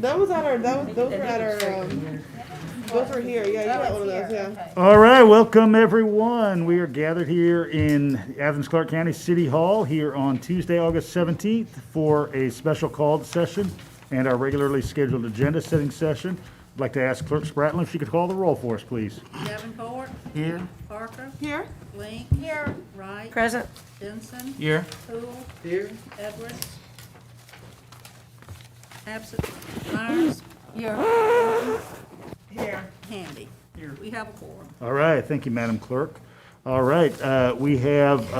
That was at our, those were at our, those were here, yeah, you got one of those, yeah. All right, welcome everyone. We are gathered here in Athens-Clarke County City Hall here on Tuesday, August 17th for a special called session and our regularly scheduled agenda setting session. I'd like to ask Clerk Spratlin if she could call the roll for us, please. Davenport. Here. Parker. Here? Link. Here. Wright. Present. Benson. Here. Poole. Here. Edwards. Absent. Myers. Here. Here. Handy. Here. We have a quorum. All right, thank you, Madam Clerk. All right, we have,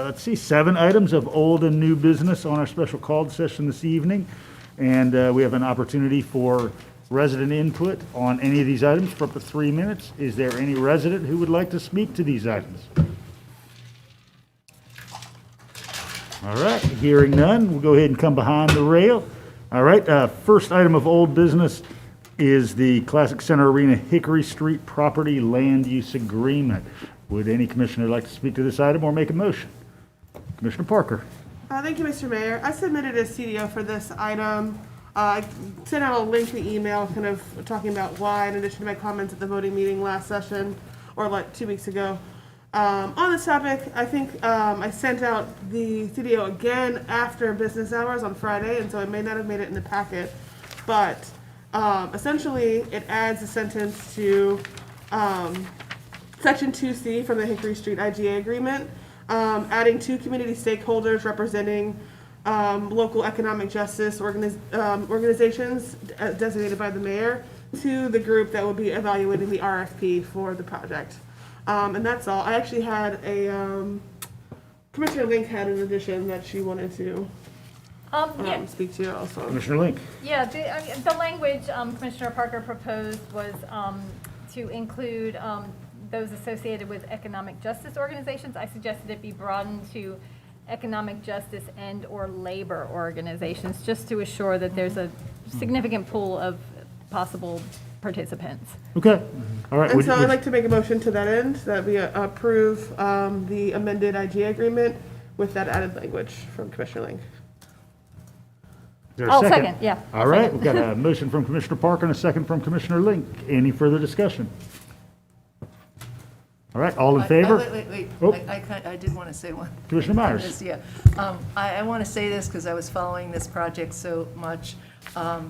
let's see, 7 items of old and new business on our special called session this evening. And we have an opportunity for resident input on any of these items for up to 3 minutes. Is there any resident who would like to speak to these items? All right, hearing none, we'll go ahead and come behind the rail. All right, first item of old business is the Classic Center Arena Hickory Street Property Land Use Agreement. Would any commissioner like to speak to this item or make a motion? Commissioner Parker. Thank you, Mr. Mayor. I submitted a CDO for this item. I sent out a lengthy email kind of talking about why, in addition to my comments at the voting meeting last session, or like 2 weeks ago. On this topic, I think I sent out the CDO again after business hours on Friday, and so it may not have made it in the packet. But essentially, it adds a sentence to Section 2C from the Hickory Street IGA agreement, adding 2 community stakeholders representing local economic justice organizations designated by the mayor to the group that will be evaluating the RFP for the project. And that's all. I actually had a, Commissioner Link had an addition that she wanted to speak to also. Commissioner Link. Yeah, the language Commissioner Parker proposed was to include those associated with economic justice organizations. I suggested it be broadened to economic justice and/or labor organizations, just to assure that there's a significant pool of possible participants. Okay. All right. And so I'd like to make a motion to that end, that we approve the amended IGA agreement with that added language from Commissioner Link. Is there a second? Second, yeah. All right, we've got a motion from Commissioner Parker and a second from Commissioner Link. Any further discussion? All right, all in favor? Wait. Oh. I did want to say one. Commissioner Myers. This, yeah. I want to say this because I was following this project so much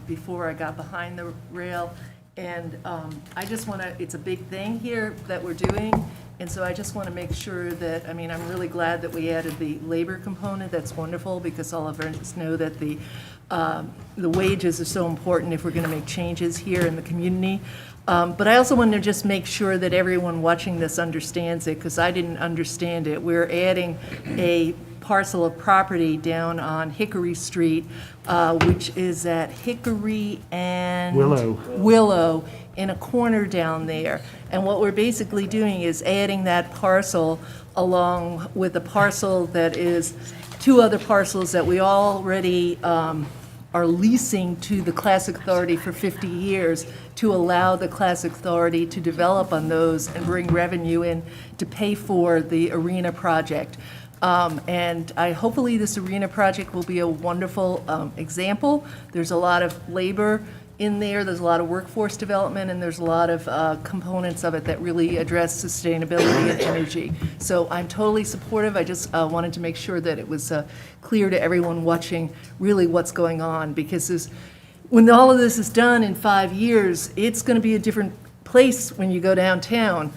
before I got behind the rail. And I just want to, it's a big thing here that we're doing. And so I just want to make sure that, I mean, I'm really glad that we added the labor component. That's wonderful because all of us know that the wages are so important if we're going to make changes here in the community. But I also want to just make sure that everyone watching this understands it, because I didn't understand it. We're adding a parcel of property down on Hickory Street, which is at Hickory and Willow in a corner down there. And what we're basically doing is adding that parcel along with a parcel that is 2 other parcels that we already are leasing to the Classic Authority for 50 years to allow the Classic Authority to develop on those and bring revenue in to pay for the arena project. And hopefully this arena project will be a wonderful example. There's a lot of labor in there, there's a lot of workforce development, and there's a lot of components of it that really address sustainability and energy. So I'm totally supportive. I just wanted to make sure that it was clear to everyone watching really what's going on, because when all of this is done in 5 years, it's going to be a different place when you go downtown.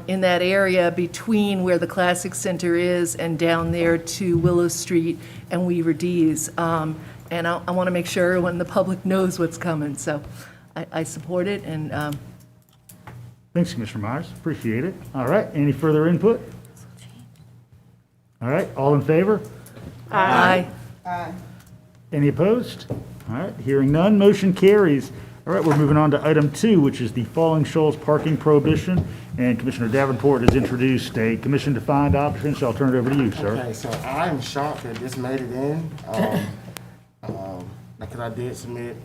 In that area between where the Classic Center is and down there to Willow Street and Weaver D's. And I want to make sure everyone, the public knows what's coming. So I support it. And Thanks, Commissioner Myers. Appreciate it. All right, any further input? All right, all in favor? Aye. Any opposed? All right, hearing none, motion carries. All right, we're moving on to item 2, which is the Falling Shoals parking prohibition. And Commissioner Davenport has introduced a commission-defined option, so I'll turn it over to you, sir. Okay, so I'm shocked that this made it in. Because I did submit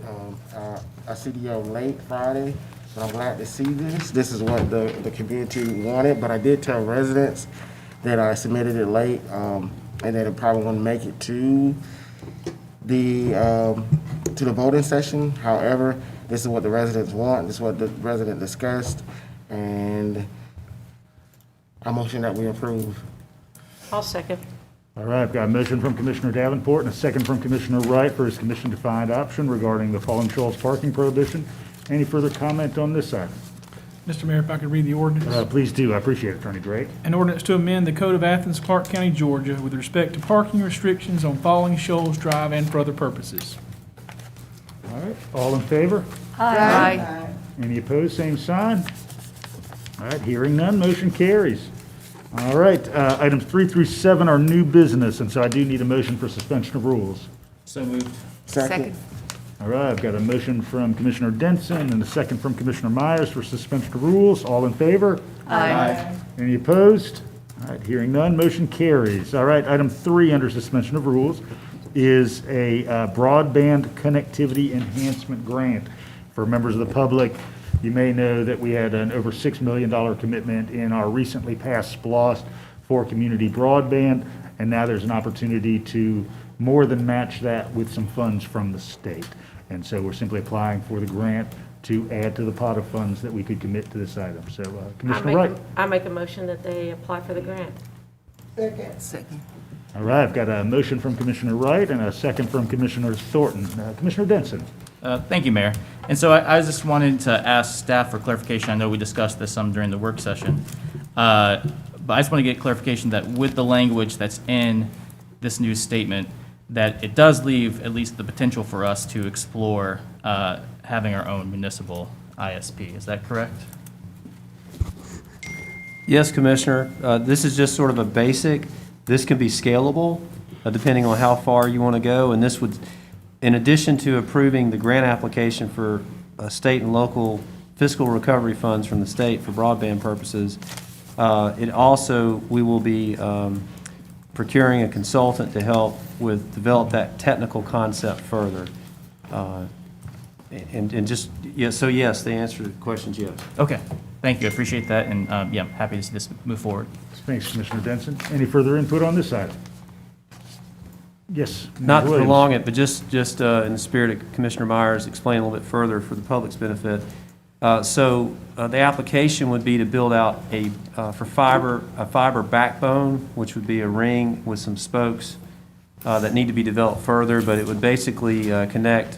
a CDO late Friday, but I'm glad to see this. This is what the community wanted, but I did tell residents that I submitted it late and that it probably wouldn't make it to to the voting session. However, this is what the residents want, this is what the resident discussed, and I motion that we approve. I'll second. All right, I've got a motion from Commissioner Davenport and a second from Commissioner Wright for his commission-defined option regarding the Falling Shoals parking prohibition. Any further comment on this item? Mr. Mayor, if I could read the ordinance. Please do. I appreciate it, Attorney Drake. An ordinance to amend the Code of Athens-Clarke County, Georgia with respect to parking restrictions on Falling Shoals Drive and for other purposes. All right, all in favor? Aye. Any opposed, same sign. All right, hearing none, motion carries. All right, items 3 through 7 are new business, and so I do need a motion for suspension of rules. So moved. Second. All right, I've got a motion from Commissioner Denson and a second from Commissioner Myers for suspension of rules. All in favor? Aye. Any opposed? All right, hearing none, motion carries. All right, item 3 under suspension of rules is a broadband connectivity enhancement grant. For members of the public, you may know that we had an over $6 million commitment in our recently passed SPLOST for community broadband, and now there's an opportunity to more than match that with some funds from the state. And so we're simply applying for the grant to add to the pot of funds that we could commit to this item. So Commissioner Wright. I make a motion that they apply for the grant. Second. All right, I've got a motion from Commissioner Wright and a second from Commissioner Thornton. Commissioner Denson. Thank you, Mayor. And so I just wanted to ask staff for clarification. I know we discussed this some during the work session. But I just want to get clarification that with the language that's in this new statement, that it does leave at least the potential for us to explore having our own municipal ISP. Is that correct? Yes, Commissioner. This is just sort of a basic. This can be scalable depending on how far you want to go. And this would, in addition to approving the grant application for state and local fiscal recovery funds from the state for broadband purposes, it also, we will be procuring a consultant to help with develop that technical concept further. And just, yeah, so yes, the answer to the question is yes. Okay. Thank you. I appreciate that. And yeah, I'm happy to see this move forward. Thanks, Commissioner Denson. Any further input on this item? Yes. Not to Williams. prolong it, but just in the spirit of Commissioner Myers, explain a little bit further for the public's benefit. So the application would be to build out a fiber backbone, which would be a ring with some spokes that need to be developed further, but it would basically connect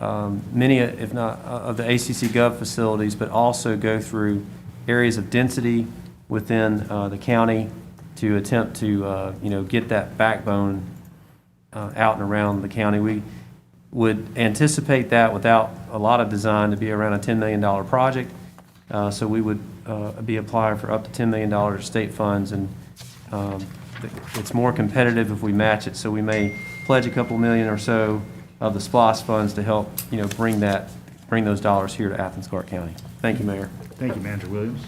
many, if not, of the ACC Gov facilities, but also go through areas of density within the county to attempt to, get that backbone out and around the county. We would anticipate that without a lot of design to be around a $10 million project. So we would be applying for up to $10 million of state funds, and it's more competitive if we match it. So we may pledge a couple million or so of the SPLOST funds to help, bring those dollars here to Athens-Clarke County. Thank you, Mayor. Thank you, Manager Williams.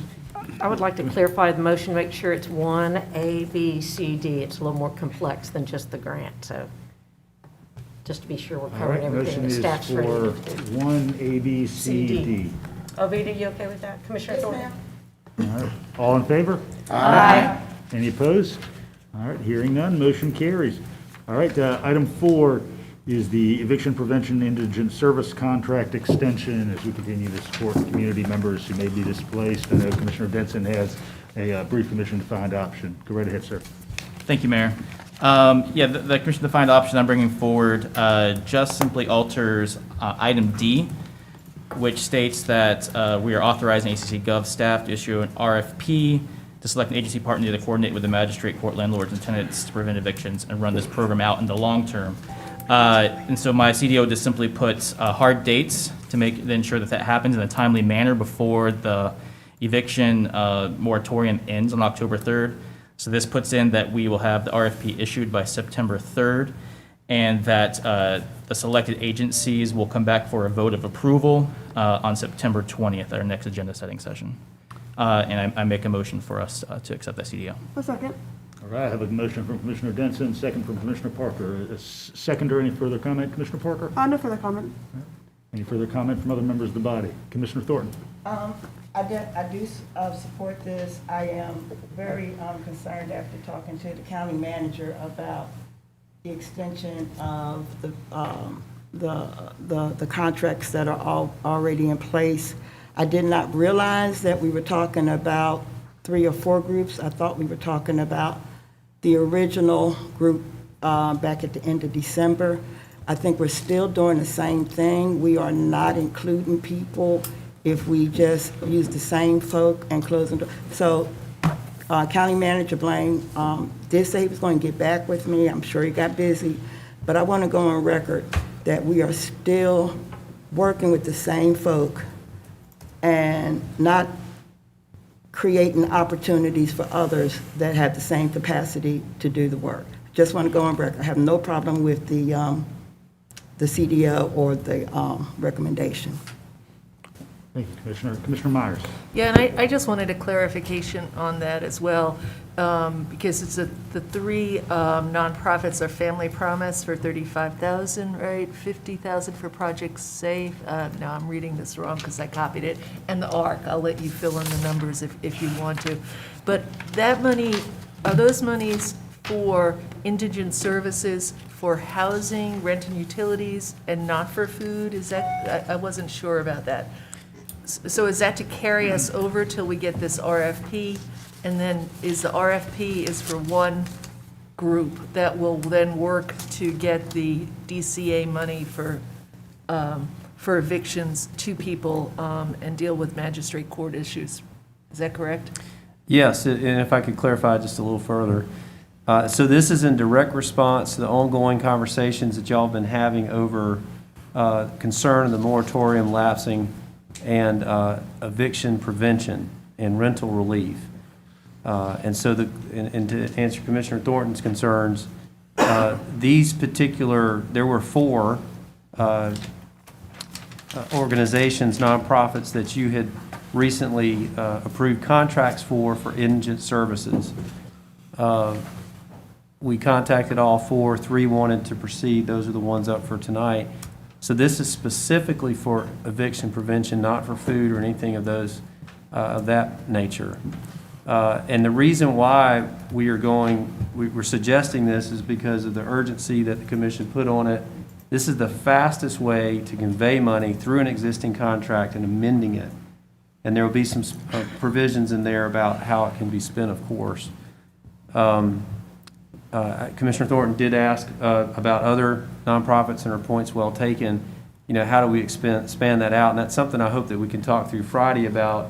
I would like to clarify the motion, make sure it's 1 A, B, C, D. It's a little more complex than just the grant, so just to be sure we're All covering right, everything motion the is staff's ready for to do. 1 A, B, C, C, D. D. Oh, Vita, you okay with that? Commissioner Thornton? All right, all in favor? Aye. Any opposed? All right, hearing none, motion carries. All right, item 4 is the eviction prevention indigent service contract extension as we continue to support community members who may be displaced. I know Commissioner Denson has a brief commission-defined option. Go right ahead, sir. Thank you, Mayor. Yeah, the commission-defined option I'm bringing forward just simply alters item D, which states that we are authorizing ACC Gov staff to issue an RFP to select an agency partner to coordinate with the magistrate, court, landlords, and tenants to prevent evictions and run this program out in the long term. And so my CDO just simply puts hard dates to ensure that happens in a timely manner before the eviction moratorium ends on October 3rd. So this puts in that we will have the RFP issued by September 3rd, and that the selected agencies will come back for a vote of approval on September 20th, our next agenda setting session. And I make a motion for us to accept that CDO. A second. All right, I have a motion from Commissioner Denson, second from Commissioner Parker. A second or any further comment, Commissioner Parker? No further comment. Any further comment from other members of the body? Commissioner Thornton? I do support this. I am very concerned after talking to the county manager about the extension of the contracts that are already in place. I did not realize that we were talking about 3 or 4 groups. I thought we were talking about the original group back at the end of December. I think we're still doing the same thing. We are not including people if we just use the same folk and close them. So County Manager Blaine did say he was going to get back with me. I'm sure he got busy. But I want to go on record that we are still working with the same folk and not creating opportunities for others that have the same capacity to do the work. Just want to go on record. I have no problem with the CDO or the recommendation. Thank you, Commissioner. Commissioner Myers. Yeah, and I just wanted a clarification on that as well, because it's the 3 nonprofits are Family Promise for $35,000, right? $50,000 for Project Safe. No, I'm reading this wrong because I copied it. And the ARC, I'll let you fill in the numbers if you want to. But that money, are those monies for indigent services, for housing, rent and utilities, and not for food? Is that, I wasn't sure about that. So is that to carry us over till we get this RFP? And then is the RFP is for one group that will then work to get the DCA money for evictions to people and deal with magistrate court issues? Is that correct? Yes, and if I could clarify just a little further. So this is in direct response to the ongoing conversations that y'all have been having over concern of the moratorium lapsing and eviction prevention and rental relief. And so and to answer Commissioner Thornton's concerns, these particular, there were 4 organizations, nonprofits that you had recently approved contracts for indigent services. We contacted all 4, 3 wanted to proceed. Those are the ones up for tonight. So this is specifically for eviction prevention, not for food or anything of those, of that nature. And the reason why we're suggesting this is because of the urgency that the commission put on it. This is the fastest way to convey money through an existing contract and amending it. And there will be some provisions in there about how it can be spent, of course. Commissioner Thornton did ask about other nonprofits, and her point's well taken. You know, how do we expand that out? And that's something I hope that we can talk through Friday about.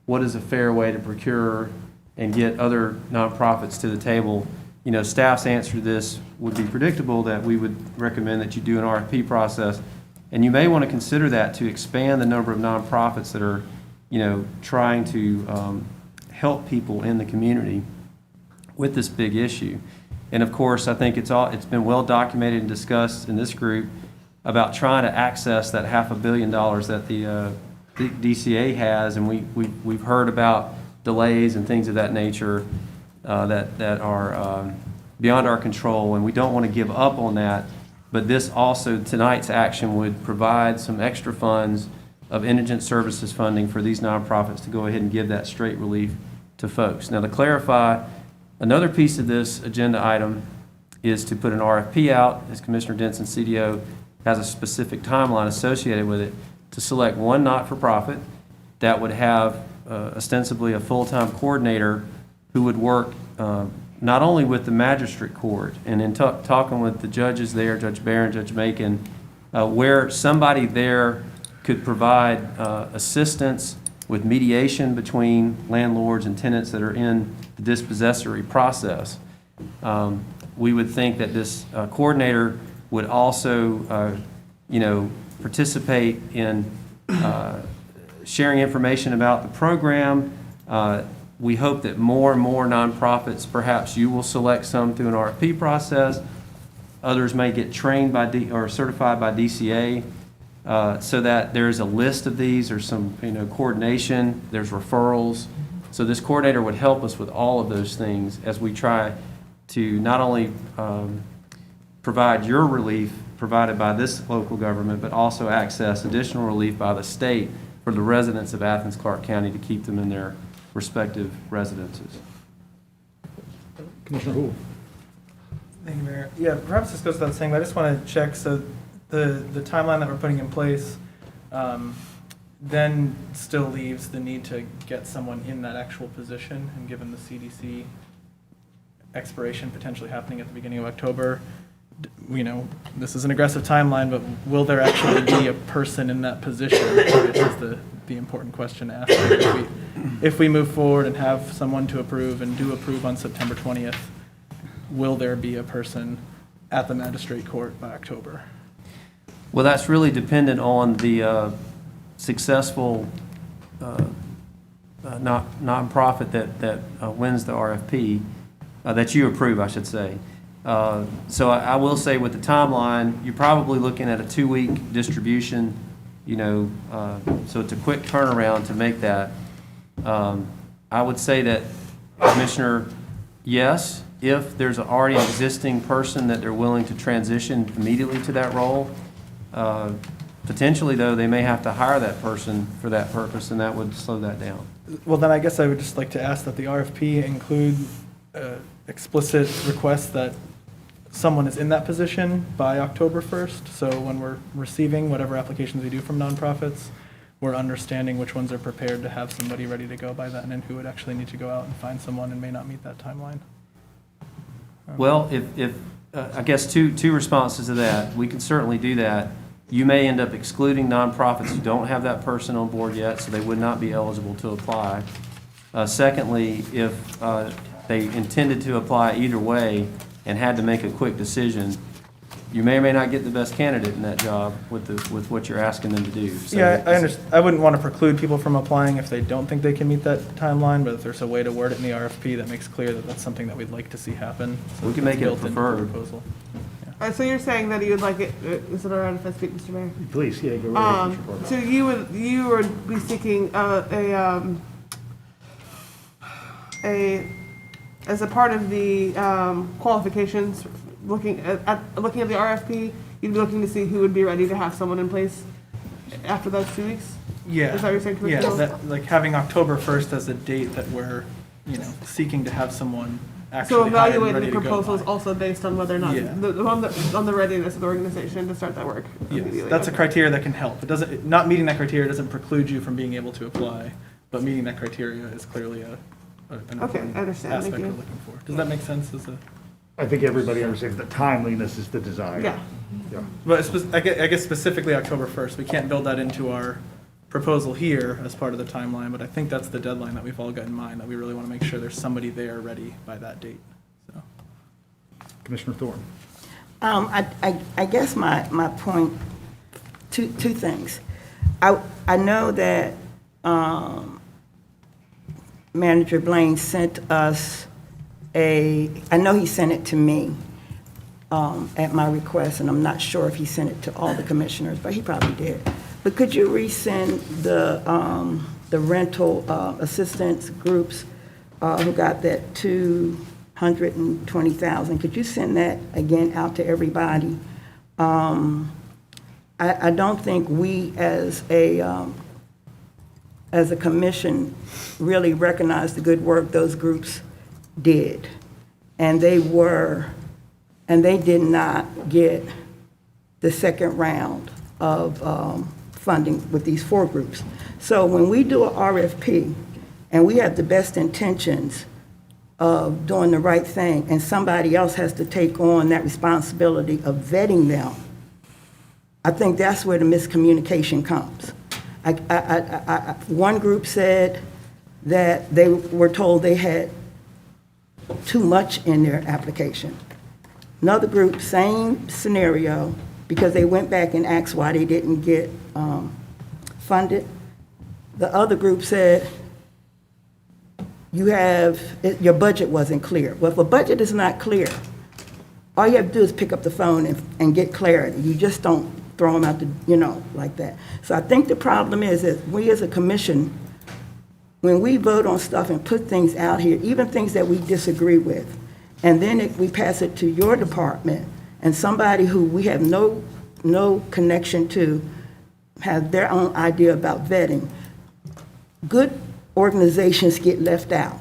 What is a fair way to procure and get other nonprofits to the table? You know, staff's answer to this would be predictable, that we would recommend that you do an RFP process. And you may want to consider that to expand the number of nonprofits that are, you know, trying to help people in the community with this big issue. And of course, I think it's been well documented and discussed in this group about trying to access that $500 million that the DCA has, and we've heard about delays and things of that nature that are beyond our control, and we don't want to give up on that. But this also, tonight's action would provide some extra funds of indigent services funding for these nonprofits to go ahead and give that straight relief to folks. Now, to clarify, another piece of this agenda item is to put an RFP out, as Commissioner Denson, CDO, has a specific timeline associated with it, to select one not-for-profit that would have ostensibly a full-time coordinator who would work not only with the magistrate court, and in talking with the judges there, Judge Byrne, Judge Macon, where somebody there could provide assistance with mediation between landlords and tenants that are in the dispossessory process. We would think that this coordinator would also, you know, participate in sharing information about the program. We hope that more and more nonprofits, perhaps you will select some through an RFP process. Others may get trained by or certified by DCA, so that there's a list of these. There's some, you know, coordination. There's referrals. So this coordinator would help us with all of those things as we try to not only provide your relief provided by this local government, but also access additional relief by the state for the residents of Athens-Clarke County to keep them in their respective residences. Commissioner Houle. Thank you, Mayor. Yeah, perhaps this goes without saying, but I just want to check, so the timeline that we're putting in place then still leaves the need to get someone in that actual position, and given the CDC expiration potentially happening at the beginning of October, this is an aggressive timeline, but will there actually be a person in that position? Which is the important question to ask. If we move forward and have someone to approve and do approve on September 20th, will there be a person at the magistrate court by October? Well, that's really dependent on the successful nonprofit that wins the RFP, that you approve, I should say. So I will say with the timeline, you're probably looking at a 2-week distribution, so it's a quick turnaround to make that. I would say that, Commissioner, yes, if there's an already existing person that they're willing to transition immediately to that role. Potentially, though, they may have to hire that person for that purpose, and that would slow that down. Well, then I guess I would just like to ask that the RFP include explicit requests that someone is in that position by October 1st. So when we're receiving whatever applications we do from nonprofits, we're understanding which ones are prepared to have somebody ready to go by then, and who would actually need to go out and find someone and may not meet that timeline. Well, if I guess two responses to that. We can certainly do that. You may end up excluding nonprofits who don't have that person on board yet, so they would not be eligible to apply. Secondly, if they intended to apply either way and had to make a quick decision, you may or may not get the best candidate in that job with what you're asking them to do. So Yeah, I understand. I wouldn't want to preclude people from applying if they don't think they can meet that timeline, but if there's a way to word it in the RFP that makes clear that that's something that we'd like to see happen. So We can it's make it built into the preferred. proposal. So you're saying that you would like it, is it all right if I speak, Mr. Mayor? Please, yeah, go right ahead, Mr. Parker. So you would be seeking as a part of the qualifications, looking at the RFP, you'd be looking to see who would be ready to have someone in place after those 2 weeks? Yeah. Is that what you're saying, Yeah, Commissioner? that, like having October 1st as the date that we're, seeking to have someone So actually hired and evaluating ready the to go proposals by. also based on whether or not, Yeah. on the readiness of the organization to start that work Yes, immediately. that's a Okay. criteria that can help. It doesn't, not meeting that criteria doesn't preclude you from being able to apply, but meeting that criteria is clearly an important I understand. Thank aspect we're you. looking for. Does that make sense as a? I think everybody understands that timeliness is the desire. Yeah. Yeah. But I guess specifically October 1st, we can't build that into our proposal here as part of the timeline, but I think that's the deadline that we've all got in mind, that we really want to make sure there's somebody there ready by that date. So. Commissioner Thorne. I guess my point, two things. I know that Manager Blaine sent us I know he sent it to me at my request, and I'm not sure if he sent it to all the commissioners, but he probably did. But could you resend the rental assistance groups who got that $220,000? Could you send that again out to everybody? I don't think we as a commission really recognize the good work those groups did. And they did not get the second round of funding with these 4 groups. So when we do a RFP and we have the best intentions of doing the right thing, and somebody else has to take on that responsibility of vetting them, I think that's where the miscommunication comes. One group said that they were told they had too much in their application. Another group, same scenario, because they went back and asked why they didn't get funded. The other group said, your budget wasn't clear. Well, if a budget is not clear, all you have to do is pick up the phone and get clarity. You just don't throw them out like that. So I think the problem is that we as a commission, when we vote on stuff and put things out here, even things that we disagree with, and then we pass it to your department, and somebody who we have no connection to have their own idea about vetting, good organizations get left out.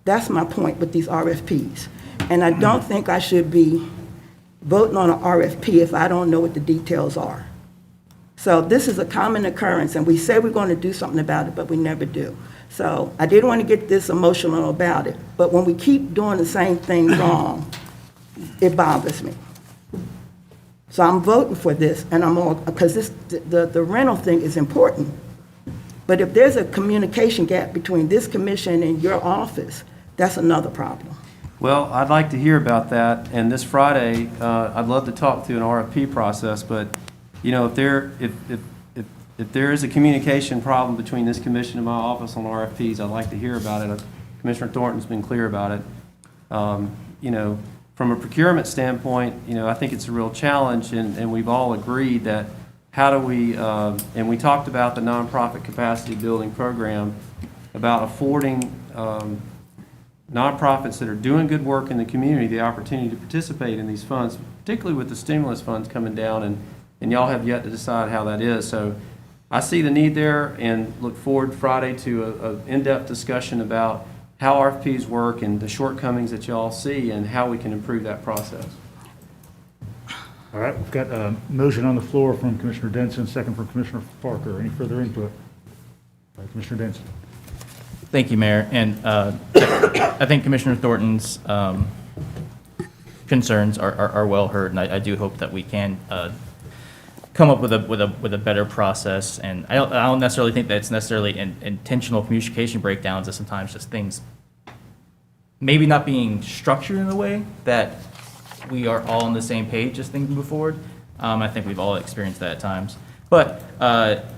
That's my point with these RFPs. And I don't think I should be voting on an RFP if I don't know what the details are. So this is a common occurrence, and we say we're going to do something about it, but we never do. So I didn't want to get this emotional about it, but when we keep doing the same thing wrong, it bothers me. So I'm voting for this, and I'm all, because the rental thing is important. But if there's a communication gap between this commission and your office, that's another problem. Well, I'd like to hear about that, and this Friday, I'd love to talk through an RFP process, but, you know, if there is a communication problem between this commission and my office on RFPs, I'd like to hear about it. Commissioner Thornton's been clear about it. You know, from a procurement standpoint, you know, I think it's a real challenge, and we've all agreed that how do we, and we talked about the nonprofit capacity building program, about affording nonprofits that are doing good work in the community the opportunity to participate in these funds, particularly with the stimulus funds coming down, and y'all have yet to decide how that is. So I see the need there and look forward Friday to an in-depth discussion about how RFPs work and the shortcomings that y'all see and how we can improve that process. All right, we've got a motion on the floor from Commissioner Denson, second from Commissioner Parker. Any further input? Commissioner Denson. Thank you, Mayor. And I think Commissioner Thornton's concerns are well heard, and I do hope that we can come up with a better process. And I don't necessarily think that it's necessarily intentional communication breakdowns. It's sometimes just things maybe not being structured in a way that we are all on the same page as things move forward. I think we've all experienced that at times. But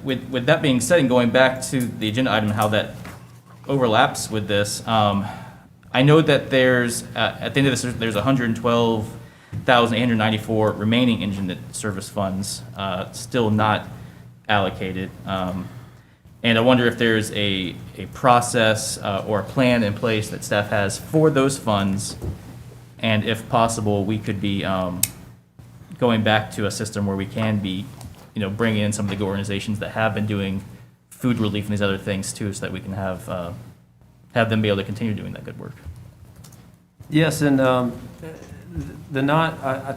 with that being said, and going back to the agenda item, how that overlaps with this, I know that there's, at the end of this, there's 112,894 remaining indigent service funds still not allocated. And I wonder if there's a process or a plan in place that staff has for those funds, and if possible, we could be going back to a system where we can be, you know, bringing in some of the organizations that have been doing food relief and these other things too, so that we can have them be able to continue doing that good work. Yes, and I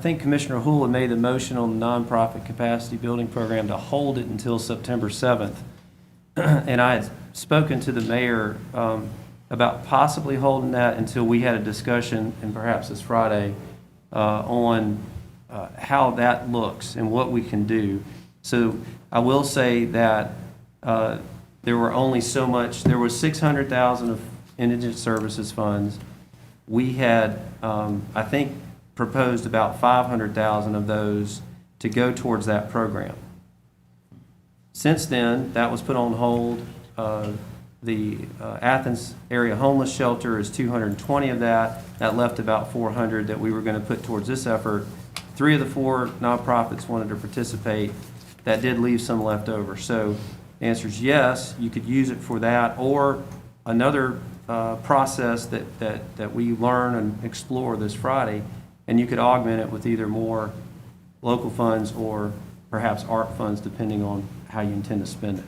think Commissioner Houle had made the motion on the nonprofit capacity building program to hold it until September 7th. And I had spoken to the mayor about possibly holding that until we had a discussion, and perhaps this Friday, on how that looks and what we can do. So I will say that there were only so much, there was 600,000 of indigent services funds. We had, I think, proposed about 500,000 of those to go towards that program. Since then, that was put on hold. The Athens area homeless shelter is 220 of that. That left about 400 that we were going to put towards this effort. 3 of the 4 nonprofits wanted to participate. That did leave some left over. So the answer is yes, you could use it for that, or another process that we learn and explore this Friday, and you could augment it with either more local funds or perhaps ARP funds, depending on how you intend to spend it.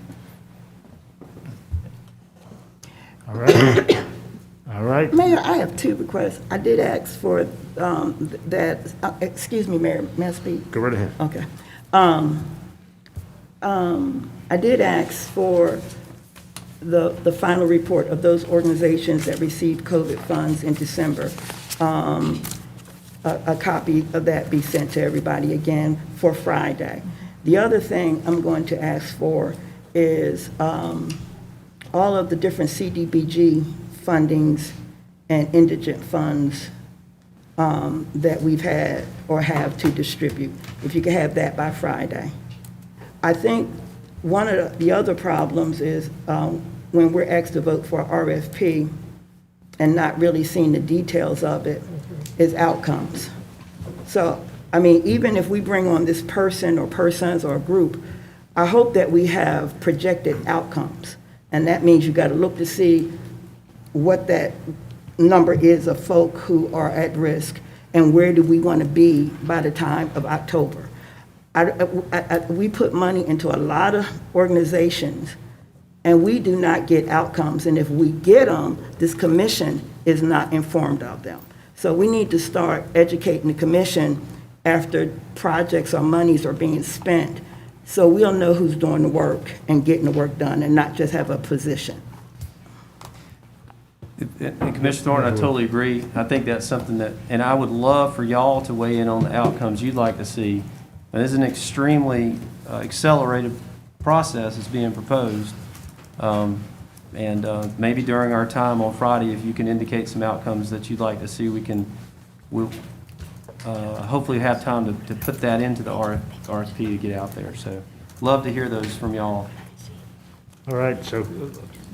All right. All right. Mayor, I have 2 requests. I did ask for that, excuse me, Mayor, may I speak? Go right ahead. Okay. I did ask for the final report of those organizations that received COVID funds in December. A copy of that be sent to everybody again for Friday. The other thing I'm going to ask for is all of the different CDBG fundings and indigent funds that we've had or have to distribute. If you could have that by Friday. I think one of the other problems is when we're asked to vote for RFP and not really seeing the details of it, is outcomes. So, I mean, even if we bring on this person or persons or a group, I hope that we have projected outcomes. And that means you got to look to see what that number is of folk who are at risk and where do we want to be by the time of October. We put money into a lot of organizations and we do not get outcomes. And if we get them, this commission is not informed of them. So we need to start educating the commission after projects or monies are being spent, so we'll know who's doing the work and getting the work done, and not just have a position. And Commissioner Thornton, I totally agree. I think that's something that, and I would love for y'all to weigh in on the outcomes you'd like to see. And this is an extremely accelerated process that's being proposed. Maybe during our time on Friday, if you can indicate some outcomes that you'd like to see, we'll hopefully have time to put that into the RFP to get out there. So love to hear those from y'all. All right, so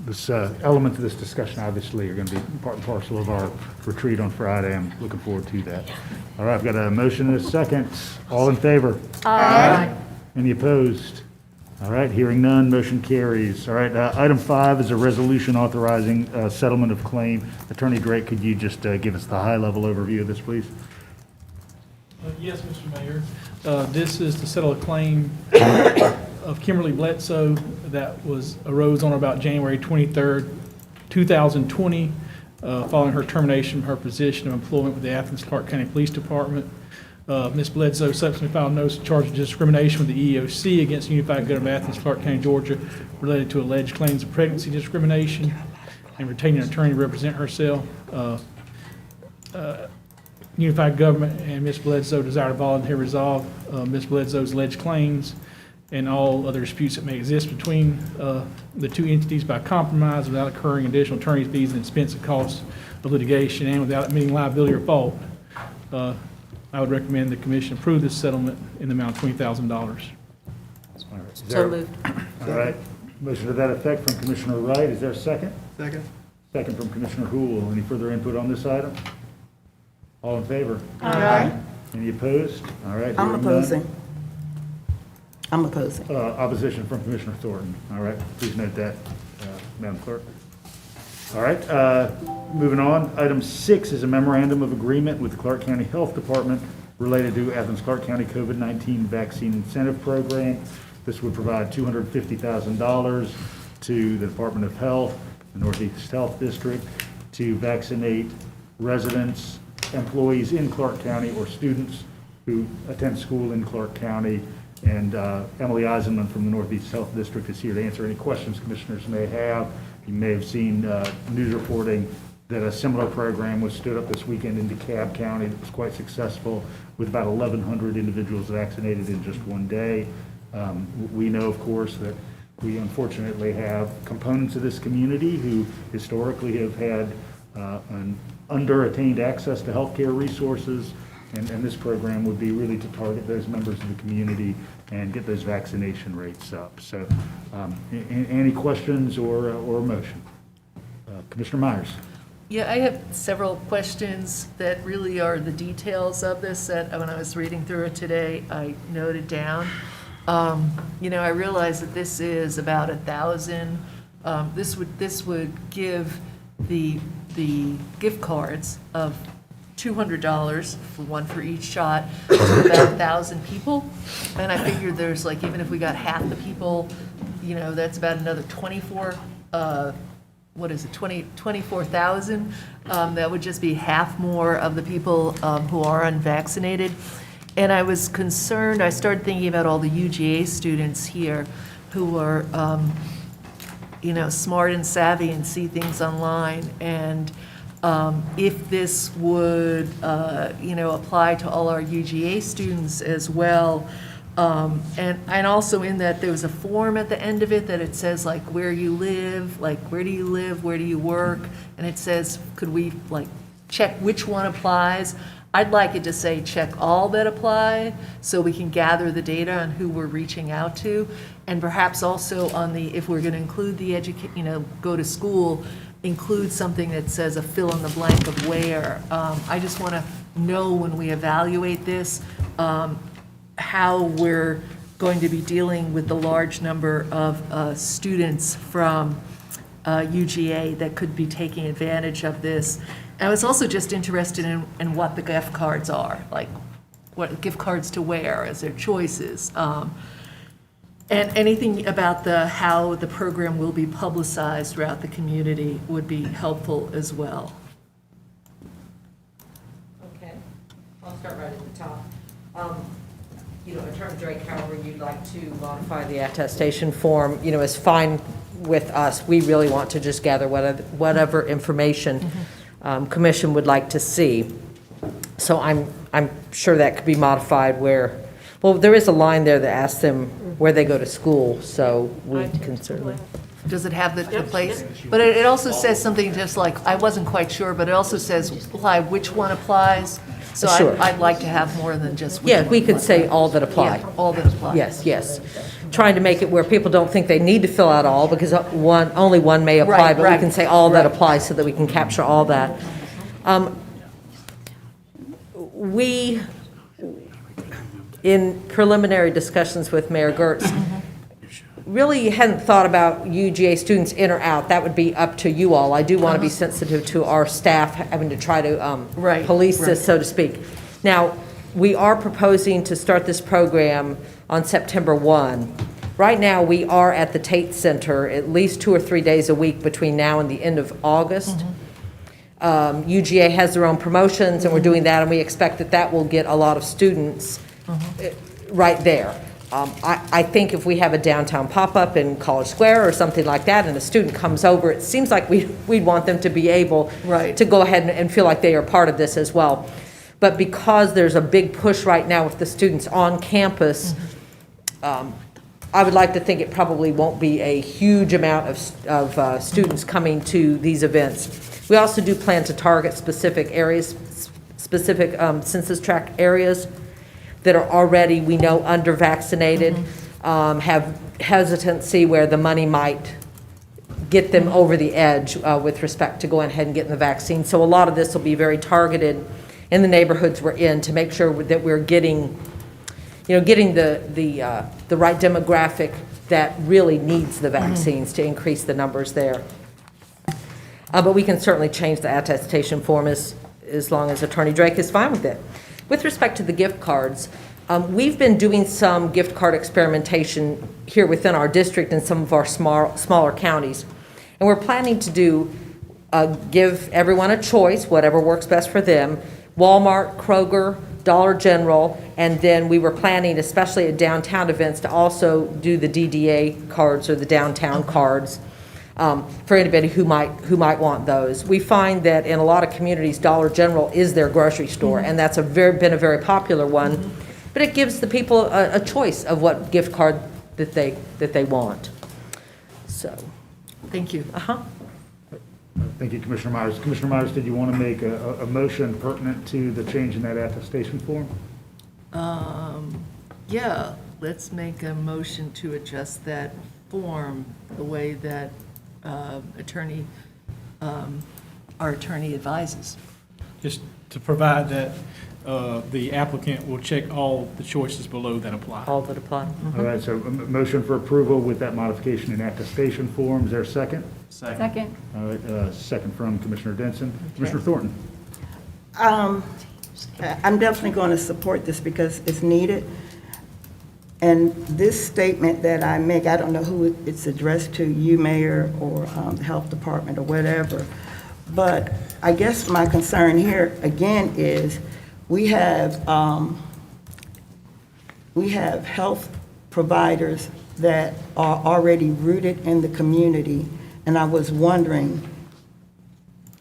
this elements of this discussion obviously are going to be part and parcel of our retreat on Friday. I'm looking forward to that. All right, I've got a motion and a second. All in favor? Aye. Any opposed? All right, hearing none, motion carries. All right, item 5 is a resolution authorizing settlement of claim. Attorney Drake, could you just give us the high-level overview of this, please? Yes, Mr. Mayor. This is to settle a claim of Kimberly Bledsoe that arose on about January 23rd, 2020, following her termination from her position of employment with the Athens-Clarke County Police Department. Ms. Bledsoe subsequently filed a notice of charge of discrimination with the EEOC against the Unified Government of Athens-Clarke County, Georgia, related to alleged claims of pregnancy discrimination, and retaining an attorney to represent herself. Unified Government and Ms. Bledsoe desire to voluntarily resolve Ms. Bledsoe's alleged claims and all other disputes that may exist between the two entities by compromise without incurring additional attorney's fees and expensive costs of litigation and without admitting liability or fault. I would recommend the commission approve this settlement in the amount of $20,000. So moved. All right, motion to that effect from Commissioner Wright. Is there a second? Second. Second from Commissioner Hool. Any further input on this item? All in favor? Aye. Any opposed? All right. I'm hearing none. opposing. I'm opposing. Opposition from Commissioner Thornton. All right, please note that, Madam Clerk. All right, moving on. Item 6 is a memorandum of agreement with the Clarke County Health Department related to Athens-Clarke County COVID-19 Vaccine Incentive Program. This would provide $250,000 to the Department of Health, the Northeast Health District, to vaccinate residents, employees in Clarke County, or students who attend school in Clarke County. And Emily Eisenman from the Northeast Health District is here to answer any questions commissioners may have. You may have seen news reporting that a similar program was stood up this weekend in DeKalb County. It was quite successful with about 1,100 individuals vaccinated in just one day. We know, of course, that we unfortunately have components of this community who historically have had an under-attained access to healthcare resources, and this program would be really to target those members of the community and get those vaccination rates up. So any questions or motion? Commissioner Myers. Yeah, I have several questions that really are the details of this that when I was reading through it today, I noted down. I realize that this is about 1,000. This would give the gift cards of $200 for one for each shot to about 1,000 people. And I figured there's like, even if we got half the people, that's about another 24,000. That would just be half more of the people who are unvaccinated. And I was concerned, I started thinking about all the UGA students here who are, smart and savvy and see things online. And if this would, apply to all our UGA students as well. And also in that there was a form at the end of it that it says like where you live, like where do you live, where do you work? And it says, could we like check which one applies? I'd like it to say check all that apply so we can gather the data on who we're reaching out to. And perhaps also on if we're going to include the go to school, include something that says a fill in the blank of where. I just want to know when we evaluate this, how we're going to be dealing with the large number of students from UGA that could be taking advantage of this. I was also just interested in what the gift cards are, like what gift cards to where as their choices. And anything about how the program will be publicized throughout the community would be helpful as well. Attorney Drake, however you'd like to modify the attestation form, is fine with us. We really want to just gather whatever information commission would like to see. So I'm sure that could be modified where, well, there is a line there that asks them where they go to school, so we can certainly. Does it have the place? But it also says something just like, I wasn't quite sure, but it also says apply, which one applies. So Sure. I'd like to have more than just which Yeah, one we could applies. say all that apply. Yeah, all that apply. Yes, yes. Trying to make it where people don't think they need to fill out all, because only one may apply, Right, but we right, can say all that right. applies so that we can capture all that. We, in preliminary discussions with Mayor Gertz, really hadn't thought about UGA students in or out. That would be up to you all. I do want to be sensitive to our staff having to try to Right, police this, right. so to speak. Now, we are proposing to start this program on September 1. Right now, we are at the Tate Center at least 2 or 3 days a week between now and the end of August. UGA has their own promotions, and we're doing that, and we expect that that will get a lot of students right there. I think if we have a downtown pop-up in College Square or something like that, and a student comes over, it seems like we'd want them to be able Right. to go ahead and feel like they are part of this as well. But because there's a big push right now with the students on campus, I would like to think it probably won't be a huge amount of students coming to these events. We also do plan to target specific areas, specific census tract areas that are already, we know, under-vaccinated, have hesitancy where the money might get them over the edge with respect to going ahead and getting the vaccine. So a lot of this will be very targeted in the neighborhoods we're in to make sure that we're getting the right demographic that really needs the vaccines to increase the numbers there. But we can certainly change the attestation form as long as Attorney Drake is fine with it. With respect to the gift cards, we've been doing some gift card experimentation here within our district and some of our smaller counties. And we're planning to give everyone a choice, whatever works best for them, Walmart, Kroger, Dollar General, and then we were planning, especially at downtown events, to also do the DDA cards or the downtown cards for anybody who might want those. We find that in a lot of communities, Dollar General is their grocery store, and that's been a very popular one. But it gives the people a choice of what gift card that they want. So, Thank you. Thank you, Commissioner Myers. Commissioner Myers, did you want to make a motion pertinent to the change in that attestation form? Yeah, let's make a motion to adjust that form the way that our attorney advises. Just to provide that the applicant will check all the choices below that apply. all that apply. All right, so a motion for approval with that modification in attestation form. Is there a second? Second. All right, second from Commissioner Denson. Commissioner Thornton? I'm definitely going to support this because it's needed. And this statement that I make, I don't know who it's addressed to, you, Mayor, or the Health Department, or whatever. But I guess my concern here, again, is we have health providers that are already rooted in the community. And I was wondering,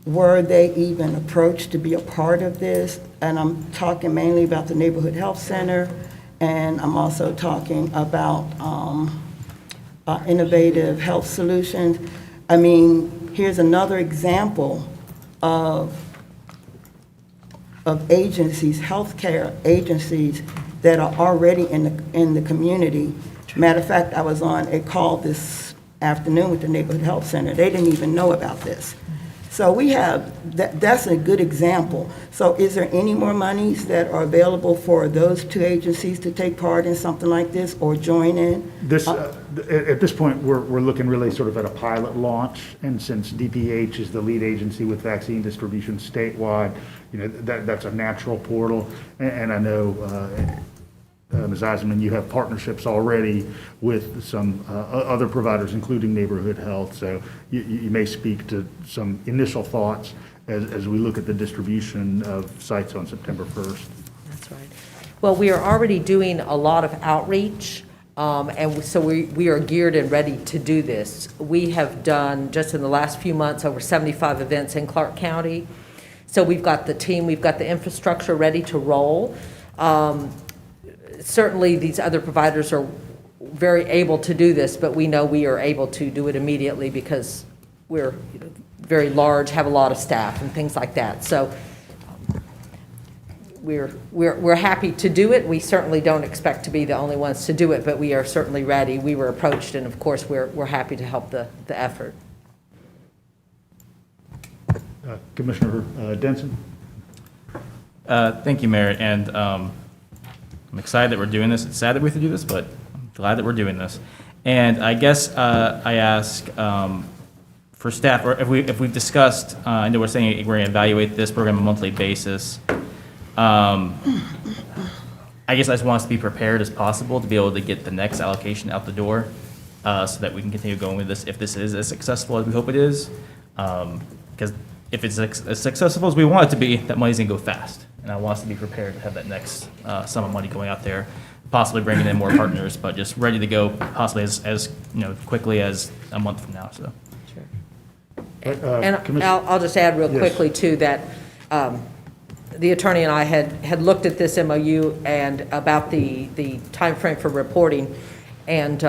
were they even approached to be a part of this? And I'm talking mainly about the Neighborhood Health Center, and I'm also talking about innovative health solutions. I mean, here's another example of agencies, healthcare agencies that are already in the community. Matter of fact, I was on a call this afternoon with the Neighborhood Health Center. They didn't even know about this. So we have, that's a good example. So is there any more monies that are available for those two agencies to take part in something like this or join in? At this point, we're looking really sort of at a pilot launch, and since DPH is the lead agency with vaccine distribution statewide, that's a natural portal. And I know, Ms. Eisenman, you have partnerships already with some other providers, including Neighborhood Health, so you may speak to some initial thoughts as we look at the distribution of sites on September 1st. That's right. Well, we are already doing a lot of outreach, and so we are geared and ready to do this. We have done, just in the last few months, over 75 events in Clarke County. So we've got the team, we've got the infrastructure ready to roll. Certainly, these other providers are very able to do this, but we know we are able to do it immediately because we're very large, have a lot of staff and things like that. So we're happy to do it. We certainly don't expect to be the only ones to do it, but we are certainly ready. We were approached, and of course, we're happy to help the effort. Commissioner Denson? Thank you, Mayor, and I'm excited that we're doing this. It's sad that we have to do this, but I'm glad that we're doing this. And I guess I ask for staff, or if we've discussed, I know we're saying we're going to evaluate this program on a monthly basis. I guess I just want us to be prepared as possible to be able to get the next allocation out the door, so that we can continue going with this if this is as successful as we hope it is. Because if it's as successful as we want it to be, that money's going to go fast. And I want us to be prepared to have that next sum of money going out there, possibly bringing in more partners, but just ready to go possibly as quickly as a month from now. So. And I'll just add real quickly, too, that the attorney and I had looked at this MOU and about the timeframe for reporting, and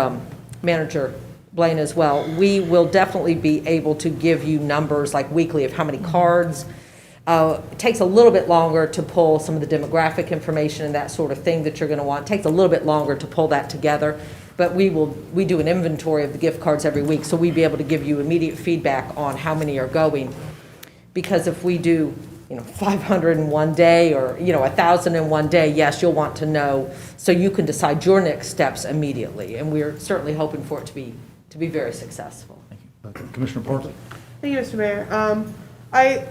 Manager Blaine as well. We will definitely be able to give you numbers like weekly of how many cards. It takes a little bit longer to pull some of the demographic information and that sort of thing that you're going to want. It takes a little bit longer to pull that together, but we do an inventory of the gift cards every week, so we'll be able to give you immediate feedback on how many are going. Because if we do 500 in one day, or 1,000 in one day, yes, you'll want to know so you can decide your next steps immediately. And we're certainly hoping for it to be very successful. Commissioner Parker? Thank you, Mr. Mayor. I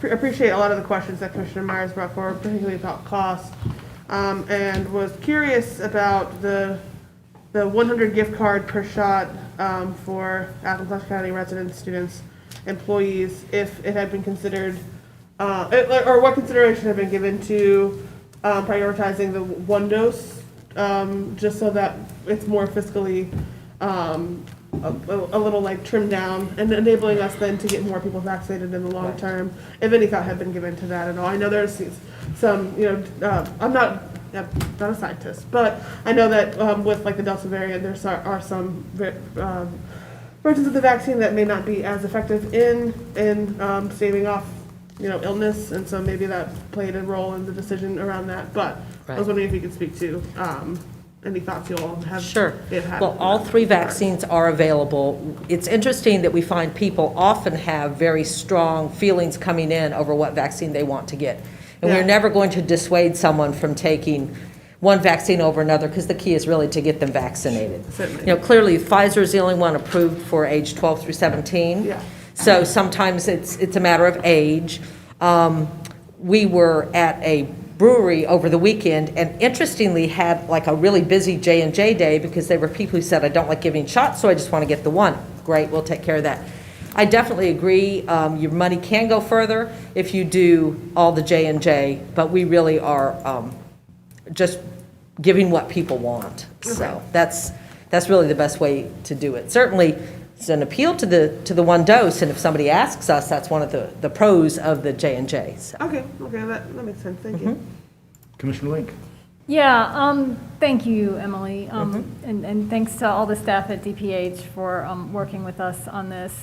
appreciate a lot of the questions that Commissioner Myers brought forward, particularly about cost, and was curious about the 100 gift card per shot for Athens-Clarke County residents, students, employees, if it had been considered, or what consideration had been given to prioritizing the one dose, just so that it's more fiscally a little like trimmed down and enabling us then to get more people vaccinated in the long term, if any thought had been given to that at all. I know there's some, I'm not a scientist, but I know that with like the Delta variant, there are some versions of the vaccine that may not be as effective in staving off illness, and so maybe that played a role in the decision around that. But I was wondering if you could speak to any thoughts you all have. Sure. Well, all three vaccines are available. It's interesting that we find people often have very strong feelings coming in over what vaccine they want to get. And we're never going to dissuade someone from taking one vaccine over another, because the key is really to get them vaccinated. Certainly. Clearly Pfizer is the only one approved for age 12 through 17. Yeah. So sometimes it's a matter of age. We were at a brewery over the weekend, and interestingly had like a really busy J&J day, because there were people who said, I don't like giving shots, so I just want to get the one. Great, we'll take care of that. I definitely agree. Your money can go further if you do all the J&J, but we really are just giving what people want. So that's really the best way to do it. Certainly, it's an appeal to the one dose, and if somebody asks us, that's one of the pros of the J&J. So. Okay, that makes sense. Thank you. Commissioner Link? Yeah, thank you, Emily, and thanks to all the staff at DPH for working with us on this.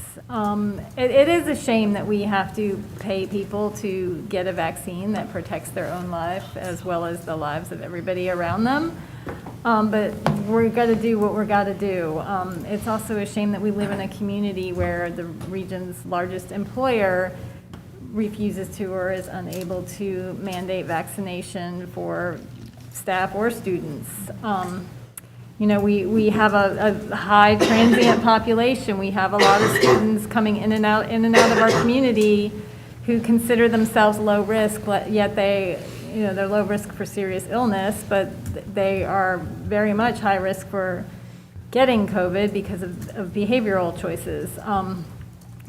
It is a shame that we have to pay people to get a vaccine that protects their own life as well as the lives of everybody around them. But we're got to do what we're got to do. It's also a shame that we live in a community where the region's largest employer refuses to or is unable to mandate vaccination for staff or students. We have a high transient population. We have a lot of students coming in and out of our community who consider themselves low risk, yet they're low risk for serious illness, but they are very much high risk for getting COVID because of behavioral choices.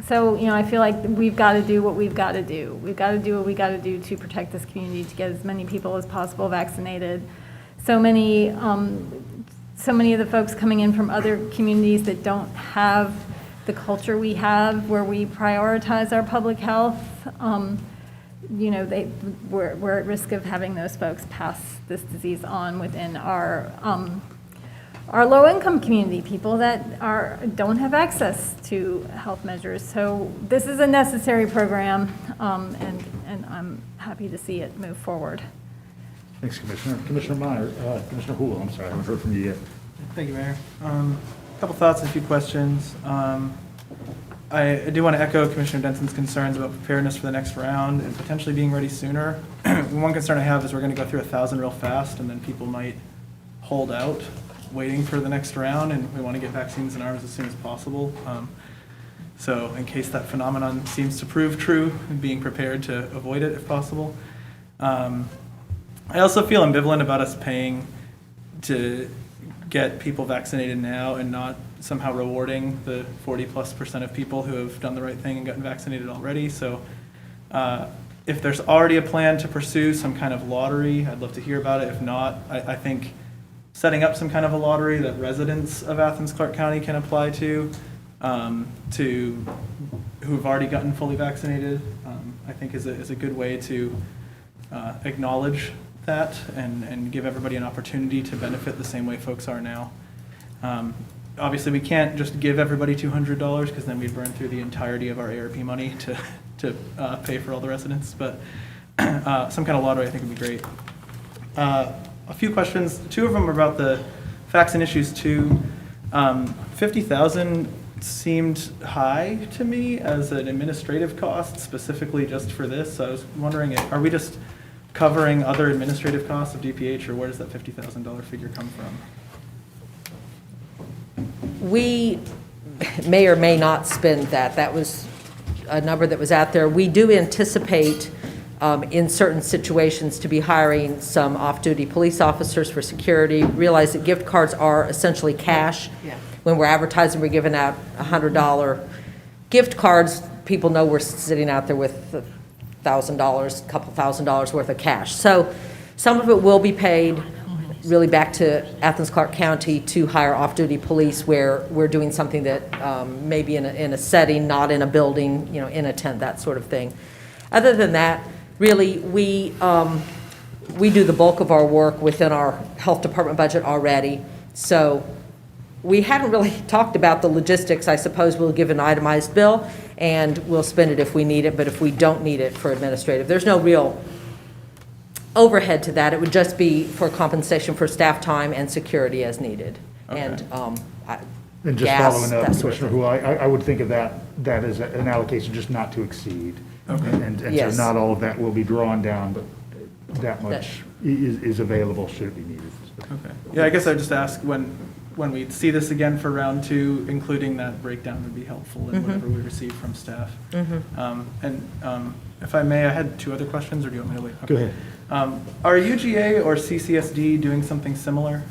So, I feel like we've got to do what we've got to do. We've got to do what we got to do to protect this community, to get as many people as possible vaccinated. So many of the folks coming in from other communities that don't have the culture we have, where we prioritize our public health, we're at risk of having those folks pass this disease on within our low-income community, people that don't have access to health measures. So this is a necessary program, and I'm happy to see it move forward. Thanks, Commissioner. Commissioner Meyer, Commissioner Hool, I'm sorry, I haven't heard from you yet. Thank you, Mayor. A couple thoughts and a few questions. I do want to echo Commissioner Denson's concerns about preparedness for the next round and potentially being ready sooner. One concern I have is we're going to go through 1,000 real fast, and then people might hold out waiting for the next round, and we want to get vaccines in arms as soon as possible. So in case that phenomenon seems to prove true, being prepared to avoid it if possible. I also feel ambivalent about us paying to get people vaccinated now and not somehow rewarding the 40+% of people who have done the right thing and gotten vaccinated already. So if there's already a plan to pursue some kind of lottery, I'd love to hear about it. If not, I think setting up some kind of a lottery that residents of Athens-Clarke County can apply to who've already gotten fully vaccinated, I think is a good way to acknowledge that and give everybody an opportunity to benefit the same way folks are now. Obviously, we can't just give everybody $200 because then we'd burn through the entirety of our ARP money to pay for all the residents, but some kind of lottery I think would be great. A few questions. Two of them are about the facts and issues too. 50,000 seemed high to me as an administrative cost, specifically just for this. So I was wondering, are we just covering other administrative costs of DPH, or where does that $50,000 figure come from? We may or may not spend that. That was a number that was out there. We do anticipate in certain situations to be hiring some off-duty police officers for security. Realize that gift cards are essentially cash. Yeah. When we're advertising, we're giving out $100 gift cards. People know we're sitting out there with $1,000, a couple $1,000 worth of cash. So some of it will be paid really back to Athens-Clarke County to hire off-duty police where we're doing something that may be in a setting, not in a building, in a tent, that sort of thing. Other than that, really, we do the bulk of our work within our health department budget already. So we hadn't really talked about the logistics. I suppose we'll give an itemized bill and we'll spend it if we need it, but if we don't need it for administrative, there's no real overhead to that. It would just be for compensation for staff time and security as needed. Okay. And And just gas, following up, that sort of Commissioner Hool, I would think of that as an allocation just not to exceed. Okay. And so Yes. not all of that will be drawn down, but that much is available should it be needed. Okay. Yeah, I guess I'd just ask when we see this again for round two, including that breakdown would be helpful in whatever we receive from staff. If I may, I had two other questions, or do you want me to wait? Okay. Go ahead. Are UGA or CCSD doing something similar?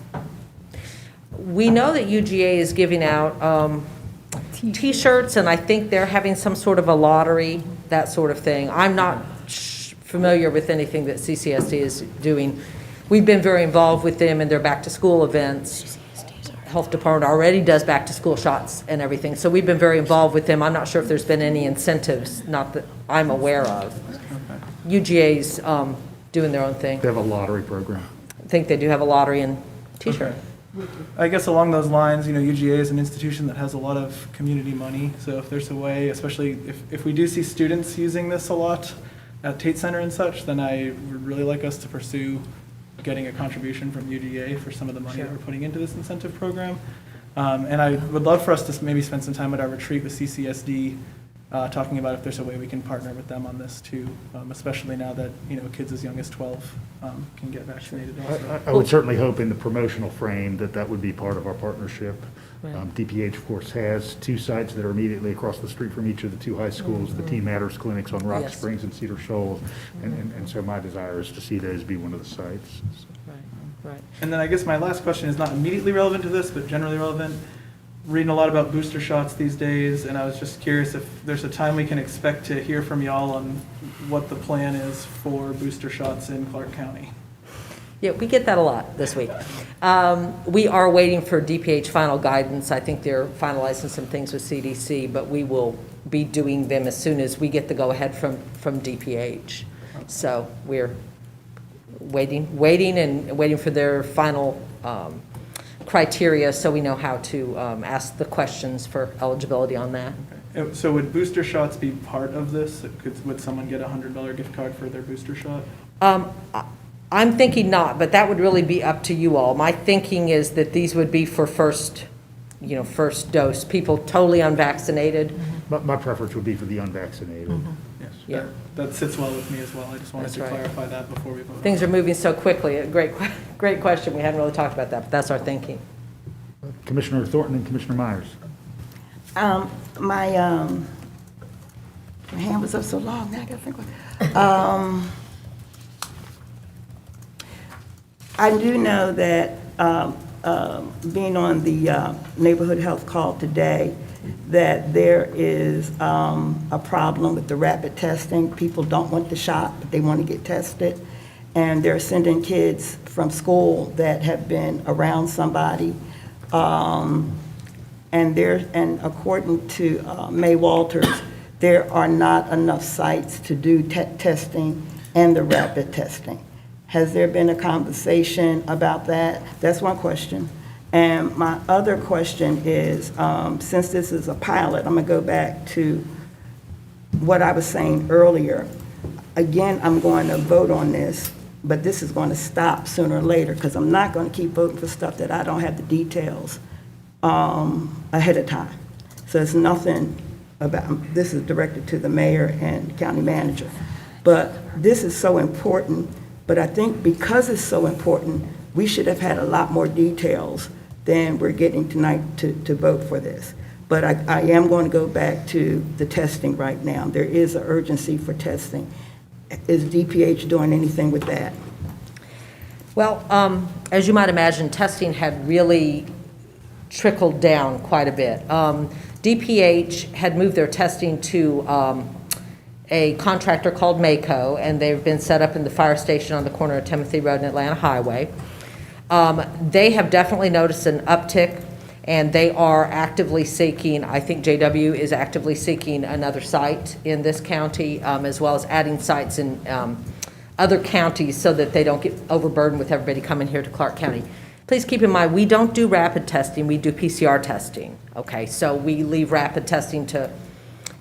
We know that UGA is giving out T-shirts, and I think they're having some sort of a lottery, that sort of thing. I'm not familiar with anything that CCSD is doing. We've been very involved with them in their back-to-school events. Health Department already does back-to-school shots and everything, so we've been very involved with them. I'm not sure if there's been any incentives, not that I'm aware of. UGA's doing their own thing. They have a lottery program. I think they do have a lottery and T-shirt. Okay. I guess along those lines, UGA is an institution that has a lot of community money. So if there's a way, especially if we do see students using this a lot at Tate Center and such, then I would really like us to pursue getting a contribution from UGA for some of the money that we're putting into this incentive program. And I would love for us to maybe spend some time at our retreat with CCSD talking about if there's a way we can partner with them on this too, especially now that kids as young as 12 can get vaccinated also. I would certainly hope in the promotional frame that would be part of our partnership. Right. DPH, of course, has two sites that are immediately across the street from each of the two high schools, the Teen Matters clinics on Rock Yes. Springs and Cedar Shoals, and so my desire is to see those be one of the sites. Right. And then I guess my last question is not immediately relevant to this, but generally relevant. reading a lot about booster shots these days, and I was just curious if there's a time we can expect to hear from y'all on what the plan is for booster shots in Clarke County. Yeah, we get that a lot this week. We are waiting for DPH final guidance. I think they're finalizing some things with CDC, but we will be doing them as soon as we get the go-ahead from DPH. So we're waiting for their final criteria so we know how to ask the questions for eligibility on that. So would booster shots be part of this? Would someone get a $100 gift card for their booster shot? I'm thinking not, but that would really be up to you all. My thinking is that these would be for first dose, people totally unvaccinated. But my preference would be for the unvaccinated. Yes. Yeah. That sits well with me as well. I just wanted That's to right. clarify that before we vote. Things are moving so quickly. A great question. We hadn't really talked about that, but that's our thinking. Commissioner Thornton and Commissioner Myers. My hand was up so long, now I gotta think. I do know that, being on the neighborhood health call today, that there is a problem with the rapid testing. People don't want the shot, but they want to get tested. And they're sending kids from school that have been around somebody. And according to May Walters, there are not enough sites to do testing and the rapid testing. Has there been a conversation about that? That's one question. And my other question is, since this is a pilot, I'm gonna go back to what I was saying earlier. Again, I'm going to vote on this, but this is going to stop sooner or later because I'm not going to keep voting for stuff that I don't have the details ahead of time. So it's nothing about, this is directed to the mayor and county manager. But this is so important, but I think because it's so important, we should have had a lot more details than we're getting tonight to vote for this. But I am going to go back to the testing right now. There is an urgency for testing. Is DPH doing anything with that? Well, as you might imagine, testing had really trickled down quite a bit. DPH had moved their testing to a contractor called Mako, and they've been set up in the fire station on the corner of Timothy Road and Atlanta Highway. They have definitely noticed an uptick, and they are actively seeking, I think JW is actively seeking another site in this county, as well as adding sites in other counties so that they don't get overburdened with everybody coming here to Clarke County. Please keep in mind, we don't do rapid testing, we do PCR testing, okay? So we leave rapid testing to,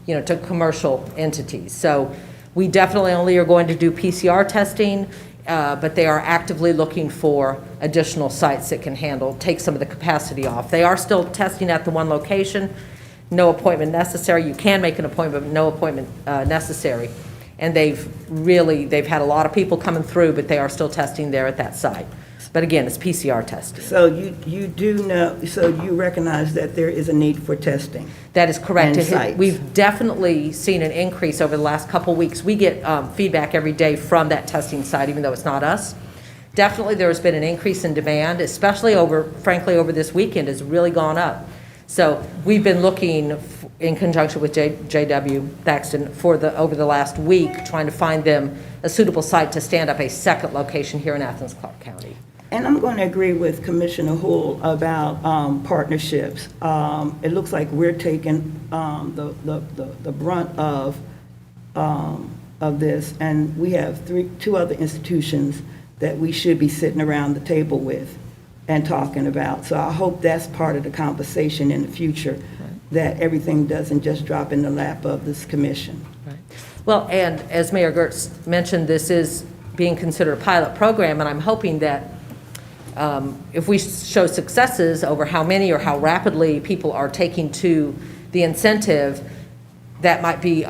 to commercial entities. So we definitely only are going to do PCR testing, but they are actively looking for additional sites that can take some of the capacity off. They are still testing at the one location, no appointment necessary. You can make an appointment, but no appointment necessary. And they've had a lot of people coming through, but they are still testing there at that site. But again, it's PCR testing. So you do know, so you recognize that there is a need for testing? That is correct. And sites. We've definitely seen an increase over the last couple of weeks. We get feedback every day from that testing site, even though it's not us. Definitely there has been an increase in demand, especially frankly, over this weekend has really gone up. So we've been looking in conjunction with JW Thaxton over the last week, trying to find them a suitable site to stand up a second location here in Athens-Clarke County. And I'm going to agree with Commissioner Hull about partnerships. It looks like we're taking the brunt of this, and we have two other institutions that we should be sitting around the table with and talking about. So I hope that's part of the conversation in the future, that everything doesn't just drop in the lap of this commission. Right. Well, and as Mayor Gertz mentioned, this is being considered a pilot program, and I'm hoping that if we show successes over how many or how rapidly people are taking to the incentive, that might be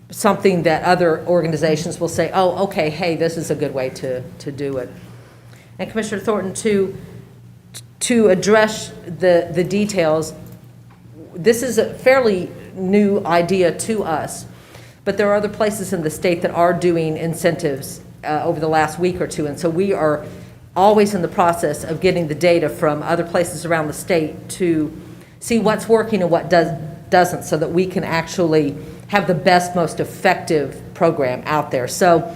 something that other organizations will say, oh, okay, hey, this is a good way to do it. And Commissioner Thornton, to address the details, this is a fairly new idea to us, but there are other places in the state that are doing incentives over the last week or two, and so we are always in the process of getting the data from other places around the state to see what's working and what doesn't, so that we can actually have the best, most effective program out there. So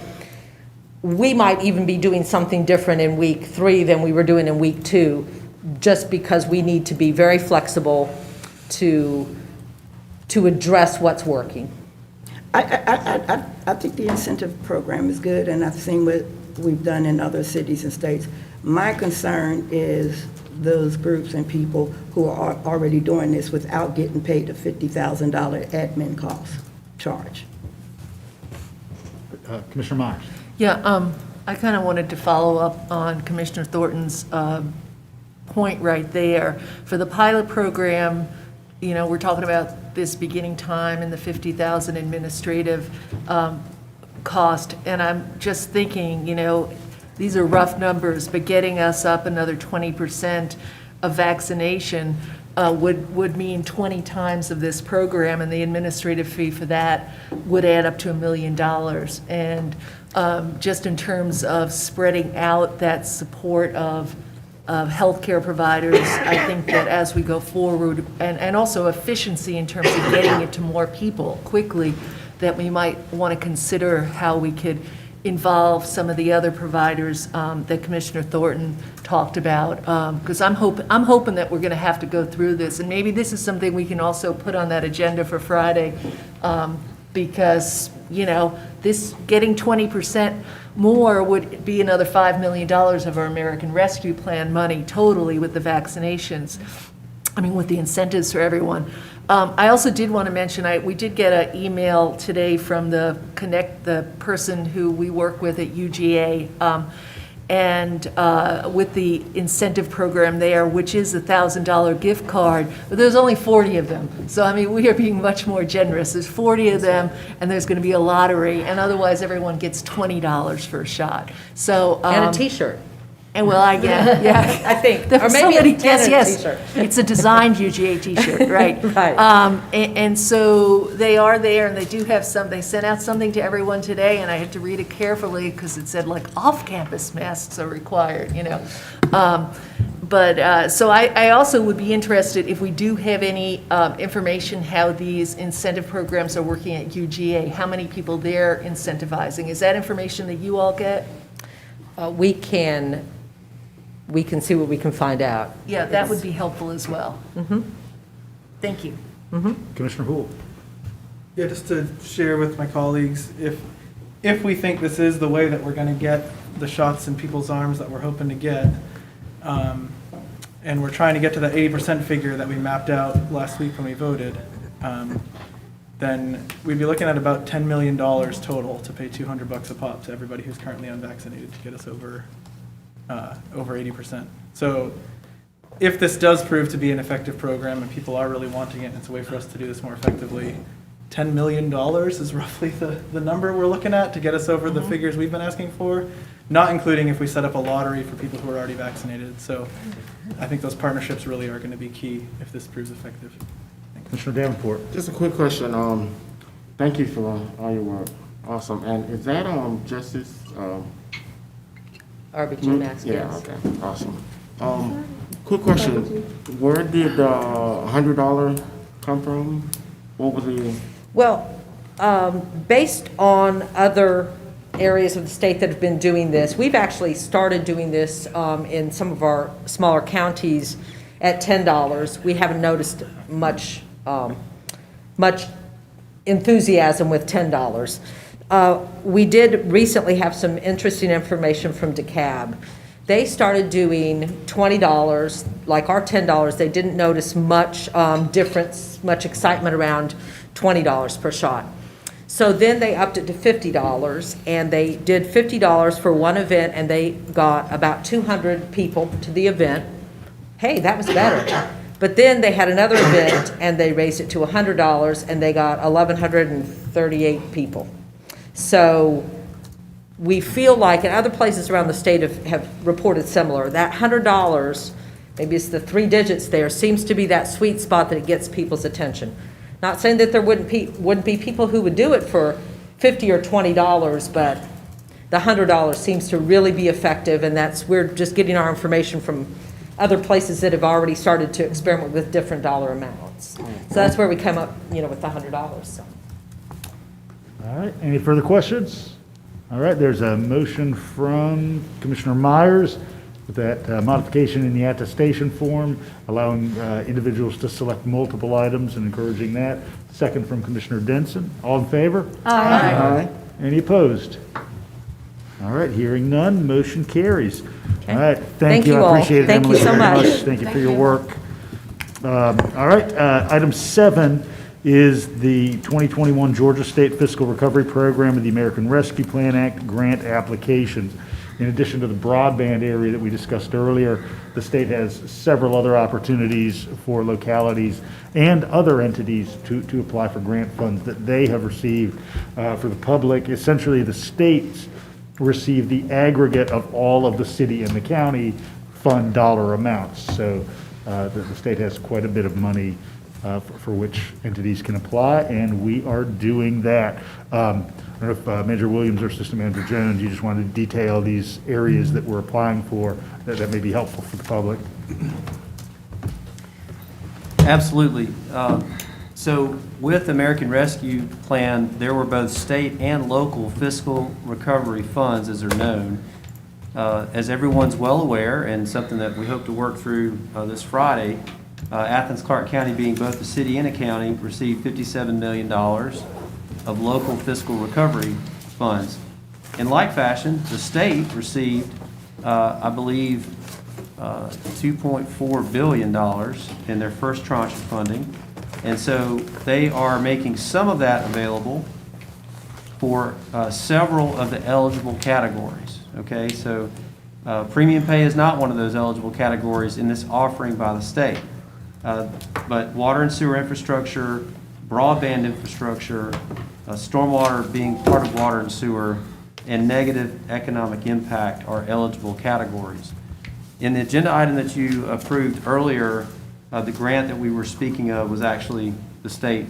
we might even be doing something different in week 3 than we were doing in week 2, just because we need to be very flexible to address what's working. I think the incentive program is good, and I've seen what we've done in other cities and states. My concern is those groups and people who are already doing this without getting paid the $50,000 admin cost charge. Commissioner Myers. Yeah, I kind of wanted to follow up on Commissioner Thornton's point right there. For the pilot program, you know, we're talking about this beginning time and the $50,000 administrative cost, and I'm just thinking, you know, these are rough numbers, but getting us up another 20% of vaccination would mean 20 times of this program, and the administrative fee for that would add up to $1 million. And just in terms of spreading out that support of healthcare providers, I think that as we go forward, and also efficiency in terms of getting it to more people quickly, that we might want to consider how we could involve some of the other providers that Commissioner Thornton talked about, because I'm hoping that we're going to have to go through this, and maybe this is something we can also put on that agenda for Friday, because, you know, this getting 20% more would be another $5 million of our American Rescue Plan money totally with the vaccinations. I mean, with the incentives for everyone. I also did want to mention, we did get an email today from the person who we work with at UGA, and with the incentive program there, which is a $1,000 gift card, but there's only 40 of them. So, I mean, we are being much more generous. There's 40 of them, and there's going to be a lottery, and otherwise everyone gets $20 for a shot. So, And a T-shirt. and well, I get, yeah. I think. There Or was maybe somebody, a tennis yes, T-shirt. it's a designed UGA T-shirt, right? Right. And so they are there, and they do have they sent out something to everyone today, and I had to read it carefully because it said like off-campus masks are required, you know. So I also would be interested if we do have any information how these incentive programs are working at UGA, how many people they're incentivizing. Is that information that you all get? We can see what we can find out. Yeah, that would be helpful as well. Thank you. Commissioner Houle. Yeah, just to share with my colleagues, if we think this is the way that we're going to get the shots in people's arms that we're hoping to get, and we're trying to get to the 80% figure that we mapped out last week when we voted, then we'd be looking at about $10 million total to pay $200 a pop to everybody who's currently unvaccinated to get us over 80%. So if this does prove to be an effective program and people are really wanting it, and it's a way for us to do this more effectively, $10 million is roughly the number we're looking at to get us over the figures we've been asking for, not including if we set up a lottery for people who are already vaccinated. So I think those partnerships really are going to be key if this proves effective. Commissioner Davenport. Just a quick question. Thank you for all your work. Awesome. And is that Justice? RBG Max, Yeah, yes. okay, awesome. Quick question, where did the $100 come from? What was the? Well, based on other areas of the state that have been doing this, we've actually started doing this in some of our smaller counties at $10. We haven't noticed much enthusiasm with $10. We did recently have some interesting information from DeKalb. They started doing $20, like our $10. They didn't notice much difference, much excitement around $20 per shot. So then they upped it to $50, and they did $50 for one event, and they got about 200 people to the event. Hey, that was better. But then they had another event, and they raised it to $100, and they got 1,138 people. So we feel like, and other places around the state have reported similar, that $100, maybe it's the 3 digits there, seems to be that sweet spot that it gets people's attention. Not saying that there wouldn't be people who would do it for $50 or $20, but the $100 seems to really be effective, and we're just getting our information from other places that have already started to experiment with different dollar amounts. So that's where we come up, with the $100, so. All right, any further questions? All right, there's a motion from Commissioner Myers with that modification in the attestation form, allowing individuals to select multiple items and encouraging that. Second from Commissioner Denson. All in favor? Aye. Any opposed? All right, hearing none, motion carries. All right, thank Thank you. you I all. appreciate it, Thank you Emily, so very much. Thank you for your work. All right, item 7 is the 2021 Georgia State Fiscal Recovery Program of the American Rescue Plan Act grant applications. In addition to the broadband area that we discussed earlier, the state has several other opportunities for localities and other entities to apply for grant funds that they have received for the public. Essentially, the states receive the aggregate of all of the city and the county fund dollar amounts. So the state has quite a bit of money for which entities can apply, and we are doing that. I don't know if Manager Williams or Assistant Manager Jones, you just wanted to detail these areas that we're applying for that may be helpful for the public. Absolutely. So with American Rescue Plan, there were both state and local fiscal recovery funds, as they're known. As everyone's well aware, and something that we hope to work through this Friday, Athens-Clarke County, being both a city and a county, received $57 million of local fiscal recovery funds. In like fashion, the state received, I believe, $2.4 billion in their first tranche of funding. And so they are making some of that available for several of the eligible categories. Okay, so premium pay is not one of those eligible categories in this offering by the state. But water and sewer infrastructure, broadband infrastructure, stormwater being part of water and sewer, and negative economic impact are eligible categories. In the agenda item that you approved earlier, the grant that we were speaking of was actually the state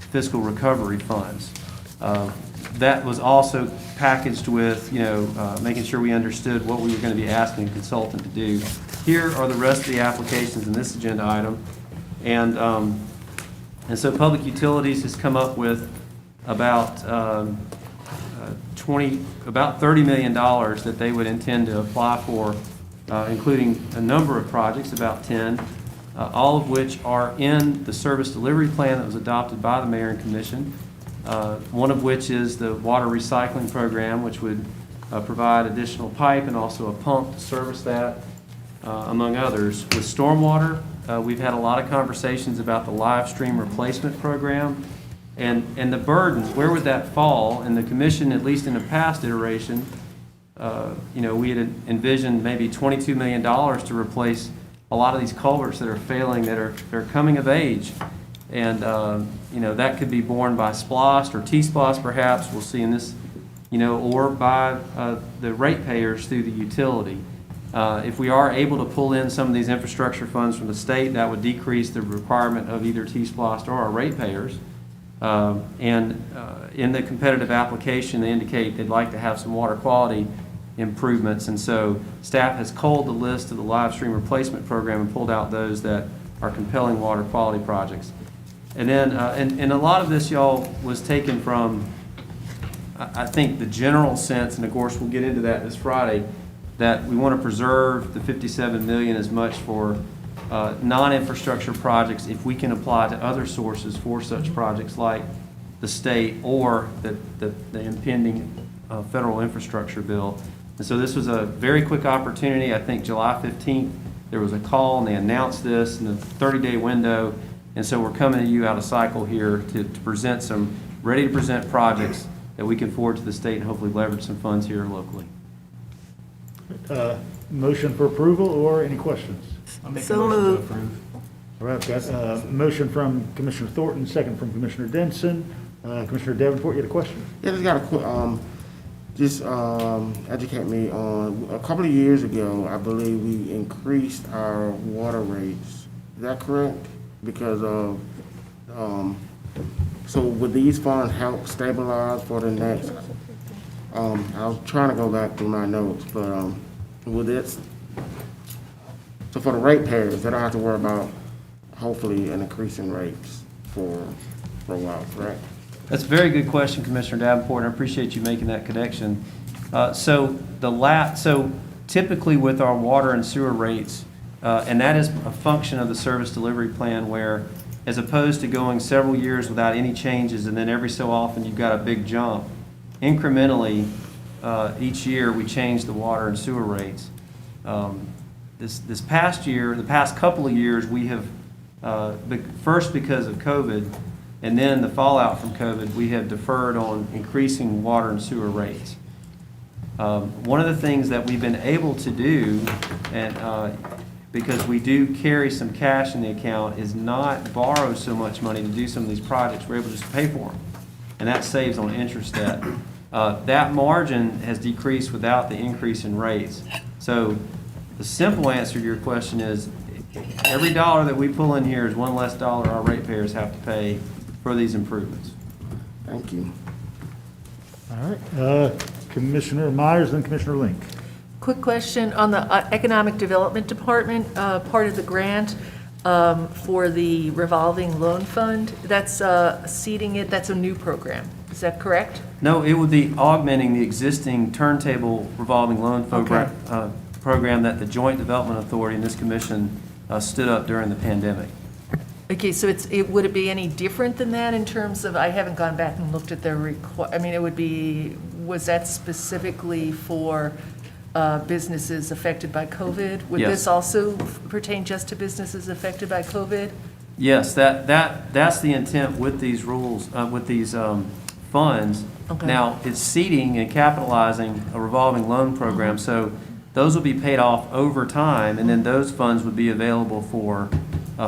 fiscal recovery funds. That was also packaged with, making sure we understood what we were going to be asking a consultant to do. Here are the rest of the applications in this agenda item. And so Public Utilities has come up with about $30 million that they would intend to apply for, including a number of projects, about 10, all of which are in the service delivery plan that was adopted by the Mayor and Commission. One of which is the water recycling program, which would provide additional pipe and also a pump to service that, among others. With stormwater, we've had a lot of conversations about the live stream replacement program and the burdens. Where would that fall? And the Commission, at least in a past iteration, we had envisioned maybe $22 million to replace a lot of these culverts that are failing, they're coming of age. And, that could be borne by SPLOST or T-SPLOST perhaps, we'll see in this, or by the ratepayers through the utility. If we are able to pull in some of these infrastructure funds from the state, that would decrease the requirement of either T-SPLOST or our ratepayers. In the competitive application, they indicate they'd like to have some water quality improvements. And so staff has culled the list of the live stream replacement program and pulled out those that are compelling water quality projects. And then, and a lot of this, y'all, was taken from, I think, the general sense, and of course we'll get into that this Friday, that we want to preserve the $57 million as much for non-infrastructure projects if we can apply to other sources for such projects like the state or the impending federal infrastructure bill. And so this was a very quick opportunity. I think July 15th, there was a call and they announced this in a 30-day window. And so we're coming to you out of cycle here to present some ready-to-present projects that we can forward to the state and hopefully leverage some funds here locally. Motion for approval or any questions? So moved. All right, I've got a motion from Commissioner Thornton, second from Commissioner Denson. Commissioner Davenport, you had a question? Yeah, just got a quick, educate me on, a couple of years ago, I believe we increased our water rates. Is that correct? Because of, so would these funds help stabilize for the next, I was trying to go back through my notes, but would it So for the ratepayers, they don't have to worry about, hopefully, an increase in rates for a while, correct? That's a very good question, Commissioner Davenport, and I appreciate you making that connection. So typically with our water and sewer rates, and that is a function of the service delivery plan where, as opposed to going several years without any changes and then every so often you've got a big jump, incrementally, each year we change the water and sewer rates. This past year, the past couple of years, we have, first because of COVID, and then the fallout from COVID, we have deferred on increasing water and sewer rates. One of the things that we've been able to do, and because we do carry some cash in the account, is not borrow so much money to do some of these projects. We're able to just pay for them, and that saves on interest debt. That margin has decreased without the increase in rates. So the simple answer to your question is every dollar that we pull in here is one less dollar our ratepayers have to pay for these improvements. Thank you. All right, Commissioner Myers, then Commissioner Link. Quick question on the Economic Development Department, part of the grant for the revolving loan fund, that's seeding it, that's a new program. Is that correct? No, it would be augmenting the existing turntable revolving loan program that the Joint Development Authority and this commission stood up during the pandemic. Okay, so would it be any different than that in terms of, I haven't gone back and looked at their I mean, it would be, was that specifically for businesses affected by COVID? Would Yes. this also pertain just to businesses affected by COVID? Yes, that's the intent with these rules, with these funds. Okay. Now, it's seeding and capitalizing a revolving loan program, so those will be paid off over time, and then those funds would be available for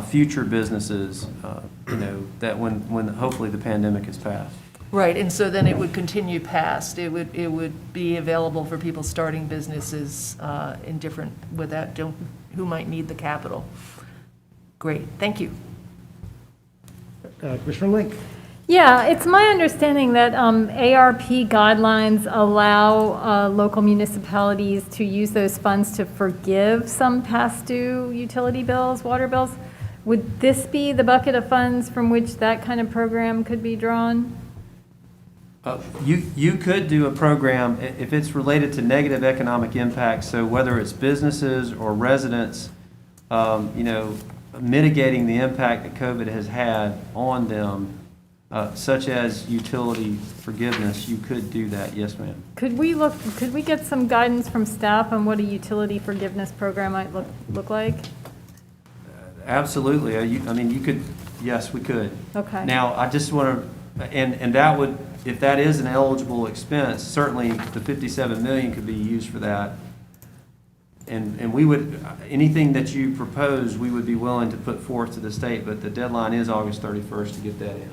future businesses, that when hopefully the pandemic has passed. Right, and so then it would continue past, it would be available for people starting businesses in different, who might need the capital. Great, thank you. Commissioner Link. Yeah, it's my understanding that ARP guidelines allow local municipalities to use those funds to forgive some past due utility bills, water bills. Would this be the bucket of funds from which that kind of program could be drawn? You could do a program, if it's related to negative economic impact, so whether it's businesses or residents, mitigating the impact that COVID has had on them, such as utility forgiveness, you could do that, yes, ma'am. Could we get some guidance from staff on what a utility forgiveness program might look like? Absolutely, you could, yes, we could. Okay. Now, I just want to, and that would, if that is an eligible expense, certainly the 57 million could be used for that. And we would, anything that you propose, we would be willing to put forth to the state, but the deadline is August 31st to get that in.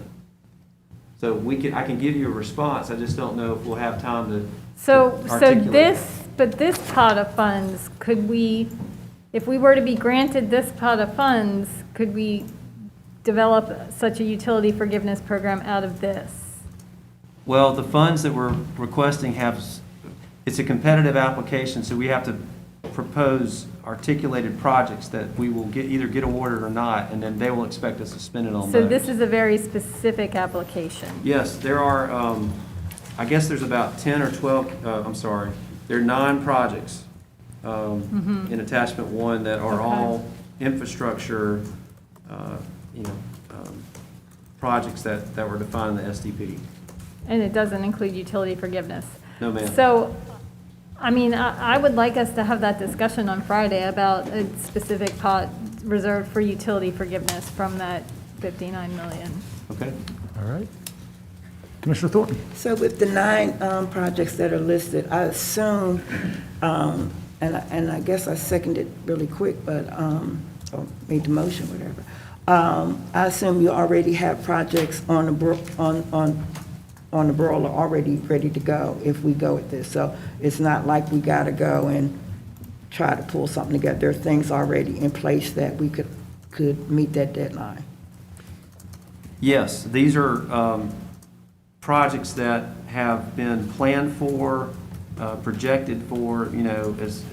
So I can give you a response, I just don't know if we'll have time to articulate that. This pot of funds, if we were to be granted this pot of funds, could we develop such a utility forgiveness program out of this? Well, the funds that we're requesting it's a competitive application, so we have to propose articulated projects that we will either get awarded or not, and then they will expect us to spend it on those. So this is a very specific application. Yes, there are, I guess there's about 10 or 12, there are 9 projects in attachment 1 that are all infrastructure, projects that were defined in the SDP. And it doesn't include utility forgiveness. No, ma'am. So, I would like us to have that discussion on Friday about a specific pot reserved for utility forgiveness from that 59 million. Okay. All right. Commissioner Thornton. So with the 9 projects that are listed, I assume, and I guess I seconded really quick, but, or made the motion, whatever. I assume you already have projects on the borough already ready to go if we go with this. So it's not like we got to go and try to pull something together. There are things already in place that we could meet that deadline. Yes, these are projects that have been planned for projected for, as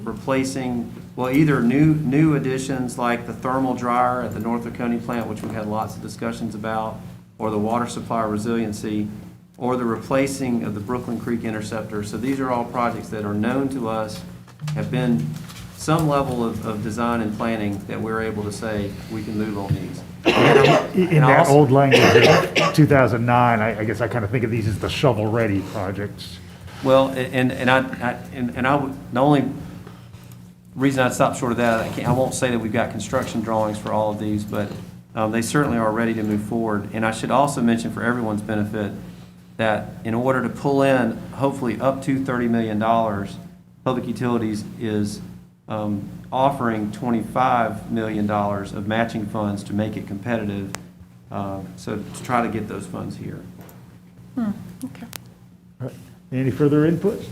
replacing, well, either new additions like the thermal dryer at the North Oconee plant, which we've had lots of discussions about, or the water supply resiliency, or the replacing of the Brooklyn Creek Interceptor. So these are all projects that are known to us, have been some level of design and planning that we're able to say we can move on these. In that old language of 2009, I guess I kind of think of these as the shovel-ready projects. Well, the only reason I stopped short of that, I won't say that we've got construction drawings for all of these, but they certainly are ready to move forward. And I should also mention for everyone's benefit that in order to pull in hopefully up to $30 million, Public Utilities is offering $25 million of matching funds to make it competitive, so to try to get those funds here. Okay. All right. Any further input?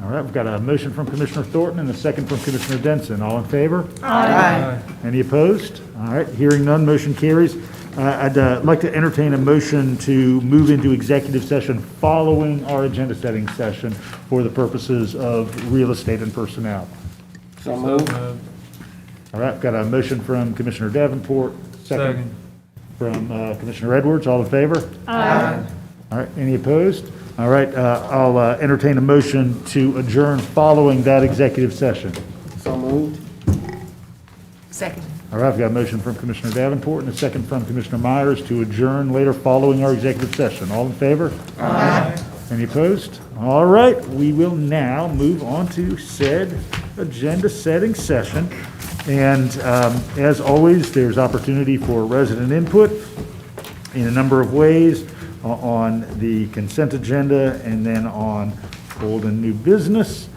All right, we've got a motion from Commissioner Thornton and a second from Commissioner Denson. All in favor? Aye. Any opposed? All right, hearing none, motion carries. I'd like to entertain a motion to move into executive session following our agenda setting session for the purposes of real estate and personnel. So moved. All right, got a motion from Commissioner Davenport, second from Commissioner Edwards. All in favor? Aye. All right, any opposed? All right, I'll entertain a motion to adjourn following that executive session. So moved. Second. All right, I've got a motion from Commissioner Davenport and a second from Commissioner Myers to adjourn later following our executive session. All in favor? Aye. Any opposed? All right, we will now move on to said agenda setting session. And as always, there's opportunity for resident input in a number of ways on the consent agenda and then on old and new business.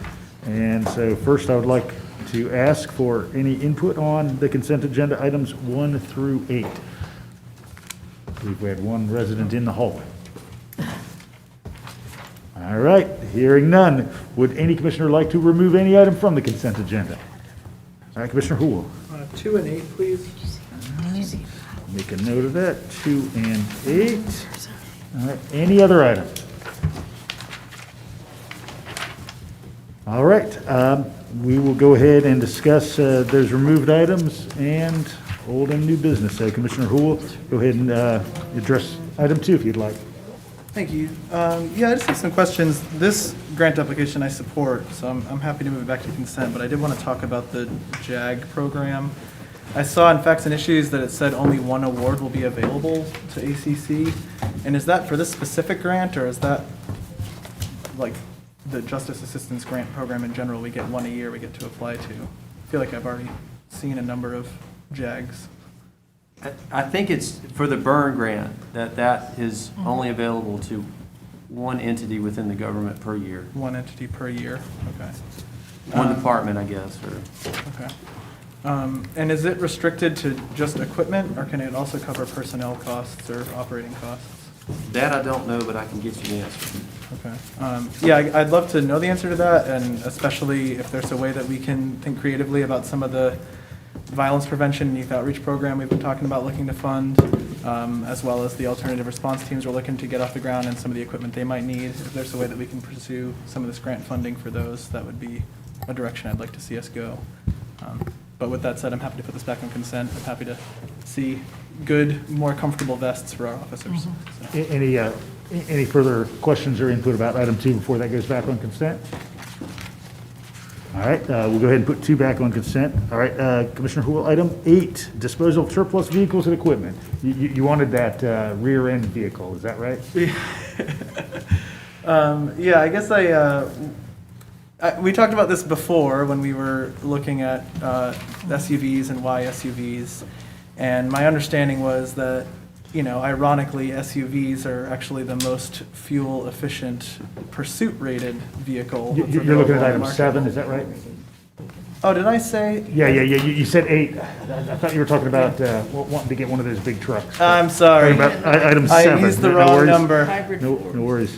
And so first I would like to ask for any input on the consent agenda items 1 through 8. I believe we had one resident in the hallway. All right, hearing none. Would any commissioner like to remove any item from the consent agenda? All right, Commissioner Houle. 2 and 8, please. Make a note of that, 2 and 8. All right, any other items? All right, we will go ahead and discuss those removed items and old and new business. So Commissioner Houle, go ahead and address item 2 if you'd like. Thank you. Yeah, I just have some questions. This grant application I support, so I'm happy to move it back to consent, but I did want to talk about the JAG program. I saw in Facts and Issues that it said only one award will be available to ACC. And is that for this specific grant, or is that like the Justice Assistance Grant Program in general? We get one a year we get to apply to. I feel like I've already seen a number of JAGs. I think it's for the Byrne grant, that is only available to one entity within the government per year. One entity per year, okay. One department, I guess, or. Okay. And is it restricted to just equipment, or can it also cover personnel costs or operating costs? That I don't know, but I can get you the answer. Okay. Yeah, I'd love to know the answer to that, and especially if there's a way that we can think creatively about some of the violence prevention and youth outreach program we've been talking about looking to fund, as well as the alternative response teams we're looking to get off the ground and some of the equipment they might need. If there's a way that we can pursue some of this grant funding for those, that would be a direction I'd like to see us go. But with that said, I'm happy to put this back on consent. I'm happy to see good, more comfortable vests for our officers. So. Any further questions or input about item 2 before that goes back on consent? All right, we'll go ahead and put 2 back on consent. All right, Commissioner Houle, item 8, disposal of surplus vehicles and equipment. You wanted that rear end vehicle, is that right? Yeah, I guess we talked about this before when we were looking at SUVs and why SUVs. And my understanding was that, ironically, SUVs are actually the most fuel-efficient pursuit-rated vehicle. You're looking at item 7, is that right? Oh, did I say? Yeah. You said 8. I thought you were talking about wanting to get one of those big trucks. I'm sorry. Item 7. I used the wrong number. No worries.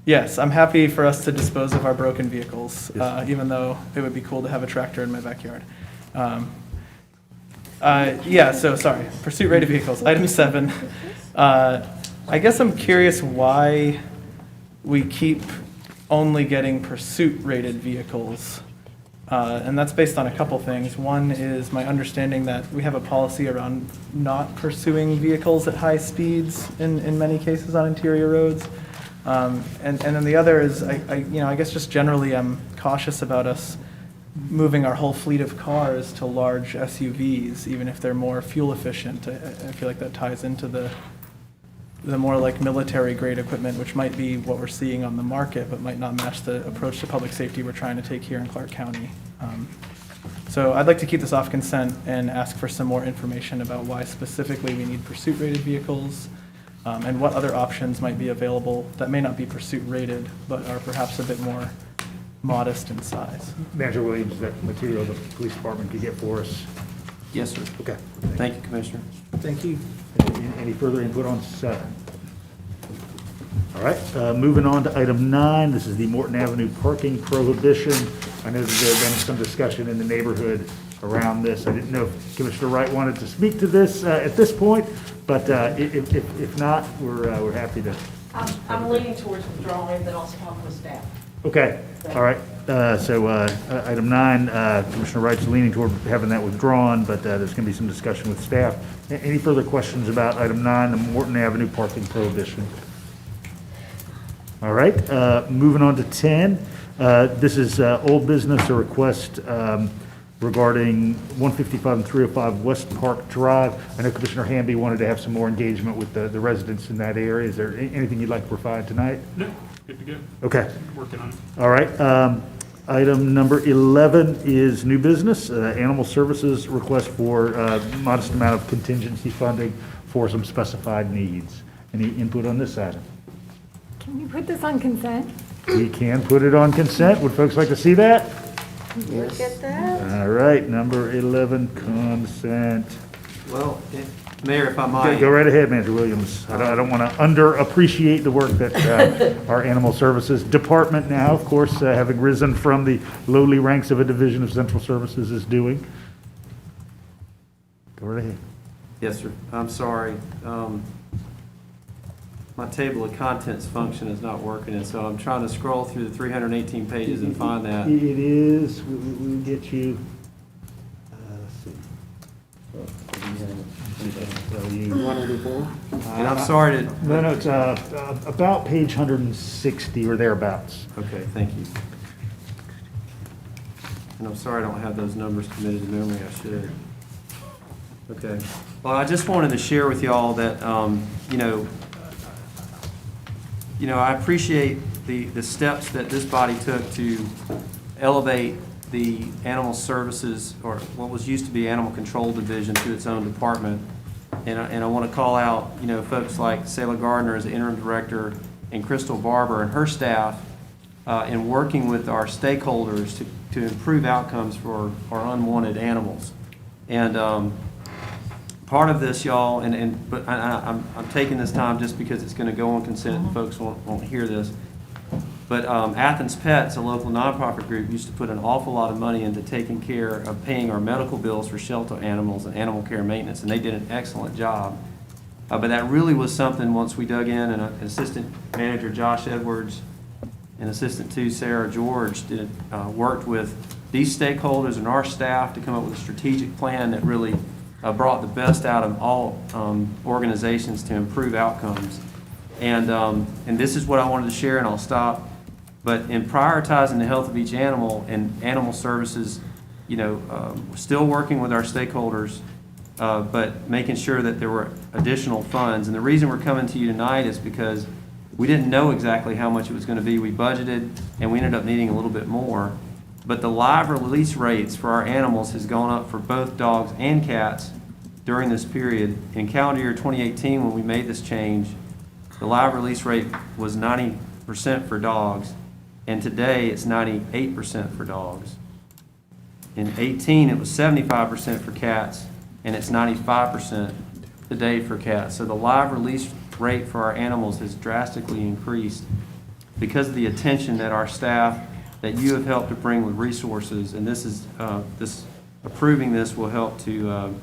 Yes, I'm happy for us to dispose of our broken vehicles, even though it would be cool to have a tractor in my backyard. Sorry, pursuit-rated vehicles, item 7. I guess I'm curious why we keep only getting pursuit-rated vehicles. And that's based on a couple things. One is my understanding that we have a policy around not pursuing vehicles at high speeds in many cases on interior roads. And then the other is, I guess just generally I'm cautious about us moving our whole fleet of cars to large SUVs, even if they're more fuel efficient. I feel like that ties into the more like military grade equipment, which might be what we're seeing on the market, but might not match the approach to public safety we're trying to take here in Clark County. So I'd like to keep this off consent and ask for some more information about why specifically we need pursuit rated vehicles, and what other options might be available that may not be pursuit rated, but are perhaps a bit more modest in size. Manager Williams, is that material the police department could get for us? Yes, sir. Okay. Thank you, Commissioner. Thank you. Any further input on 7? All right, moving on to item 9. This is the Morton Avenue parking prohibition. I know that there have been some discussion in the neighborhood around this. I didn't know if Commissioner Wright wanted to speak to this at this point, but if not, we're happy to. I'm leaning towards withdrawing, then I'll talk with staff. Okay, all right. So item 9, Commissioner Wright's leaning toward having that withdrawn, but there's going to be some discussion with staff. Any further questions about item 9, the Morton Avenue parking prohibition? All right, moving on to 10. This is old business, a request regarding 155 and 305 West Park Drive. I know Commissioner Hamby wanted to have some more engagement with the residents in that area. Is there anything you'd like to provide tonight? No, good to go. Okay. Working on it. All right. Item number 11 is new business, animal services request for modest amount of contingency funding for some specified needs. Any input on this item? Can we put this on consent? We can put it on consent. Would folks like to see that? Look at that. All right, number 11, consent. Well, Mayor, if I might. Go right ahead, Manager Williams. I don't want to underappreciate the work that our Animal Services Department now, of course, having risen from the lowly ranks of a division of Central Services, is doing. Go right ahead. Yes, sir. I'm sorry. My table of contents function is not working, and so I'm trying to scroll through the 318 pages and find that. It is, we'll get you, let's see. And I'm sorry to. No, it's about page 160 or thereabouts. Okay, thank you. And I'm sorry I don't have those numbers committed to memory. I should. Okay. Well, I just wanted to share with y'all that, I appreciate the steps that this body took to elevate the animal services, or what was used to be animal control division, to its own department. And I want to call out, folks like Sayla Gardner as the interim director, and Crystal Barber and her staff in working with our stakeholders to improve outcomes for our unwanted animals. And part of this, y'all, but I'm taking this time just because it's going to go on consent and folks won't hear this. But Athens Pets, a local nonprofit group, used to put an awful lot of money into taking care of paying our medical bills for shelter animals and animal care maintenance, and they did an excellent job. But that really was something once we dug in, and Assistant Manager Josh Edwards and Assistant 2 Sarah George worked with these stakeholders and our staff to come up with a strategic plan that really brought the best out of all organizations to improve outcomes. And this is what I wanted to share, and I'll stop. But in prioritizing the health of each animal and animal services, we're still working with our stakeholders, but making sure that there were additional funds. And the reason we're coming to you tonight is because we didn't know exactly how much it was going to be. We budgeted, and we ended up needing a little bit more. But the live release rates for our animals has gone up for both dogs and cats during this period. In calendar year 2018, when we made this change, the live release rate was 90% for dogs, and today it's 98% for dogs. In 18, it was 75% for cats, and it's 95% today for cats. So the live release rate for our animals has drastically increased because of the attention that our staff, that you have helped to bring with resources, and this is approving this will help to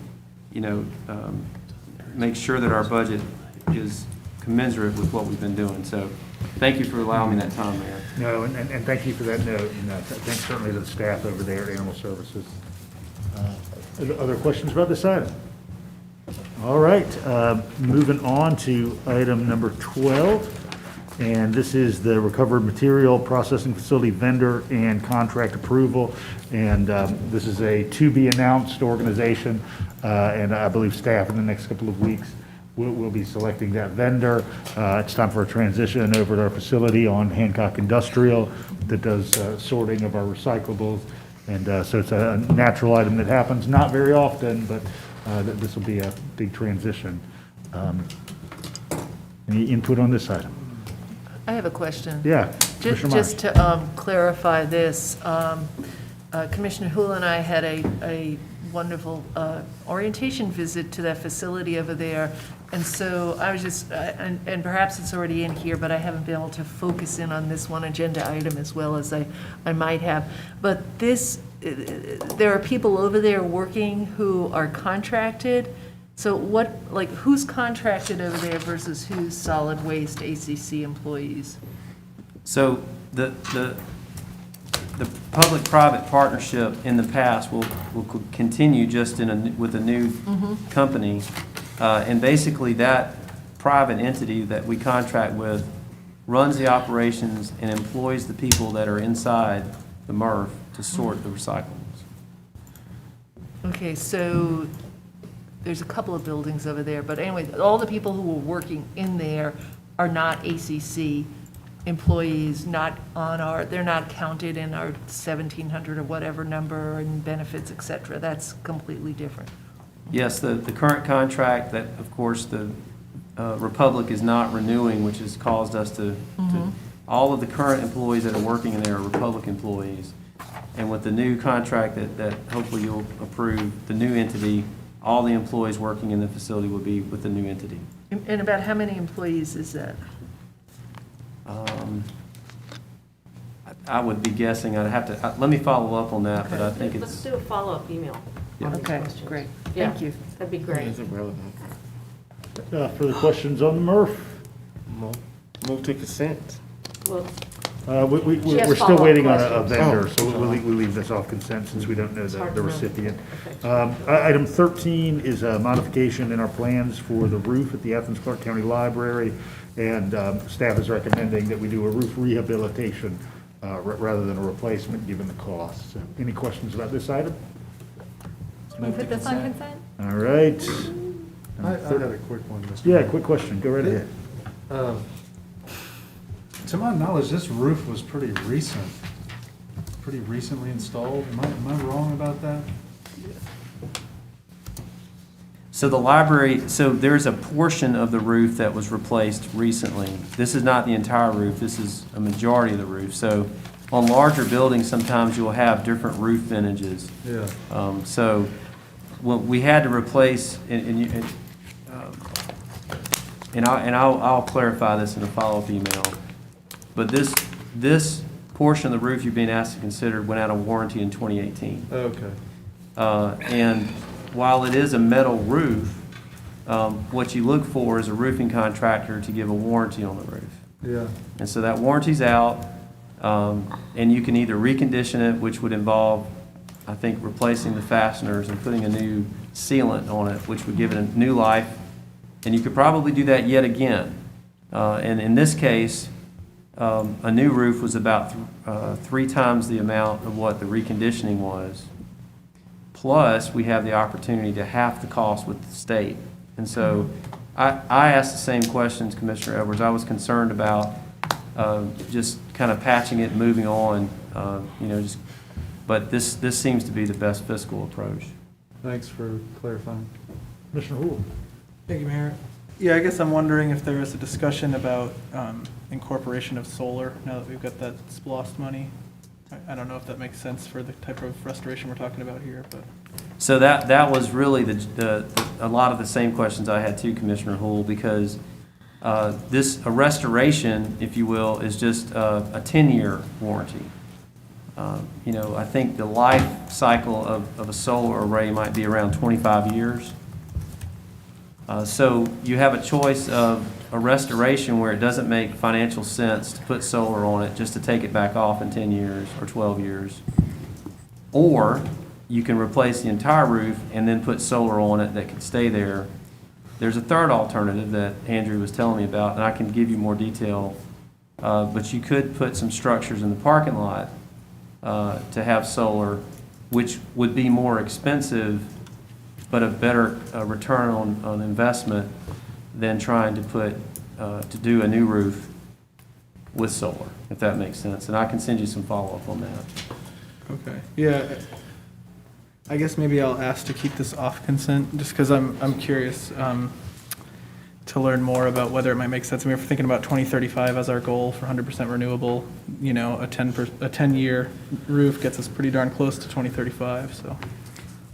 make sure that our budget is commensurate with what we've been doing. So thank you for allowing me that time, Mayor. No, and thank you for that note, and thanks certainly to the staff over there at Animal Services. Other questions about this item? All right, moving on to item number 12, and this is the recovered material processing facility vendor and contract approval. And this is a to-be-announced organization, and I believe staff in the next couple of weeks will be selecting that vendor. It's time for a transition over to our facility on Hancock Industrial that does sorting of our recyclables. And so it's a natural item that happens not very often, but this will be a big transition. Any input on this item? I have a question. Yeah, Commissioner Myers. Just to clarify this, Commissioner Hul and I had a wonderful orientation visit to that facility over there. And so I was just, and perhaps it's already in here, but I haven't been able to focus in on this one agenda item as well as I might have. But this, there are people over there working who are contracted. So what, like, who's contracted over there versus who's solid waste ACC employees? So the public-private partnership in the past will continue just with a new company. And basically that private entity that we contract with runs the operations and employs the people that are inside the MRF to sort the recyclables. Okay, so there's a couple of buildings over there, but anyway, all the people who were working in there are not ACC employees, not on our, they're not counted in our 1,700 or whatever number and benefits, et cetera. That's completely different. Yes, the current contract that, of course, the Republic is not renewing, which has caused us to all of the current employees that are working in there are Republic employees. And with the new contract that hopefully you'll approve, the new entity, all the employees working in the facility will be with the new entity. And about how many employees is that? I would be guessing, I'd have to, let me follow up on that, but I think Let's it's, do a follow-up email. on these Okay, questions. great. Yeah, Thank you. That'd be great. Is it relevant? Further questions on the MRF? Move to consent. Well, We're She has still waiting on a follow-up vendor, questions. so we'll leave this off consent since we don't know hard the to know. recipient. Okay. Item 13 is a modification in our plans for the roof at the Athens-Clarke County Library, and staff is recommending that we do a roof rehabilitation rather than a replacement, given the cost. So, any questions about this item? Can we put this on consent? All right. I had a quick one, Mr. Yeah, Mayor. quick question, go right ahead. To my knowledge, this roof was pretty recently installed. Am I wrong about that? so the library, so there's a portion of the roof that was replaced recently. This is not the entire roof, this is a majority of the roof. So on larger buildings, sometimes you'll have different roof vintages. Yeah. So what we had to replace, and I'll clarify this in a follow-up email, but this portion of the roof you're being asked to consider went out of warranty in 2018. Okay. And while it is a metal roof, what you look for is a roofing contractor to give a warranty on the roof. Yeah. And so that warranty's out, and you can either recondition it, which would involve, I think, replacing the fasteners and putting a new sealant on it, which would give it a new life. And you could probably do that yet again. And in this case, a new roof was about 3 times the amount of what the reconditioning was. Plus, we have the opportunity to half the cost with the state. And so I asked the same questions, Commissioner Edwards. I was concerned about just kind of patching it and moving on, but this seems to be the best fiscal approach. Thanks for clarifying. Commissioner Houle. Thank you, Mayor. Yeah, I guess I'm wondering if there was a discussion about incorporation of solar now that we've got that SPLOST money. I don't know if that makes sense for the type of restoration we're talking about here, but. So that was really a lot of the same questions I had too, Commissioner Houle, because a restoration, if you will, is just a 10-year warranty. I think the life cycle of a solar array might be around 25 years. So you have a choice of a restoration where it doesn't make financial sense to put solar on it, just to take it back off in 10 years or 12 years. Or you can replace the entire roof and then put solar on it that could stay there. There's a third alternative that Andrew was telling me about, and I can give you more detail. But you could put some structures in the parking lot to have solar, which would be more expensive, but a better return on investment than trying to do a new roof with solar, if that makes sense. And I can send you some follow-up on that. Okay. Yeah. I guess maybe I'll ask to keep this off consent, just because I'm curious to learn more about whether it might make sense. I mean, if we're thinking about 2035 as our goal for 100% renewable, you know, a 10-year roof gets us pretty darn close to 2035. So.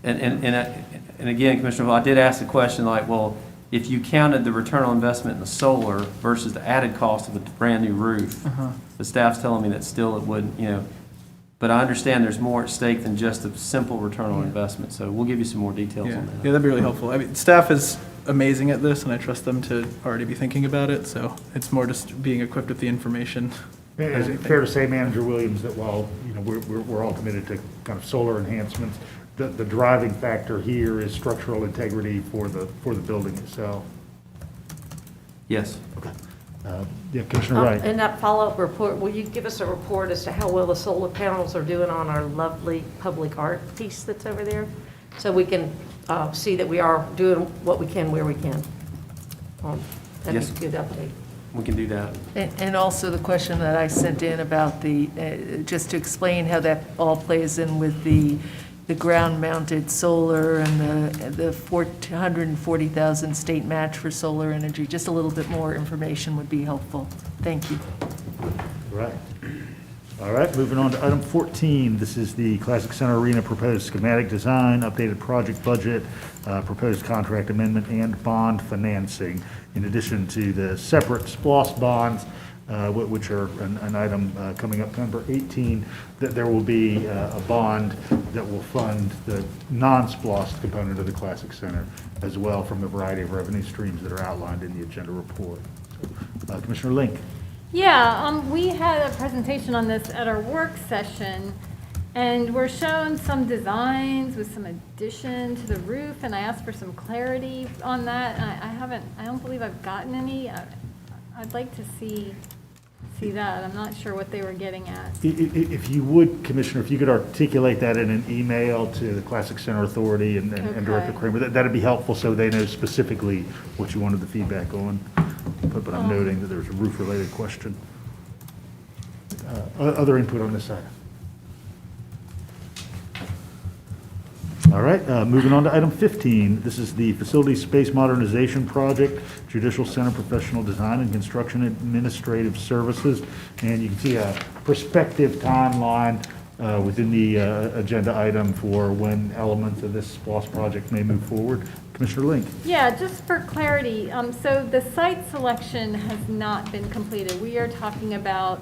And again, Commissioner Hall, I did ask the question like, well, if you counted the return on investment in the solar versus the added cost of a brand-new roof, the staff's telling me that still it wouldn't, you know. But I understand there's more at stake than just a simple return on investment, so we'll give you some more details on that. Yeah, that'd be really helpful. I mean, staff is amazing at this, and I trust them to already be thinking about it, so it's more just being equipped with the information. Is it fair to say, Manager Williams, that while, you know, we're all committed to kind of solar enhancements, the driving factor here is structural integrity for the building itself? Yes. Okay. Yeah, Commissioner Wright. In that follow-up report, will you give us a report as to how well the solar panels are doing on our lovely public art piece that's over there? So we can see that we are doing what we can where we can. That'd Yes. be a good update. We can do that. And also the question that I sent in about the, just to explain how that all plays in with the ground-mounted solar and the 440,000 state match for solar energy. Just a little bit more information would be helpful. Thank you. Right. All right, moving on to item 14. This is the Classic Center Arena proposed schematic design, updated project budget, proposed contract amendment, and bond financing, in addition to the separate SPLOST bonds, which are an item coming up, number 18, that there will be a bond that will fund the non-SPLOST component of the Classic Center as well, from a variety of revenue streams that are outlined in the agenda report. So, Commissioner Link. Yeah, we had a presentation on this at our work session, and we're shown some designs with some addition to the roof, and I asked for some clarity on that. I don't believe I've gotten any. I'd like to see that. I'm not sure what they were getting at. If you would, Commissioner, if you could articulate that in an email to the Classic Center Authority and Director Kramer, that'd be helpful so they know specifically what you wanted the feedback on. But I'm noting that there's a roof-related question. Other input on this side? All right, moving on to item 15. This is the Facility Space Modernization Project, Judicial Center Professional Design and Construction Administrative Services. And you can see a prospective timeline within the agenda item for when elements of this SPLOST project may move forward. Commissioner Link. Yeah, just for clarity, so the site selection has not been completed. We are talking about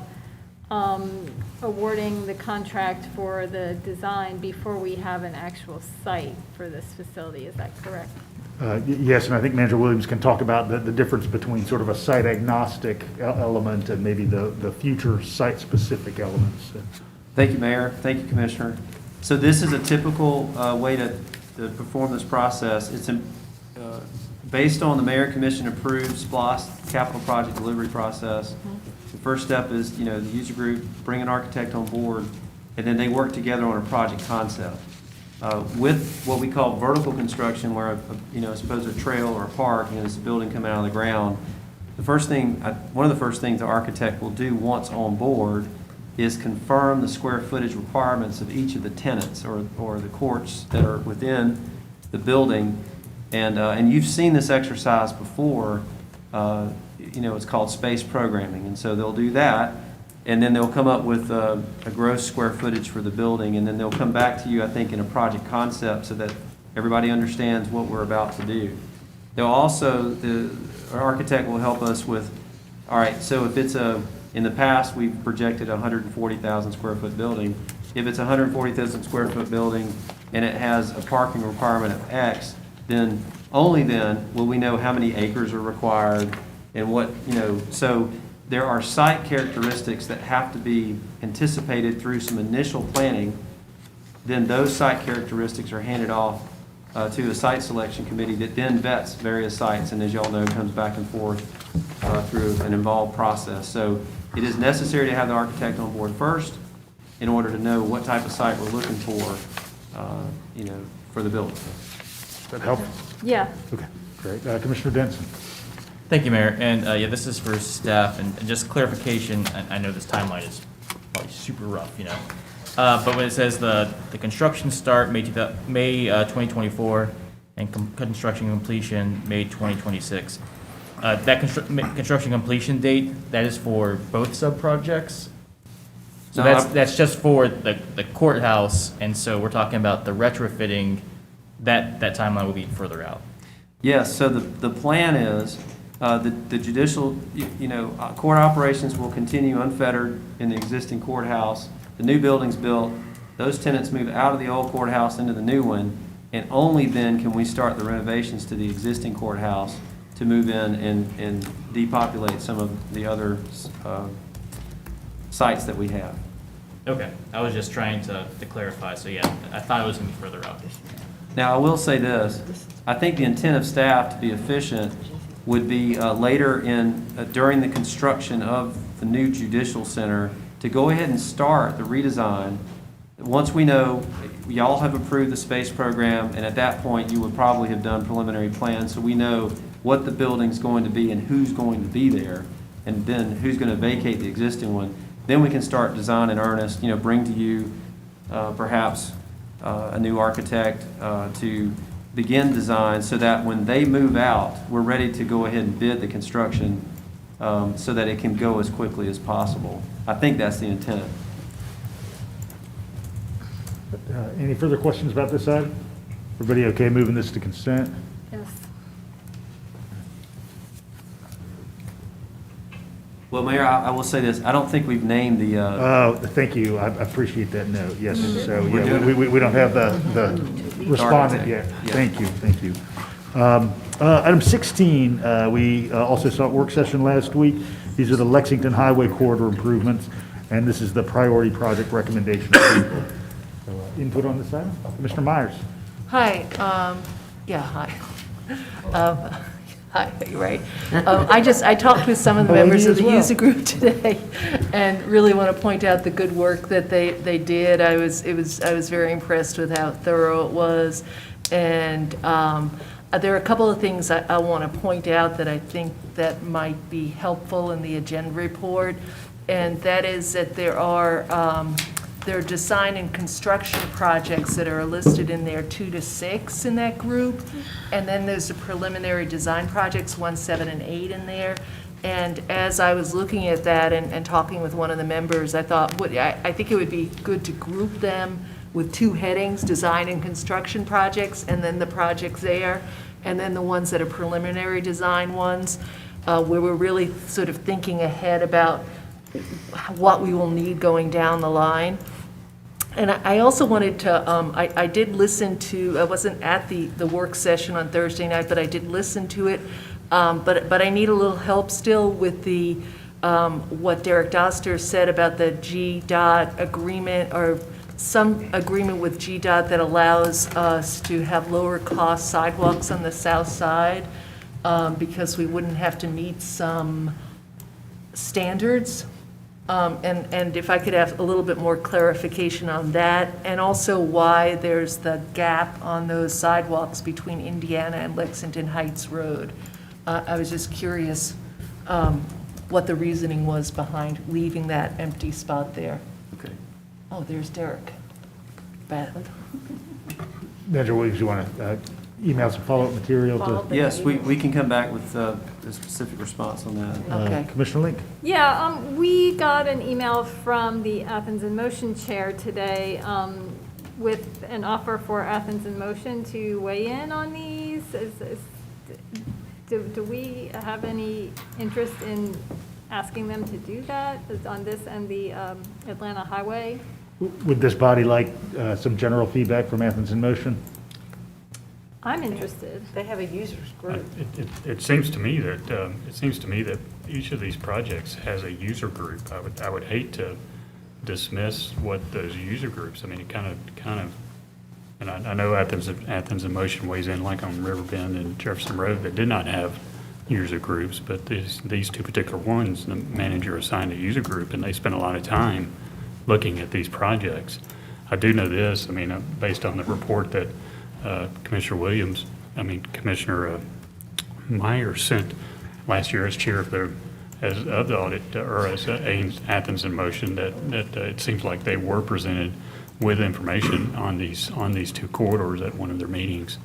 awarding the contract for the design before we have an actual site for this facility. Is that correct? Yes, and I think Manager Williams can talk about the difference between sort of a site agnostic element and maybe the future site specific elements. Thank you, Mayor. Thank you, Commissioner. So this is a typical way to perform this process. It's based on the Mayor Commission approved SPLOST capital project delivery process. The first step is, the user group, bring an architect on board, and then they work together on a project concept. With what we call vertical construction, where, suppose a trail or a park, it's a building coming out of the ground, one of the first things the architect will do once on board is confirm the square footage requirements of each of the tenants or the courts that are within the building. And you've seen this exercise before. It's called space programming. And so they'll do that, and then they'll come up with a gross square footage for the building, and then they'll come back to you, I think, in a project concept so that everybody understands what we're about to do. They'll also, our architect will help us with, all right, so if it's in the past, we've projected a 140,000 square foot building. If it's a 140,000 square foot building and it has a parking requirement of X, then only then will we know how many acres are required, And what, so there are site characteristics that have to be anticipated through some initial planning. Then those site characteristics are handed off to a site selection committee that then vets various sites, and as y'all know, comes back and forth through an involved process. So it is necessary to have the architect on board first in order to know what type of site we're looking for, for the building. Does that help? Yeah. Okay, great. Commissioner Denson? Thank you, Mayor. And yeah, this is for staff, and just clarification, I know this timeline is probably super rough, but when it says the construction start May 2024 and construction completion May 2026, that construction completion date, that is for both sub-projects? So No, that's just for the courthouse, and so we're talking about the retrofitting, that timeline will be further out. Yes, so the plan is, the judicial, court operations will continue unfettered in the existing courthouse. The new building's built, those tenants move out of the old courthouse into the new one, and only then can we start the renovations to the existing courthouse to move in and depopulate some of the other sites that we have. Okay, I was just trying to clarify, so yeah, I thought it was going to be further out. Now, I will say this, I think the intent of staff to be efficient would be later during the construction of the new judicial center, to go ahead and start the redesign. Once we know, y'all have approved the space program, and at that point, you would probably have done preliminary plans, so we know what the building's going to be and who's going to be there, and then who's going to vacate the existing one. Then we can start design in earnest, bring to you perhaps a new architect to begin design, so that when they move out, we're ready to go ahead and bid the construction so that it can go as quickly as possible. I think that's the intent. Any further questions about this item? Everybody okay moving this to consent? Yes. Well, Mayor, I will say this, I don't think we've named the, Oh, thank you. I appreciate that note. Yes, so, yeah, we don't have the respondent yet. Yeah. Thank you. Item 16, we also saw at work session last week. These are the Lexington Highway corridor improvements, and this is the priority project recommendation approval. So, input on this item? Commissioner Myers? Hi, hi. Hi, you're right. I talked with some of the members of the user group today, and really want to point out the good work that they did. I was very impressed with how thorough it was, and there are a couple of things I want to point out that I think that might be helpful in the agenda report, and that is that there are design and construction projects that are listed in there 2 to 6 in that group, and then there's the preliminary design projects 1, 7, and 8 in there. And as I was looking at that and talking with one of the members, I thought, I think it would be good to group them with 2 headings, design and construction projects, and then the projects there, and then the ones that are preliminary design ones, where we're really sort of thinking ahead about what we will need going down the line. And I also wanted to, I did listen to, I wasn't at the work session on Thursday night, but I did listen to it. But I need a little help still with the, what Derek Doster said about the GDOT agreement, or some agreement with GDOT that allows us to have lower cost sidewalks on the south side, because we wouldn't have to meet some standards. And if I could have a little bit more clarification on that, and also why there's the gap on those sidewalks between Indiana and Lexington Heights Road. I was just curious what the reasoning was behind leaving that empty spot there. okay. Oh, there's Derek. Bad. Manager Williams, you want to email some follow-up material to Yes, we can come back with a specific response on that. Okay. Commissioner Link? Yeah, we got an email from the Athens in Motion chair today with an offer for Athens in Motion to weigh in on these. Do we have any interest in asking them to do that on this and the Atlanta Highway? Would this body like some general feedback from Athens in Motion? I'm interested. They have a users group. It seems to me that each of these projects has a user group. I would hate to dismiss what those user groups, I mean, it kind of, and I know Athens in Motion weighs in, like on Riverbend and Jefferson Road, that did not have user groups, but these two particular ones, the manager assigned a user group, and they spent a lot of time looking at these projects. I do know this, I mean, based on the report that Commissioner Myers sent last year as chair of the audit, or as Athens in Motion, that it seems like they were presented with information on these two corridors at one of their meetings.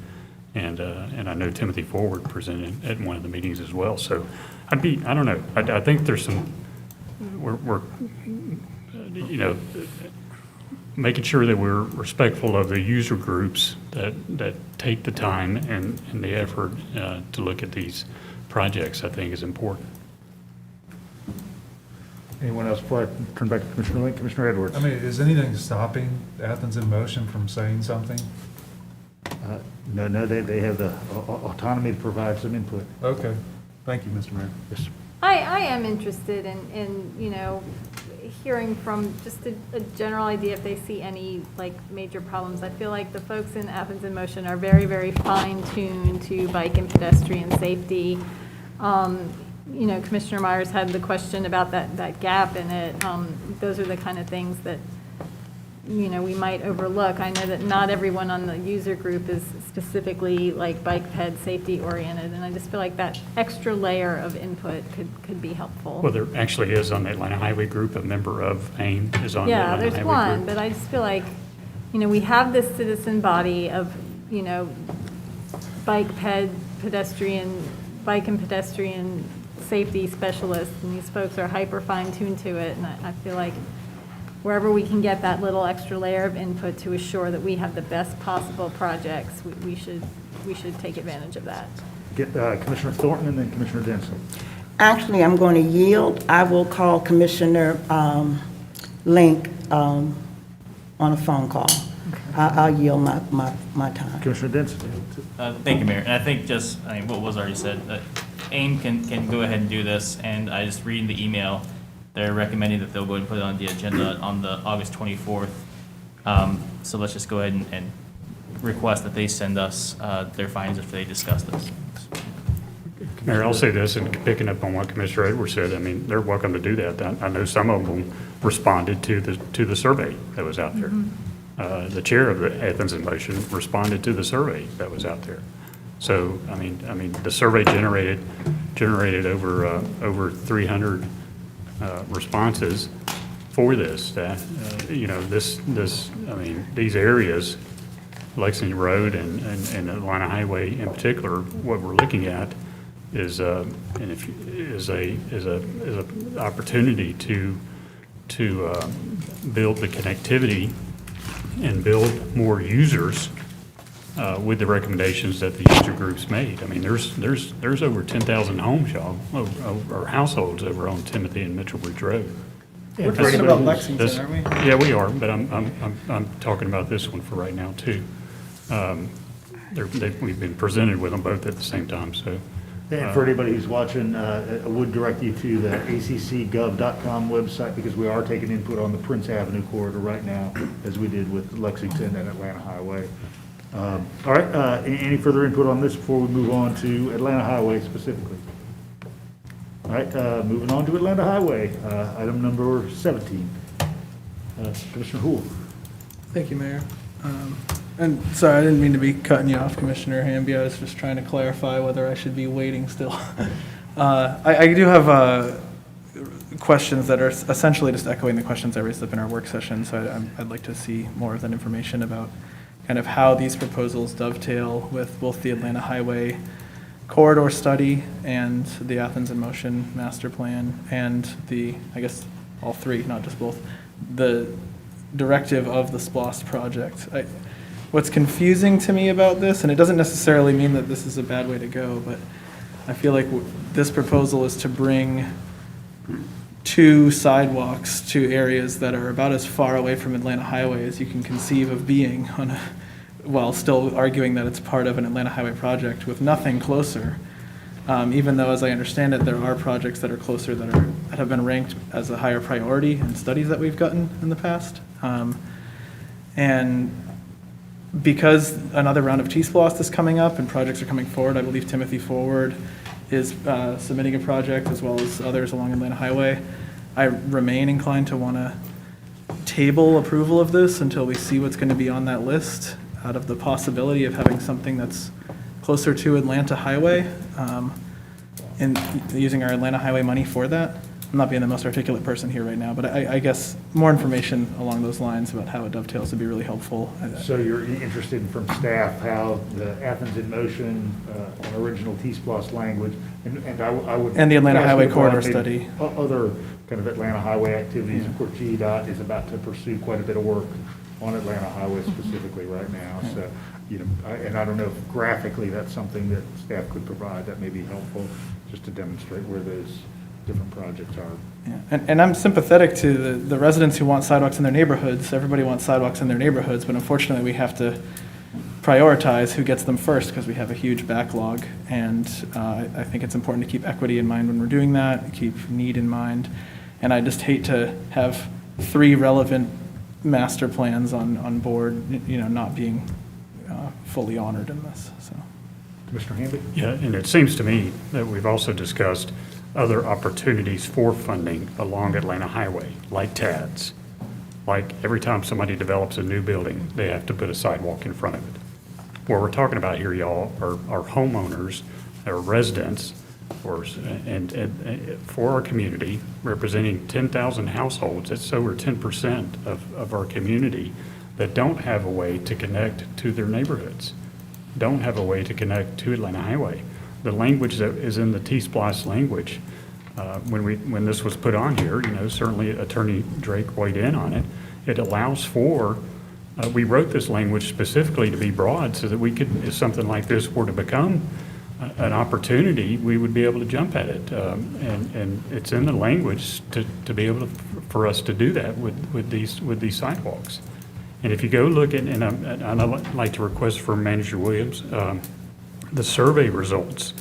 And I know Timothy Forward presented at one of the meetings as well. So I don't know, I think there's some, we're making sure that we're respectful of the user groups that take the time and the effort to look at these projects, I think is important. Anyone else before I turn back to Commissioner Link? Commissioner Edwards? I mean, is anything stopping Athens in Motion from saying something? No, they have the autonomy to provide some input. Okay. Thank you, Mr. Mayor. Yes. I am interested in hearing from just a general idea if they see any like major problems. I feel like the folks in Athens in Motion are very, very fine-tuned to bike and pedestrian safety. Commissioner Myers had the question about that gap in it. Those are the kind of things that, we might overlook. I know that not everyone on the user group is specifically like bike ped safety oriented, and I just feel like that extra layer of input could be helpful. Well, there actually is on the Atlanta Highway Group, a member of AIM is on the Yeah, Atlanta there's Highway one, Group. but I just feel like, we have this citizen body of, bike and pedestrian safety specialists, and these folks are hyper fine-tuned to it, and I feel like wherever we can get that little extra layer of input to assure that we have the best possible projects, we should take advantage of that. Get Commissioner Thornton and then Commissioner Denson. Actually, I'm going to yield. I will call Commissioner Link on a phone call. I'll yield my time. Commissioner Denson. Thank you, Mayor. And I think what was already said, AIM can go ahead and do this, and I just reading the email, they're recommending that they'll go ahead and put it on the agenda on the August 24th. So let's just go ahead and request that they send us their findings if they discuss this. Mayor, I'll say this, and picking up on what Commissioner Edwards said, I mean, they're welcome to do that. I know some of them responded to the survey that was out there. The chair of the Athens in Motion responded to the survey that was out there. So, I mean, the survey generated over 300 responses for this. These areas, Lexington Road and Atlanta Highway in particular, what we're looking at is a opportunity to build the connectivity and build more users with the recommendations that the user groups made. I mean, there's over 10,000 homes, y'all, or households over on Timothy and Mitchell Ridge Road. We're talking about Lexington, aren't we? Yeah, we are, but I'm talking about this one for right now too. We've been presented with them both at the same time, so. And for anybody who's watching, I would direct you to the accgov.com website, because we are taking input on the Prince Avenue corridor right now, as we did with Lexington and Atlanta Highway. All right, any further input on this before we move on to Atlanta Highway specifically? All right, moving on to Atlanta Highway, item number 17. Commissioner Houle. Thank you, Mayor. And sorry, I didn't mean to be cutting you off, Commissioner Hamby. I was just trying to clarify whether I should be waiting still. I do have questions that are essentially just echoing the questions I raised up in our work session. So I'd like to see more of that information about kind of how these proposals dovetail with both the Atlanta Highway corridor study and the Athens in Motion master plan and I guess all three, not just both, the directive of the SPLOST project. What's confusing to me about this, and it doesn't necessarily mean that this is a bad way to go, but I feel like this proposal is to bring 2 sidewalks to areas that are about as far away from Atlanta Highway as you can conceive of being while still arguing that it's part of an Atlanta Highway project with nothing closer. Even though, as I understand it, there are projects that are closer that have been ranked as a higher priority in studies that we've gotten in the past. And because another round of T-SPLOST is coming up and projects are coming forward, I believe Timothy Forward is submitting a project as well as others along Atlanta Highway. I remain inclined to want to table approval of this until we see what's going to be on that list, out of the possibility of having something that's closer to Atlanta Highway, and using our Atlanta Highway money for that. I'm not being the most articulate person here right now, but I guess more information along those lines about how it dovetails would be really helpful. So you're interested in, from staff, how the Athens in Motion, original T-SPLOST language, and I would. And the Atlanta ask Highway you about Corridor maybe study. Other kind of Atlanta Highway activities. Of course, GDOT is about to pursue quite a bit of work on Atlanta Highway specifically right now. So, you know, and I don't know if graphically that's something that staff could provide that may be helpful, just to demonstrate where those different projects are. Yeah. And I'm sympathetic to the residents who want sidewalks in their neighborhoods. Everybody wants sidewalks in their neighborhoods, but unfortunately we have to prioritize who gets them first because we have a huge backlog. And I think it's important to keep equity in mind when we're doing that, keep need in mind. And I just hate to have 3 relevant master plans on board, you know, not being fully honored in this, so. Commissioner Hamby? Yeah, and it seems to me that we've also discussed other opportunities for funding along Atlanta Highway, like TADS. Like every time somebody develops a new building, they have to put a sidewalk in front of it. What we're talking about here, y'all, are homeowners, are residents, and for our community, representing 10,000 households. It's over 10% of our community that don't have a way to connect to their neighborhoods, don't have a way to connect to Atlanta Highway. The language that is in the T-SPLOST language, when this was put on here, you know, certainly Attorney Drake weighed in on it. It allows for, we wrote this language specifically to be broad so that we could, if something like this were to become an opportunity, we would be able to jump at it. And it's in the language to be able to, for us to do that with these sidewalks. And if you go look at, and I'd like to request from Manager Williams, the survey results,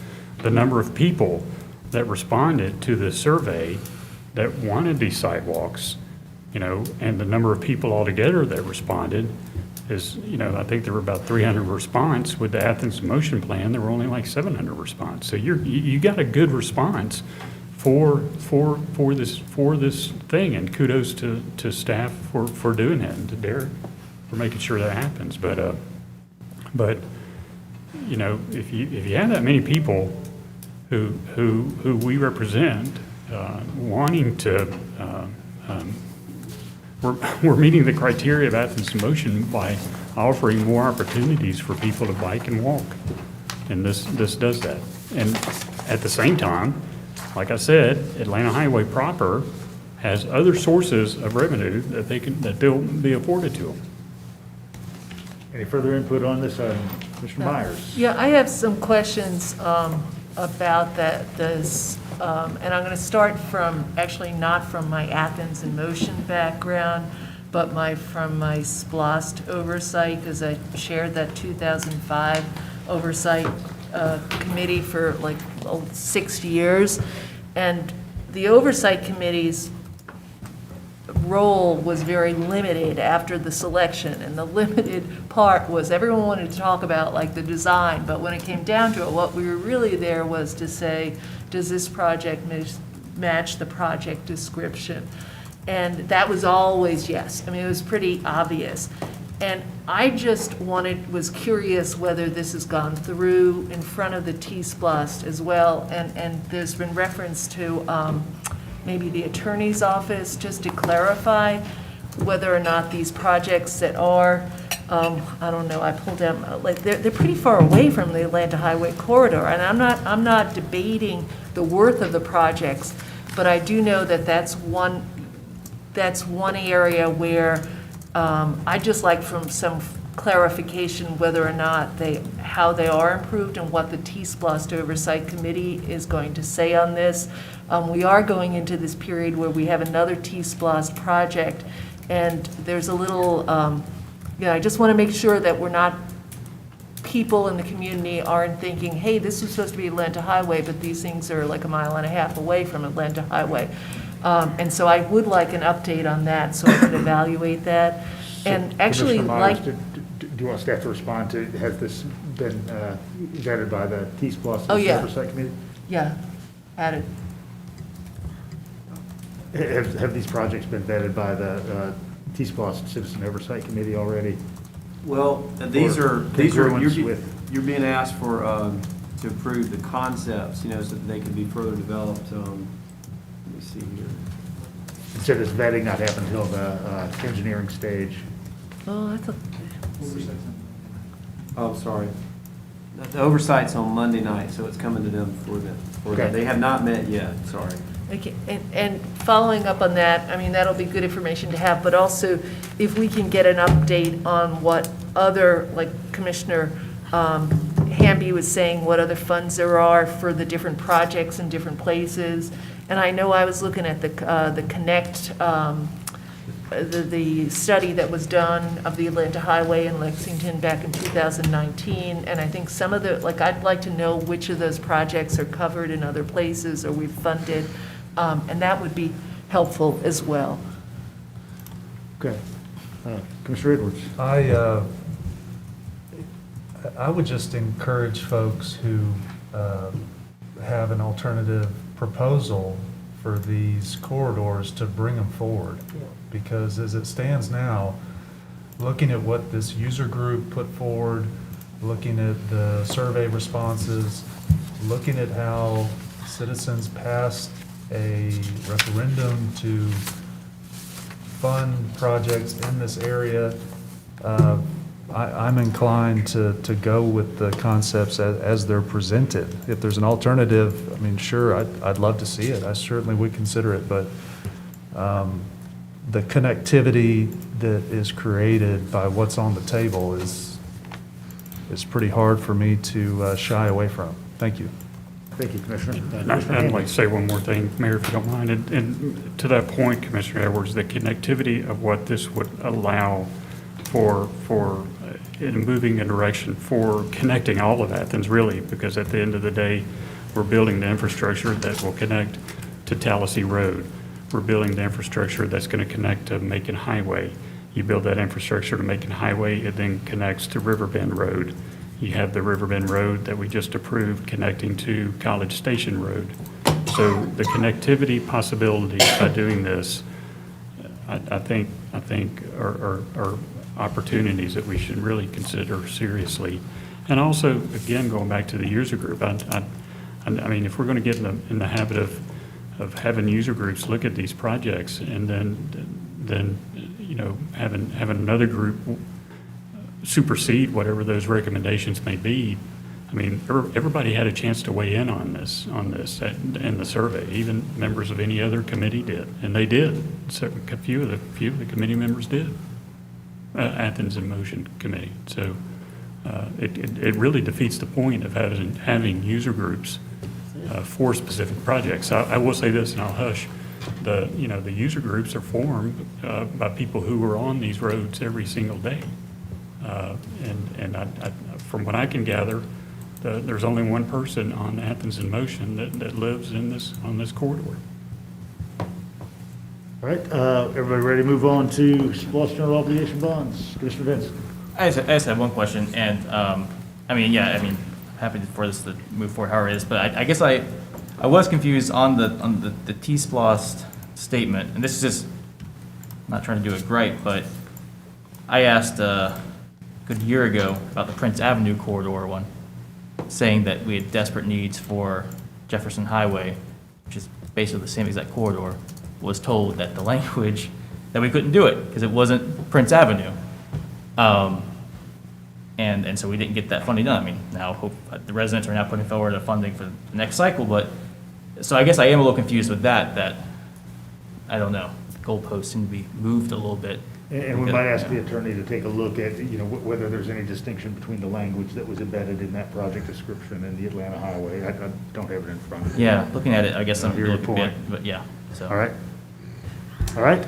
the number of people that responded to the survey that wanted these sidewalks, you know, and the number of people altogether that responded is, you know, I think there were about 300 response. With the Athens Motion Plan, there were only like 700 response. So you got a good response for this thing, and kudos to staff for doing that, and to Derek for making sure that happens. But you know, if you have that many people who we represent wanting to, we're meeting the criteria of Athens in Motion by offering more opportunities for people to bike and walk, and this does that. And at the same time, like I said, Atlanta Highway proper has other sources of revenue that they'll be afforded to them. Any further input on this item? Commissioner Myers? Yeah, I have some questions about that, and I'm going to start from, actually not from my Athens in Motion background, but from my SPLOST oversight, because I chaired that 2005 oversight committee for like 6 years. And the oversight committee's role was very limited after the selection, and the limited part was everyone wanted to talk about like the design, but when it came down to it, what we were really there was to say, does this project match the project description? And that was always yes. I mean, it was pretty obvious. And I just was curious whether this has gone through in front of the T-SPLOST as well, and there's been reference to maybe the attorney's office, just to clarify whether or not these projects that are, I don't know, I pulled them, like, they're pretty far away from the Atlanta Highway Corridor, and I'm not debating the worth of the projects, but I do know that that's one area where I'd just like some clarification whether or not how they are improved and what the T-SPLOST Oversight Committee is going to say on this. We are going into this period where we have another T-SPLOST project, and there's a little, I just want to make sure that we're not people in the community aren't thinking, hey, this is supposed to be Atlanta Highway, but these things are like a mile and a half away from Atlanta Highway. And so I would like an update on that, so I can evaluate that. And actually, Commissioner like, Myers, do you want staff to respond to, has this been vetted by the T-Splost Oh, yeah. Oversight Committee? yeah, added. Have these projects been vetted by the T-Splost Citizen Oversight Committee already? Well, these Or are, congruence with- you're being asked for, to approve the concepts, you know, so that they can be further developed. Let me see here. So this vetting not happen until the engineering stage? Oh, I thought, Oh, sorry. The oversight's on Monday night, so it's coming to them for them. Okay. They have not met yet, sorry. okay, and following up on that, I mean, that'll be good information to have, but also if we can get an update on what other, like Commissioner Hamby was saying, what other funds there are for the different projects in different places. And I know I was looking at the Connect, the study that was done of the Atlanta Highway in Lexington back in 2019, and I think some of the, like, I'd like to know which of those projects are covered in other places or we've funded, and that would be helpful as well. Okay. Commissioner Edwards? I would just encourage folks who have an alternative proposal for these corridors to bring them forward. Because as it stands now, looking at what this user group put forward, looking at the survey responses, looking at how citizens passed a referendum to fund projects in this area, I'm inclined to go with the concepts as they're presented. If there's an alternative, I mean, sure, I'd love to see it. I certainly would consider it, but the connectivity that is created by what's on the table is pretty hard for me to shy away from. Thank you. Thank you, Commissioner. I'd like to say one more thing, Mayor, if you don't mind. And to that point, Commissioner Edwards, the connectivity of what this would allow for in moving a direction for connecting all of Athens, really, because at the end of the day, we're building the infrastructure that will connect to Tallahassee Road. We're building the infrastructure that's going to connect to Macon Highway. You build that infrastructure to Macon Highway, it then connects to Riverbend Road. You have the Riverbend Road that we just approved connecting to College Station Road. So the connectivity possibilities by doing this, I think are opportunities that we should really consider seriously. And also, again, going back to the user group, I mean, if we're going to get in the habit of having user groups look at these projects and then you know, having another group supersede whatever those recommendations may be. I mean, everybody had a chance to weigh in on this in the survey. Even members of any other committee did, and they did. So a few of the committee members did. Athens in Motion Committee. So it really defeats the point of having user groups for specific projects. I will say this, and I'll hush. The user groups are formed by people who are on these roads every single day. And from what I can gather, there's only one person on Athens in Motion that lives on this corridor. All right, everybody ready to move on to Splost General Obligation Bonds? Commissioner Vince? I just have one question, and, happy for this to move forward however it is, but I guess I was confused on the T-Splost statement, and this is just, not trying to do it right, but I asked a good year ago about the Prince Avenue corridor one, saying that we had desperate needs for Jefferson Highway, which is basically the same exact corridor, was told that the language, that we couldn't do it, because it wasn't Prince Avenue. And so we didn't get that funding done. I mean, now the residents are now putting forward a funding for the next cycle, but, so I guess I am a little confused with that, I don't know, the goalposts seem to be moved a little bit. And we might ask the attorney to take a look at, whether there's any distinction between the language that was embedded in that project description and the Atlanta Highway. I don't have it in front of me. Yeah, looking at it, I guess I'm Hear your point. but yeah, so. All right,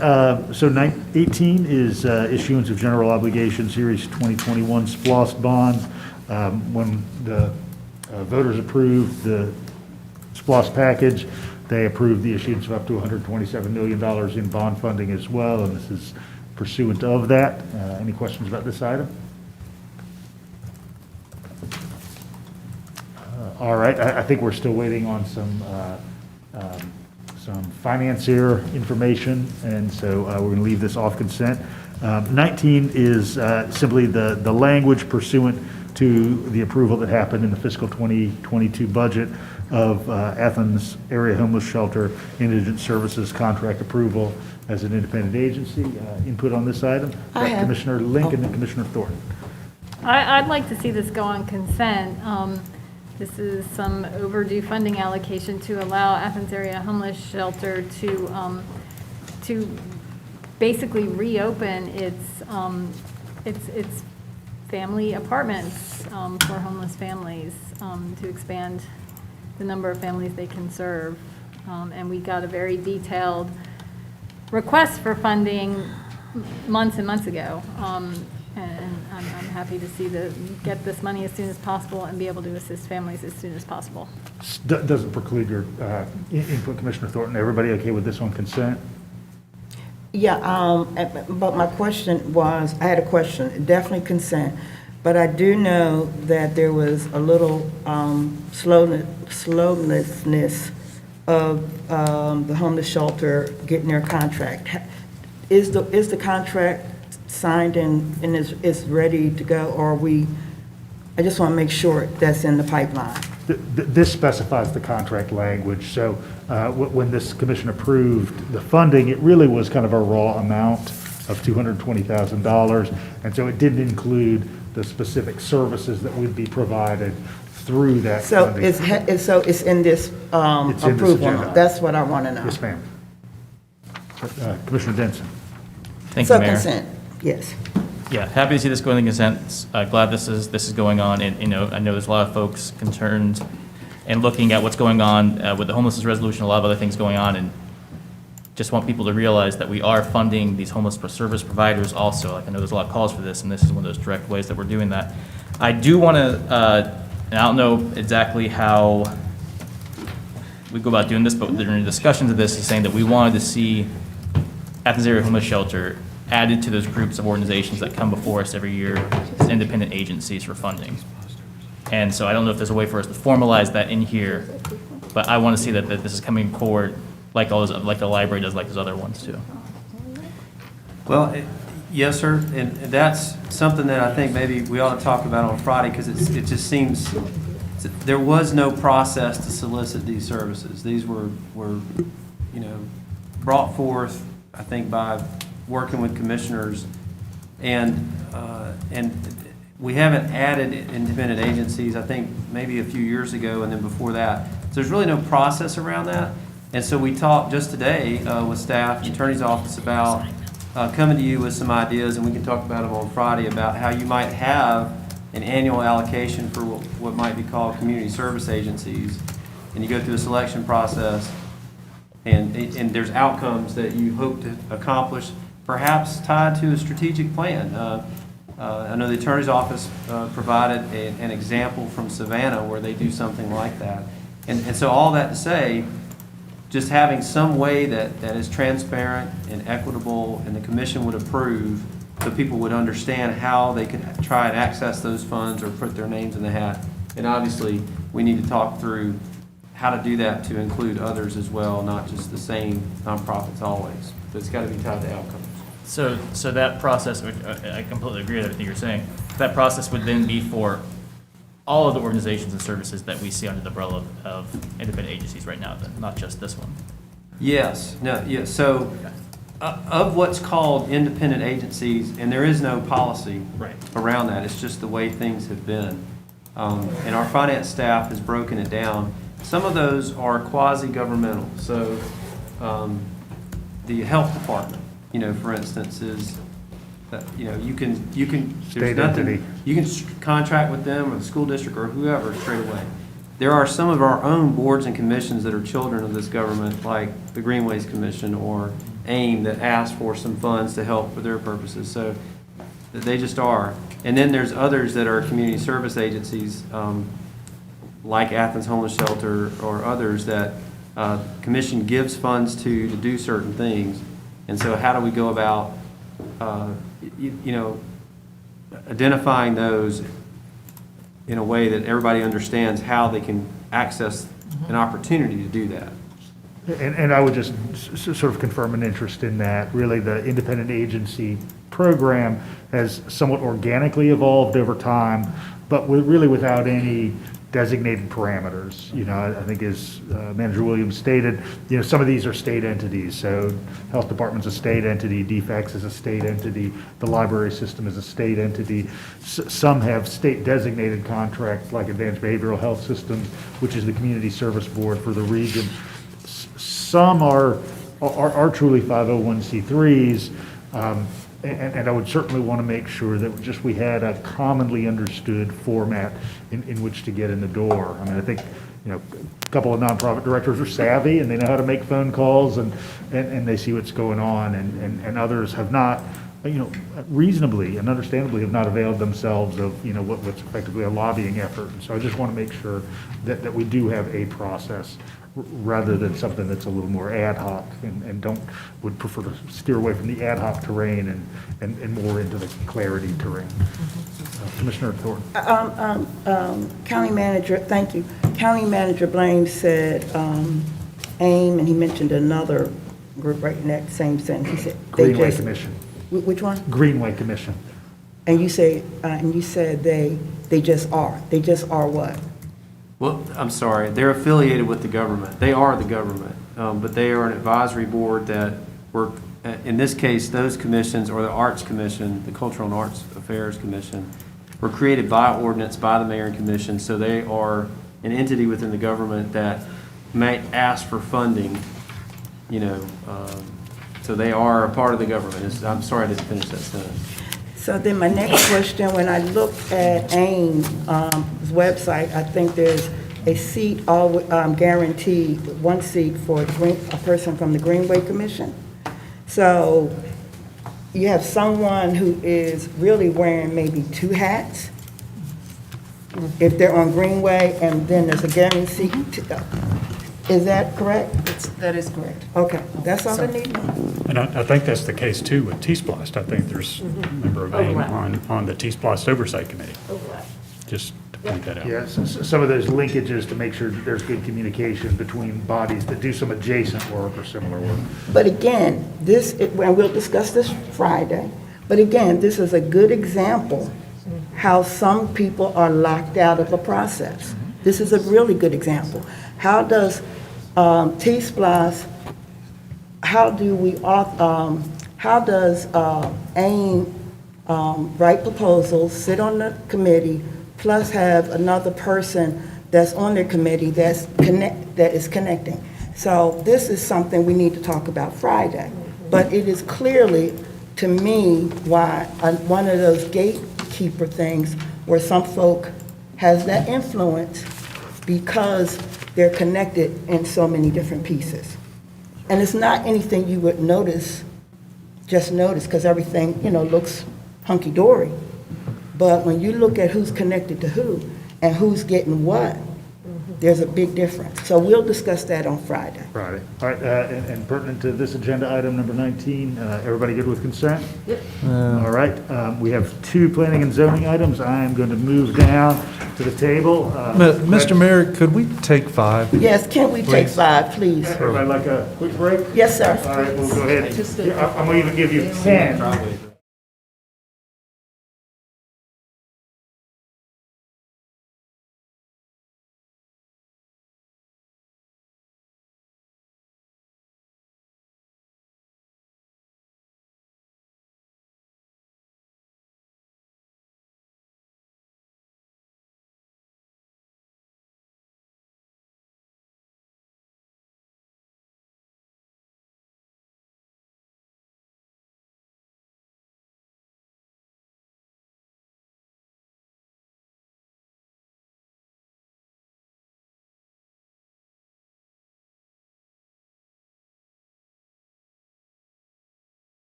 so 18 is issuance of general obligation series 2021 Splost bonds. When the voters approved the SPOS package, they approved the issuance of up to $127 million in bond funding as well, and this is pursuant of that. Any questions about this item? All right, I think we're still waiting on some financier information, and so we're going to leave this off consent. 19 is simply the language pursuant to the approval that happened in the fiscal 2022 budget of Athens Area Homeless Shelter Indigent Services contract approval as an independent agency. Input on this item? I have. Commissioner Link and then Commissioner Thornton. I'd like to see this go on consent. This is some overdue funding allocation to allow Athens Area Homeless Shelter to basically reopen its family apartments for homeless families, to expand the number of families they can serve. And we got a very detailed request for funding months and months ago. And I'm happy to see get this money as soon as possible and be able to assist families as soon as possible. Doesn't preclude your input, Commissioner Thornton. Everybody okay with this on consent? Yeah, but my question was, I had a question, definitely consent, but I do know that there was a little slowness of the homeless shelter getting their contract. Is the contract signed and is ready to go, or I just want to make sure that's in the pipeline. This specifies the contract language, so when this commission approved the funding, it really was kind of a raw amount of $220,000, and so it didn't include the specific services that would be provided through that So funding. it's in this It's in this approval. agenda. That's what I want to know. Yes, ma'am. Commissioner Denson. Thank you, So Mayor. consent, yes. Yeah, happy to see this going to consent. Glad this is going on, and, I know there's a lot of folks concerned and looking at what's going on with the homelessness resolution, a lot of other things going on, and just want people to realize that we are funding these homeless service providers also. Like, I know there's a lot of calls for this, and this is one of those direct ways that we're doing that. I do want to, and I don't know exactly how we go about doing this, but during discussions of this, is saying that we wanted to see Athens Area Homeless Shelter added to those groups of organizations that come before us every year as independent agencies for funding. And so I don't know if there's a way for us to formalize that in here, but I want to see that this is coming forward like like the library does, like those other ones too. Well, yes, sir, and that's something that I think maybe we ought to talk about on Friday, because it just seems, there was no process to solicit these services. These were brought forth, I think, by working with commissioners, and we haven't added independent agencies, I think, maybe a few years ago, and then before that. So there's really no process around that. And so we talked just today with staff, the attorney's office, about coming to you with some ideas, and we can talk about them on Friday, about how you might have an annual allocation for what might be called community service agencies. And you go through a selection process, and there's outcomes that you hope to accomplish, perhaps tied to a strategic plan. I know the attorney's office provided an example from Savannah where they do something like that. And so all that to say, just having some way that is transparent and equitable and the commission would approve, so people would understand how they could try and access those funds or put their names in the hat. And obviously, we need to talk through how to do that to include others as well, not just the same nonprofits always. But it's got to be tied to outcomes. So that process, which I completely agree with everything you're saying, that process would then be for all of the organizations and services that we see under the umbrella of independent agencies right now, then, not just this one. Yes, no, yes. So of what's called independent agencies, and there is no policy around that, it's just the way things have been. And our finance staff has broken it down. Some of those are quasi-governmental. So the health department, for instance, is you can State entity. You can contract with them or the school district or whoever straight away. There are some of our own boards and commissions that are children of this government, like the Greenways Commission or AIM, that ask for some funds to help for their purposes. So they just are. And then there's others that are community service agencies, like Athens Homeless Shelter or others that commission gives funds to do certain things. And so how do we go about, identifying those in a way that everybody understands how they can access an opportunity to do that? And I would just sort of confirm an interest in that. Really, the independent agency program has somewhat organically evolved over time, but really without any designated parameters. I think as Manager Williams stated, some of these are state entities. So Health Department's a state entity, DFACS is a state entity, the library system is a state entity. Some have state designated contracts like Advanced Behavioral Health Systems, which is the community service board for the region. Some are truly 501c3s, and I would certainly want to make sure that we had a commonly understood format in which to get in the door. I mean, I think, a couple of nonprofit directors are savvy and they know how to make phone calls and they see what's going on, and others have not, reasonably and understandably have not availed themselves of, what's effectively a lobbying effort. And so I just want to make sure that we do have a process rather than something that's a little more ad hoc, and would prefer to steer away from the ad hoc terrain and more into the clarity terrain. Commissioner Thornton. County Manager, thank you. County Manager Blaine said AIM, and he mentioned another group right in that same sentence. He said Greenway Commission. Which one? Greenway Commission. And you said they just are. They just are what? Well, I'm sorry, they're affiliated with the government. They are the government, but they are an advisory board that work, in this case, those commissions, or the Arts Commission, the Cultural and Arts Affairs Commission, were created by ordinance by the mayor and commission, so they are an entity within the government that might ask for funding, so they are a part of the government. I'm sorry I didn't finish that sentence. So then my next question, when I looked at AIM's website, I think there's a seat, guaranteed, one seat for a person from the Greenway Commission. So you have someone who is really wearing maybe two hats, if they're on Greenway, and then there's a guaranteed seat. Is that correct? That is correct. Okay, that's all I need. And I think that's the case too with T-Splost. I think there's a member of AIM on the T-Splost Oversight Committee. Just to point that out. Yes, some of those linkages to make sure that there's good communication between bodies that do some adjacent work or similar work. But again, and we'll discuss this Friday, but again, this is a good example how some people are locked out of the process. This is a really good example. How does T-Splost, how does AIM write proposals, sit on the committee, plus have another person that's on their committee that is connecting? So this is something we need to talk about Friday. But it is clearly, to me, why one of those gatekeeper things where some folk has that influence because they're connected in so many different pieces. And it's not anything you would just notice, because everything, looks hunky-dory. But when you look at who's connected to who and who's getting what, there's a big difference. So we'll discuss that on Friday. Friday. All right, and pertinent to this agenda item number 19, everybody good with consent? Yep. All right, we have 2 planning and zoning items. I am going to move down to the table. Mr. Mayor, could we take 5? Yes, can we take Please. 5, please? Everybody like a quick break? Yes, sir. All right, we'll go ahead. I'm going to even give you 10.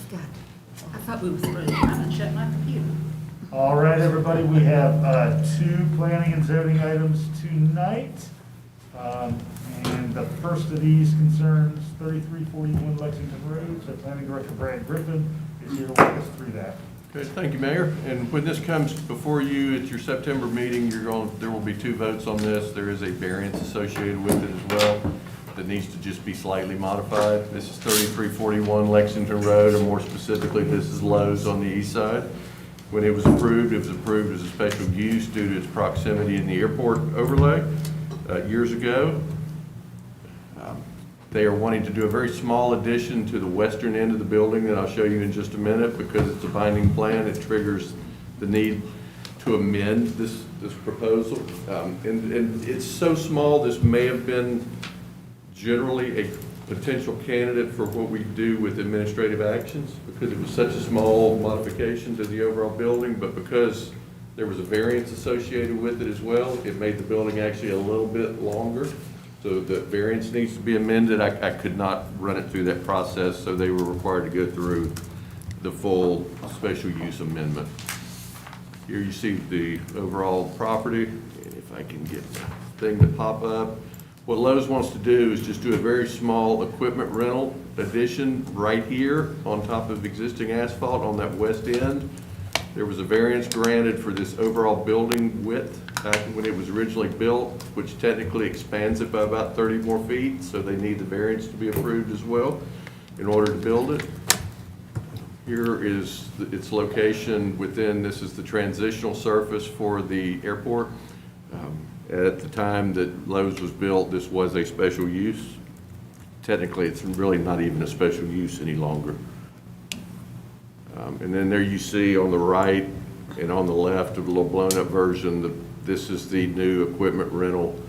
God, I thought we were through. I'm gonna check my computer. All right, everybody, we have 2 planning and zoning items tonight. And the first of these concerns 3341 Lexington Road. So Planning Director Brad Griffin is here to walk us through that. Okay, thank you, Mayor. And when this comes before you at your September meeting, there will be 2 votes on this. There is a variance associated with it as well that needs to just be slightly modified. This is 3341 Lexington Road, or more specifically, this is Lowe's on the east side. When it was approved as a special use due to its proximity in the airport overlay years ago. They are wanting to do a very small addition to the western end of the building that I'll show you in just a minute. Because it's a binding plan, it triggers the need to amend this proposal. And it's so small, this may have been generally a potential candidate for what we do with administrative actions, because it was such a small modification to the overall building. But because there was a variance associated with it as well, it made the building actually a little bit longer. So the variance needs to be amended. I could not run it through that process, so they were required to go through the full special use amendment. Here you see the overall property. If I can get the thing to pop up. What Lowe's wants to do is just do a very small equipment rental addition right here on top of existing asphalt on that west end. There was a variance granted for this overall building width back when it was originally built, which technically expands it by about 30 more feet, so they need the variance to be approved as well in order to build it. Here is its location within, this is the transitional surface for the airport. At the time that Lowe's was built, this was a special use. Technically, it's really not even a special use any longer. And then there you see on the right and on the left of the little blown up version, this is the new equipment rental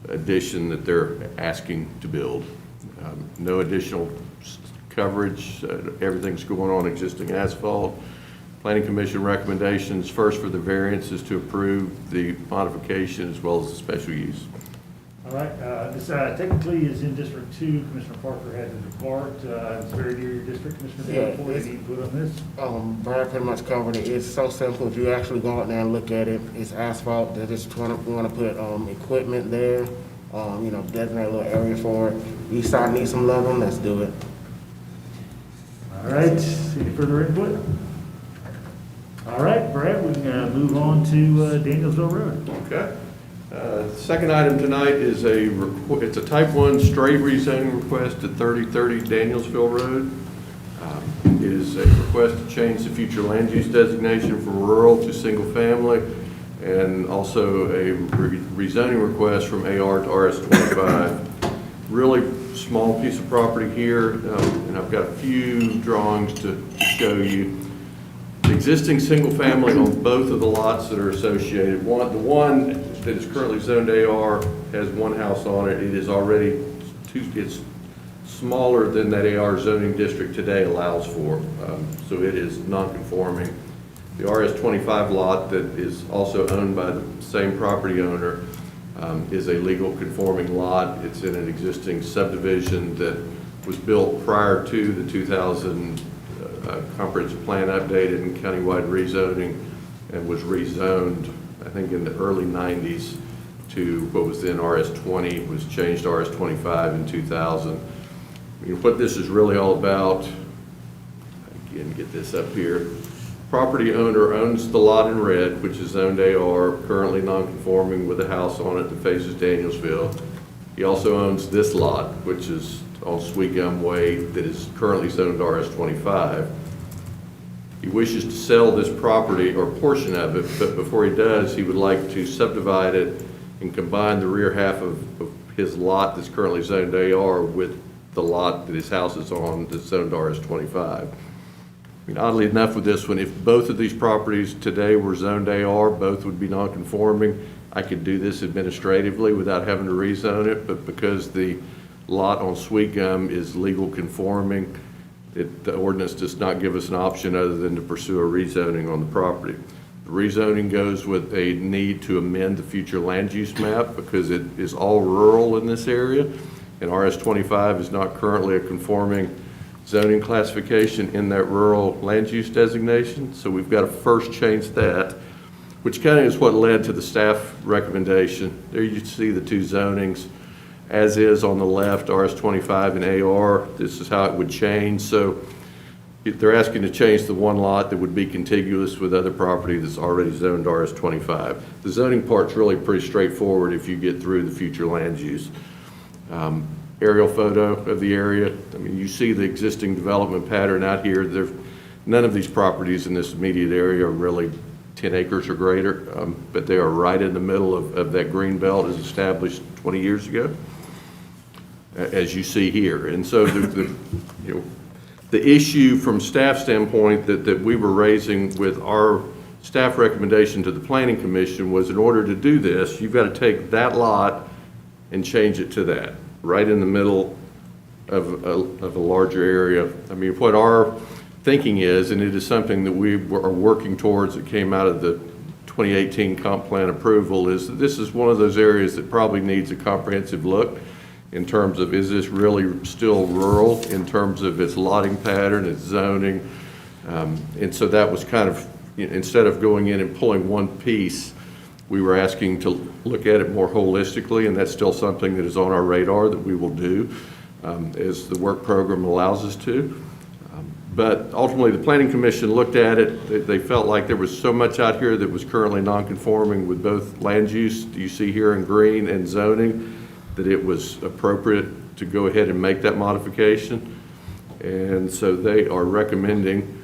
addition that they're asking to build. No additional coverage, everything's going on existing asphalt. Planning Commission recommendations, first for the variance is to approve the modification as well as the special use. All right, this technically is in District 2. Commissioner Parker had to depart. It's very near your district. Commissioner Davenport, any input on this? Brad pretty much covered it. It's so simple. If you actually go out there and look at it, it's asphalt. They're just we want to put equipment there, designate a little area for it. East side needs some love on, let's do it. All right, any further input? All right, Brad, we can move on to Danielsville Road. Okay. Second item tonight is it's a type 1 straight rezoning request at 3030 Danielsville Road. It is a request to change the future land use designation from rural to single family, and also a rezoning request from AR to RS25. Really small piece of property here, and I've got a few drawings to show you. The existing single family on both of the lots that are associated, the one that is currently zoned AR has 1 house on it. It is already it's smaller than that AR zoning district today allows for, so it is non-conforming. The RS25 lot that is also owned by the same property owner is a legal conforming lot. It's in an existing subdivision that was built prior to the 2000 comprehensive plan updated and countywide rezoning, and was rezoned, I think, in the early 90s to what was then RS20, was changed to RS25 in 2000. What this is really all about, again, get this up here. Property owner owns the lot in red, which is zoned AR, currently non-conforming with a house on it that faces Danielsville. He also owns this lot, which is on Sweet Gum Way, that is currently zoned RS25. He wishes to sell this property or portion of it, but before he does, he would like to subdivide it and combine the rear half of his lot that's currently zoned AR with the lot that his house is on that's zoned RS25. Oddly enough with this one, if both of these properties today were zoned AR, both would be non-conforming. I could do this administratively without having to rezone it, but because the lot on Sweet Gum is legal conforming, the ordinance does not give us an option other than to pursue a rezoning on the property. The rezoning goes with a need to amend the future land use map because it is all rural in this area, and RS25 is not currently a conforming zoning classification in that rural land use designation. So we've got to first change that, which kind of is what led to the staff recommendation. There you see the two zonings, as is on the left, RS25 and AR. This is how it would change. So they're asking to change the one lot that would be contiguous with other property that's already zoned RS25. The zoning part's really pretty straightforward if you get through the future land use. Aerial photo of the area. I mean, you see the existing development pattern out here. None of these properties in this immediate area are really 10 acres or greater, but they are right in the middle of that green belt as established 20 years ago, as you see here. And so the issue from staff standpoint that we were raising with our staff recommendation to the Planning Commission was, in order to do this, you've got to take that lot and change it to that, right in the middle of a larger area. I mean, what our thinking is, and it is something that we are working towards that came out of the 2018 comp plan approval, is that this is one of those areas that probably needs a comprehensive look in terms of, is this really still rural in terms of its lotting pattern, its zoning? And so that was kind of, instead of going in and pulling one piece, we were asking to look at it more holistically, and that's still something that is on our radar that we will do as the work program allows us to. But ultimately, the Planning Commission looked at it. They felt like there was so much out here that was currently non-conforming with both land use, you see here in green, and zoning, that it was appropriate to go ahead and make that modification. And so they are recommending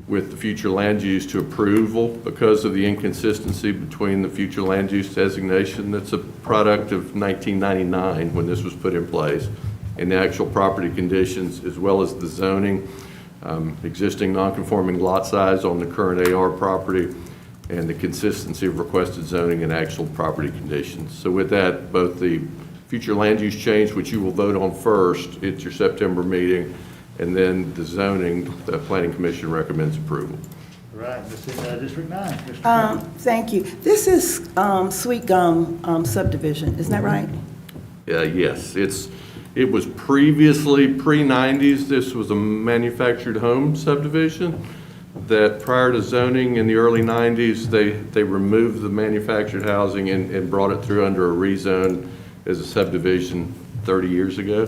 with the future land use to approval because of the inconsistency between the future land use designation that's a product of 1999 when this was put in place, and the actual property conditions, as well as the zoning, existing non-conforming lot size on the current AR property, and the consistency of requested zoning and actual property conditions. So with that, both the future land use change, which you will vote on first at your September meeting, and then the zoning, the Planning Commission recommends approval. Right, this is District 9. Mr. Chairman. Thank you. This is Sweet Gum subdivision, isn't that right? Yes, it was previously, pre-90s, this was a manufactured home subdivision that prior to zoning in the early 90s, they removed the manufactured housing and brought it through under a rezone as a subdivision 30 years ago,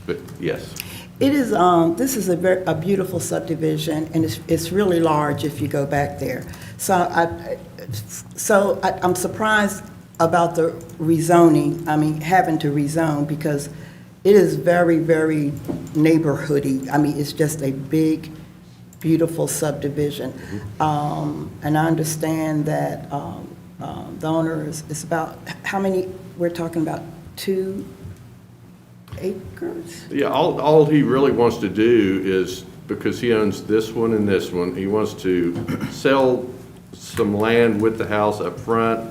but yes. It is, this is a beautiful subdivision, and it's really large if you go back there. So I'm surprised about the rezoning, I mean, having to rezone, because it is very, very neighborhoody. I mean, it's just a big, beautiful subdivision. And I understand that the owner is about, how many, we're talking about 2 acres? Yeah, all he really wants to do is, because he owns this one and this one, he wants to sell some land with the house up front,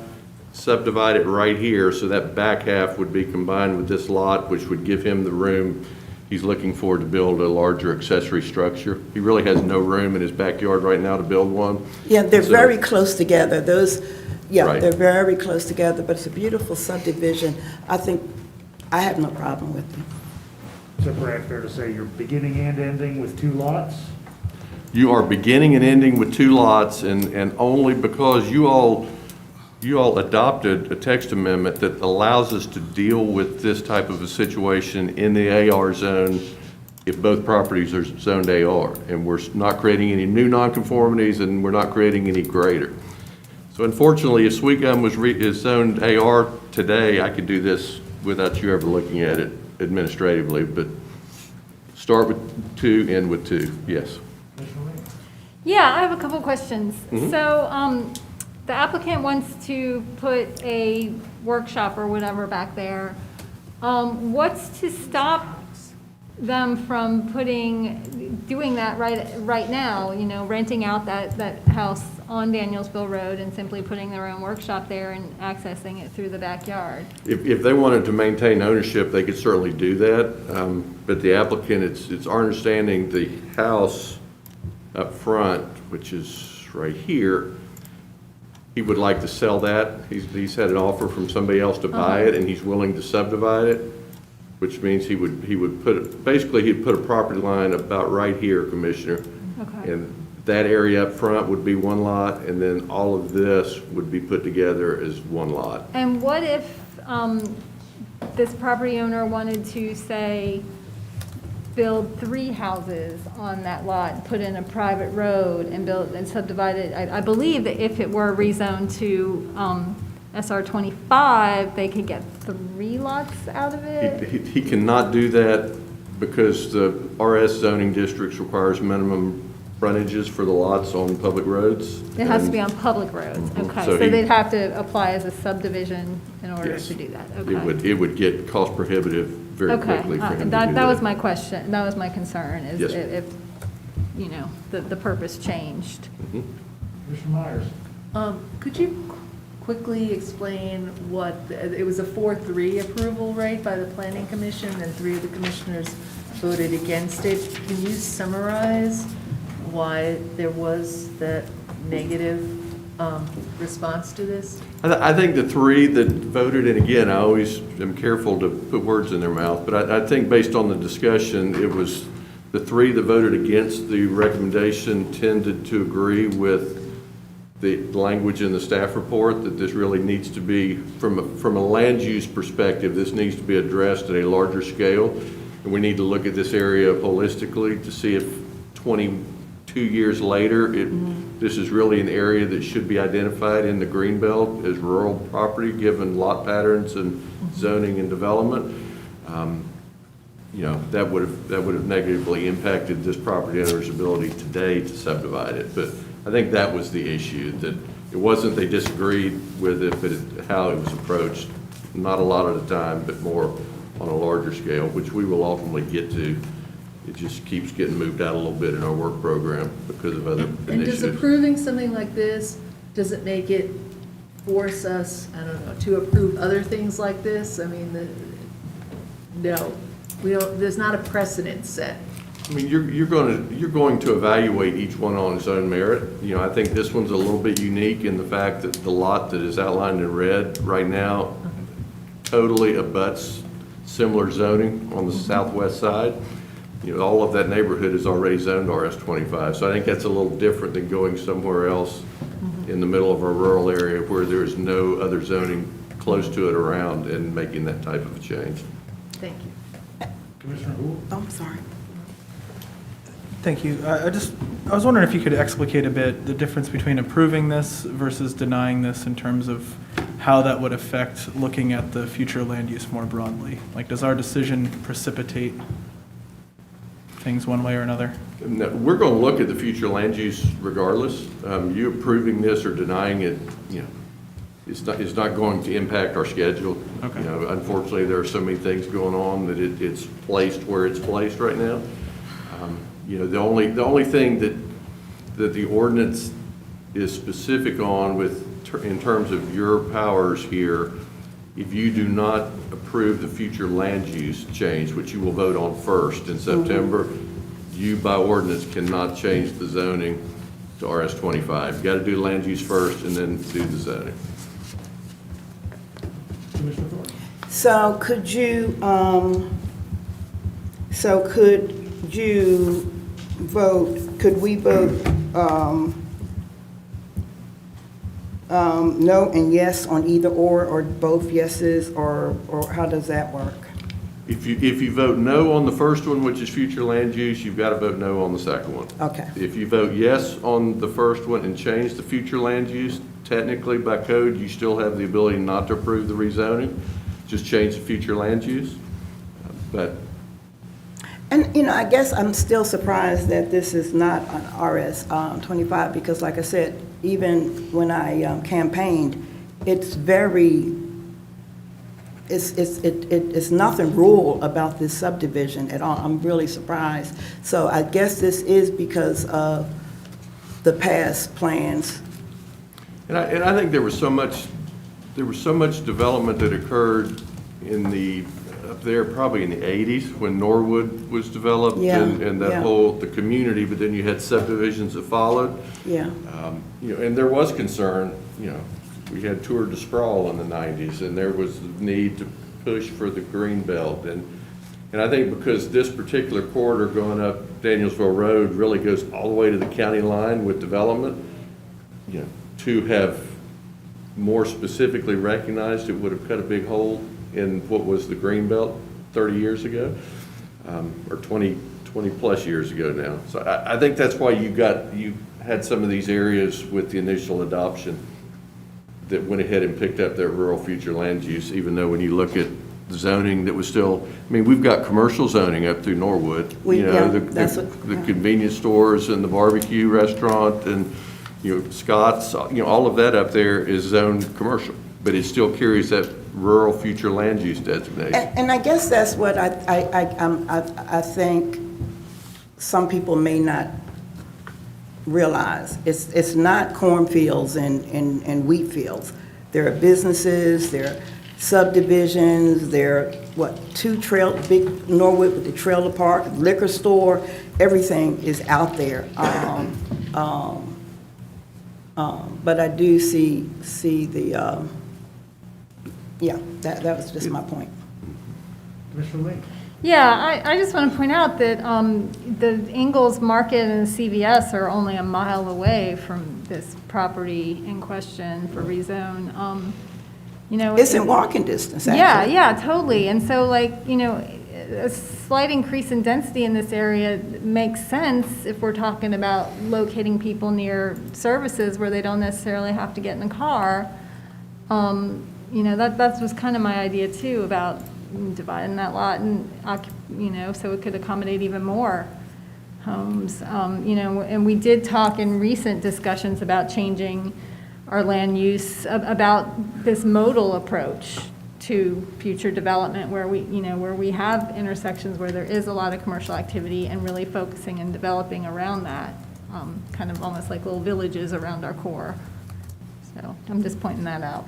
subdivide it right here, so that back half would be combined with this lot, which would give him the room he's looking for to build a larger accessory structure. He really has no room in his backyard right now to build one. Yeah, they're very close together. Those, yeah, Right. They're very close together, but it's a beautiful subdivision. I think, I have no problem with it. So Brad, fair to say you're beginning and ending with 2 lots? You are beginning and ending with 2 lots, and only because you all adopted a text amendment that allows us to deal with this type of a situation in the AR zone if both properties are zoned AR. And we're not creating any new nonconformities, and we're not creating any greater. So unfortunately, if Sweet Gum is zoned AR today, I could do this without you ever looking at it administratively, but start with 2, end with 2, yes. Yeah, I have a couple questions. Mhm. So, the applicant wants to put a workshop or whatever back there. What's to stop them from doing that right now, you know, renting out that house on Danielsville Road and simply putting their own workshop there and accessing it through the backyard? If they wanted to maintain ownership, they could certainly do that. But the applicant, it's our understanding the house up front, which is right here, he would like to sell that. He's had an offer from somebody else to buy it, and he's willing to subdivide it. which means he would put, basically, he'd put a property line about right here, Commissioner. Okay. And that area up front would be one lot, and then all of this would be put together as one lot. And what if this property owner wanted to, say, build 3 houses on that lot, put in a private road and build and subdivide it? I believe that if it were rezoned to SR 25, they could get 3 lots out of it? He cannot do that because the RS zoning districts requires minimum frontages for the lots on public roads. It has to be on public roads, okay. So So he- they'd have to apply as a subdivision in order Yes. to do that, okay. It would get cost prohibitive very Okay, quickly for him to do that was my question, that was my concern, is Yes. if, you know, the purpose changed. Commissioner Myers? Could you quickly explain what, it was a 4-3 approval, right, by the planning commission, and 3 of the commissioners voted against it. Can you summarize why there was that negative response to this? I think the 3 that voted, and again, I always am careful to put words in their mouth, but I think based on the discussion, it was the 3 that voted against the recommendation tended to agree with the language in the staff report, that this really needs to be, from a land use perspective, this needs to be addressed at a larger scale. And we need to look at this area holistically to see if 22 years later, this is really an area that should be identified in the Greenbelt as rural property, given lot patterns and zoning and development. You know, that would have negatively impacted this property owner's ability today to subdivide it. But I think that was the issue, that it wasn't they disagreed with it, but how it was approached, not a lot at a time, but more on a larger scale, which we will ultimately get to. It just keeps getting moved out a little bit in our work program because of other And does initiatives. approving something like this, does it make it force us, I don't know, to approve other things like this? I mean, no, we don't, there's not a precedent set. I mean, you're going to evaluate each one on its own merit. You know, I think this one's a little bit unique in the fact that the lot that is outlined in red right now totally abuts similar zoning on the southwest side. You know, all of that neighborhood is already zoned RS-25. So I think that's a little different than going somewhere else in the middle of a rural area where there's no other zoning close to it around and making that type of a change. Thank you. Commissioner Houle? I'm sorry. Thank you. I was wondering if you could explicate a bit the difference between approving this versus denying this in terms of how that would affect looking at the future land use more broadly. Like, does our decision precipitate things one way or another? No, we're going to look at the future land use regardless. You approving this or denying it, you know, it's not going to impact our schedule. Okay. You know, unfortunately, there are so many things going on that it's placed where it's placed right now. You know, the only thing that the ordinance is specific on in terms of your powers here, if you do not approve the future land use change, which you will vote on first in September, you by ordinance cannot change the zoning to RS-25. You got to do land use first and then do the zoning. Commissioner Thornton? So could you vote, could we vote no and yes on either or both yeses, or how does that work? If you vote no on the first one, which is future land use, you've got to vote no on the second one. Okay. If you vote yes on the first one and change the future land use, technically by code, you still have the ability not to approve the rezoning, just change the future land use. But And, you know, I guess I'm still surprised that this is not an RS-25, because like I said, even when I campaigned, it's nothing rural about this subdivision at all. I'm really surprised. So I guess this is because of the past plans. And I think there was so much development that occurred up there probably in the 80s when Norwood was developed. Yeah, And that yeah. the community, but then you had subdivisions that followed. Yeah. You know, and there was concern, you know, we had Tour de Sprawl in the 90s, and there was the need to push for the green belt. And And I think because this particular corridor going up Danielsville Road really goes all the way to the county line with development, you know, to have more specifically recognized, it would have cut a big hole in what was the green belt 30 years ago, or 20 plus years ago now. So I think that's why you had some of these areas with the initial adoption that went ahead and picked up their rural future land use, even though when you look at the zoning that was still, I mean, we've got commercial zoning up through Norwood. You know, the convenience stores and the barbecue restaurant and, you know, Scott's, you know, all of that up there is zoned commercial, but it still carries that rural future land use designation. And I guess that's what I think some people may not realize. It's not cornfields and wheat fields. There are businesses, there are subdivisions, there are, big Norwood with the trailer park, liquor store, everything is out there. But I do see the, yeah, that was just my point. Commissioner Lee? Yeah, I just want to point out that the Ingalls Market and the CVS are only a mile away from this property in question for rezone. You know, It's in walking distance, actually. Yeah, totally. And so, like, you know, a slight increase in density in this area makes sense if we're talking about locating people near services where they don't necessarily have to get in a car. You know, that was kind of my idea too, about dividing that lot and, you know, so it could accommodate even more homes. You know, and we did talk in recent discussions about changing our land use, about this modal approach to future development where we have intersections where there is a lot of commercial activity and really focusing and developing around that, kind of almost like little villages around our core. So I'm just pointing that out.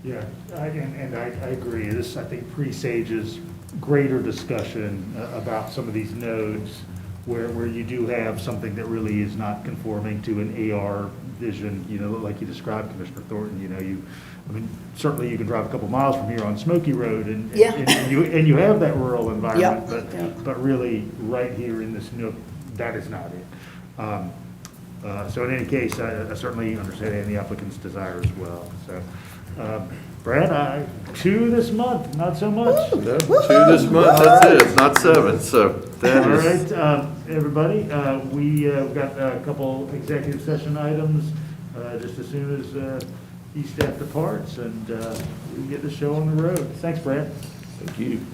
Yeah, I agree. This, I think, presages greater discussion about some of these nodes where you do have something that really is not conforming to an AR vision, you know, like you described, Commissioner Thornton. You know, I mean, certainly you can drive a couple miles from here on Smoky Road and you have that rural environment, but really right here in this nook, that is not it. So in any case, I certainly understand the applicant's desire as well. So. Brad, 2 this month, not so much. No, 2 this month, that's it, not 7, so that is. All right, everybody, we've got a couple executive session items just as soon as E-staff departs, and we can get the show on the road. Thanks, Brad. Thank you.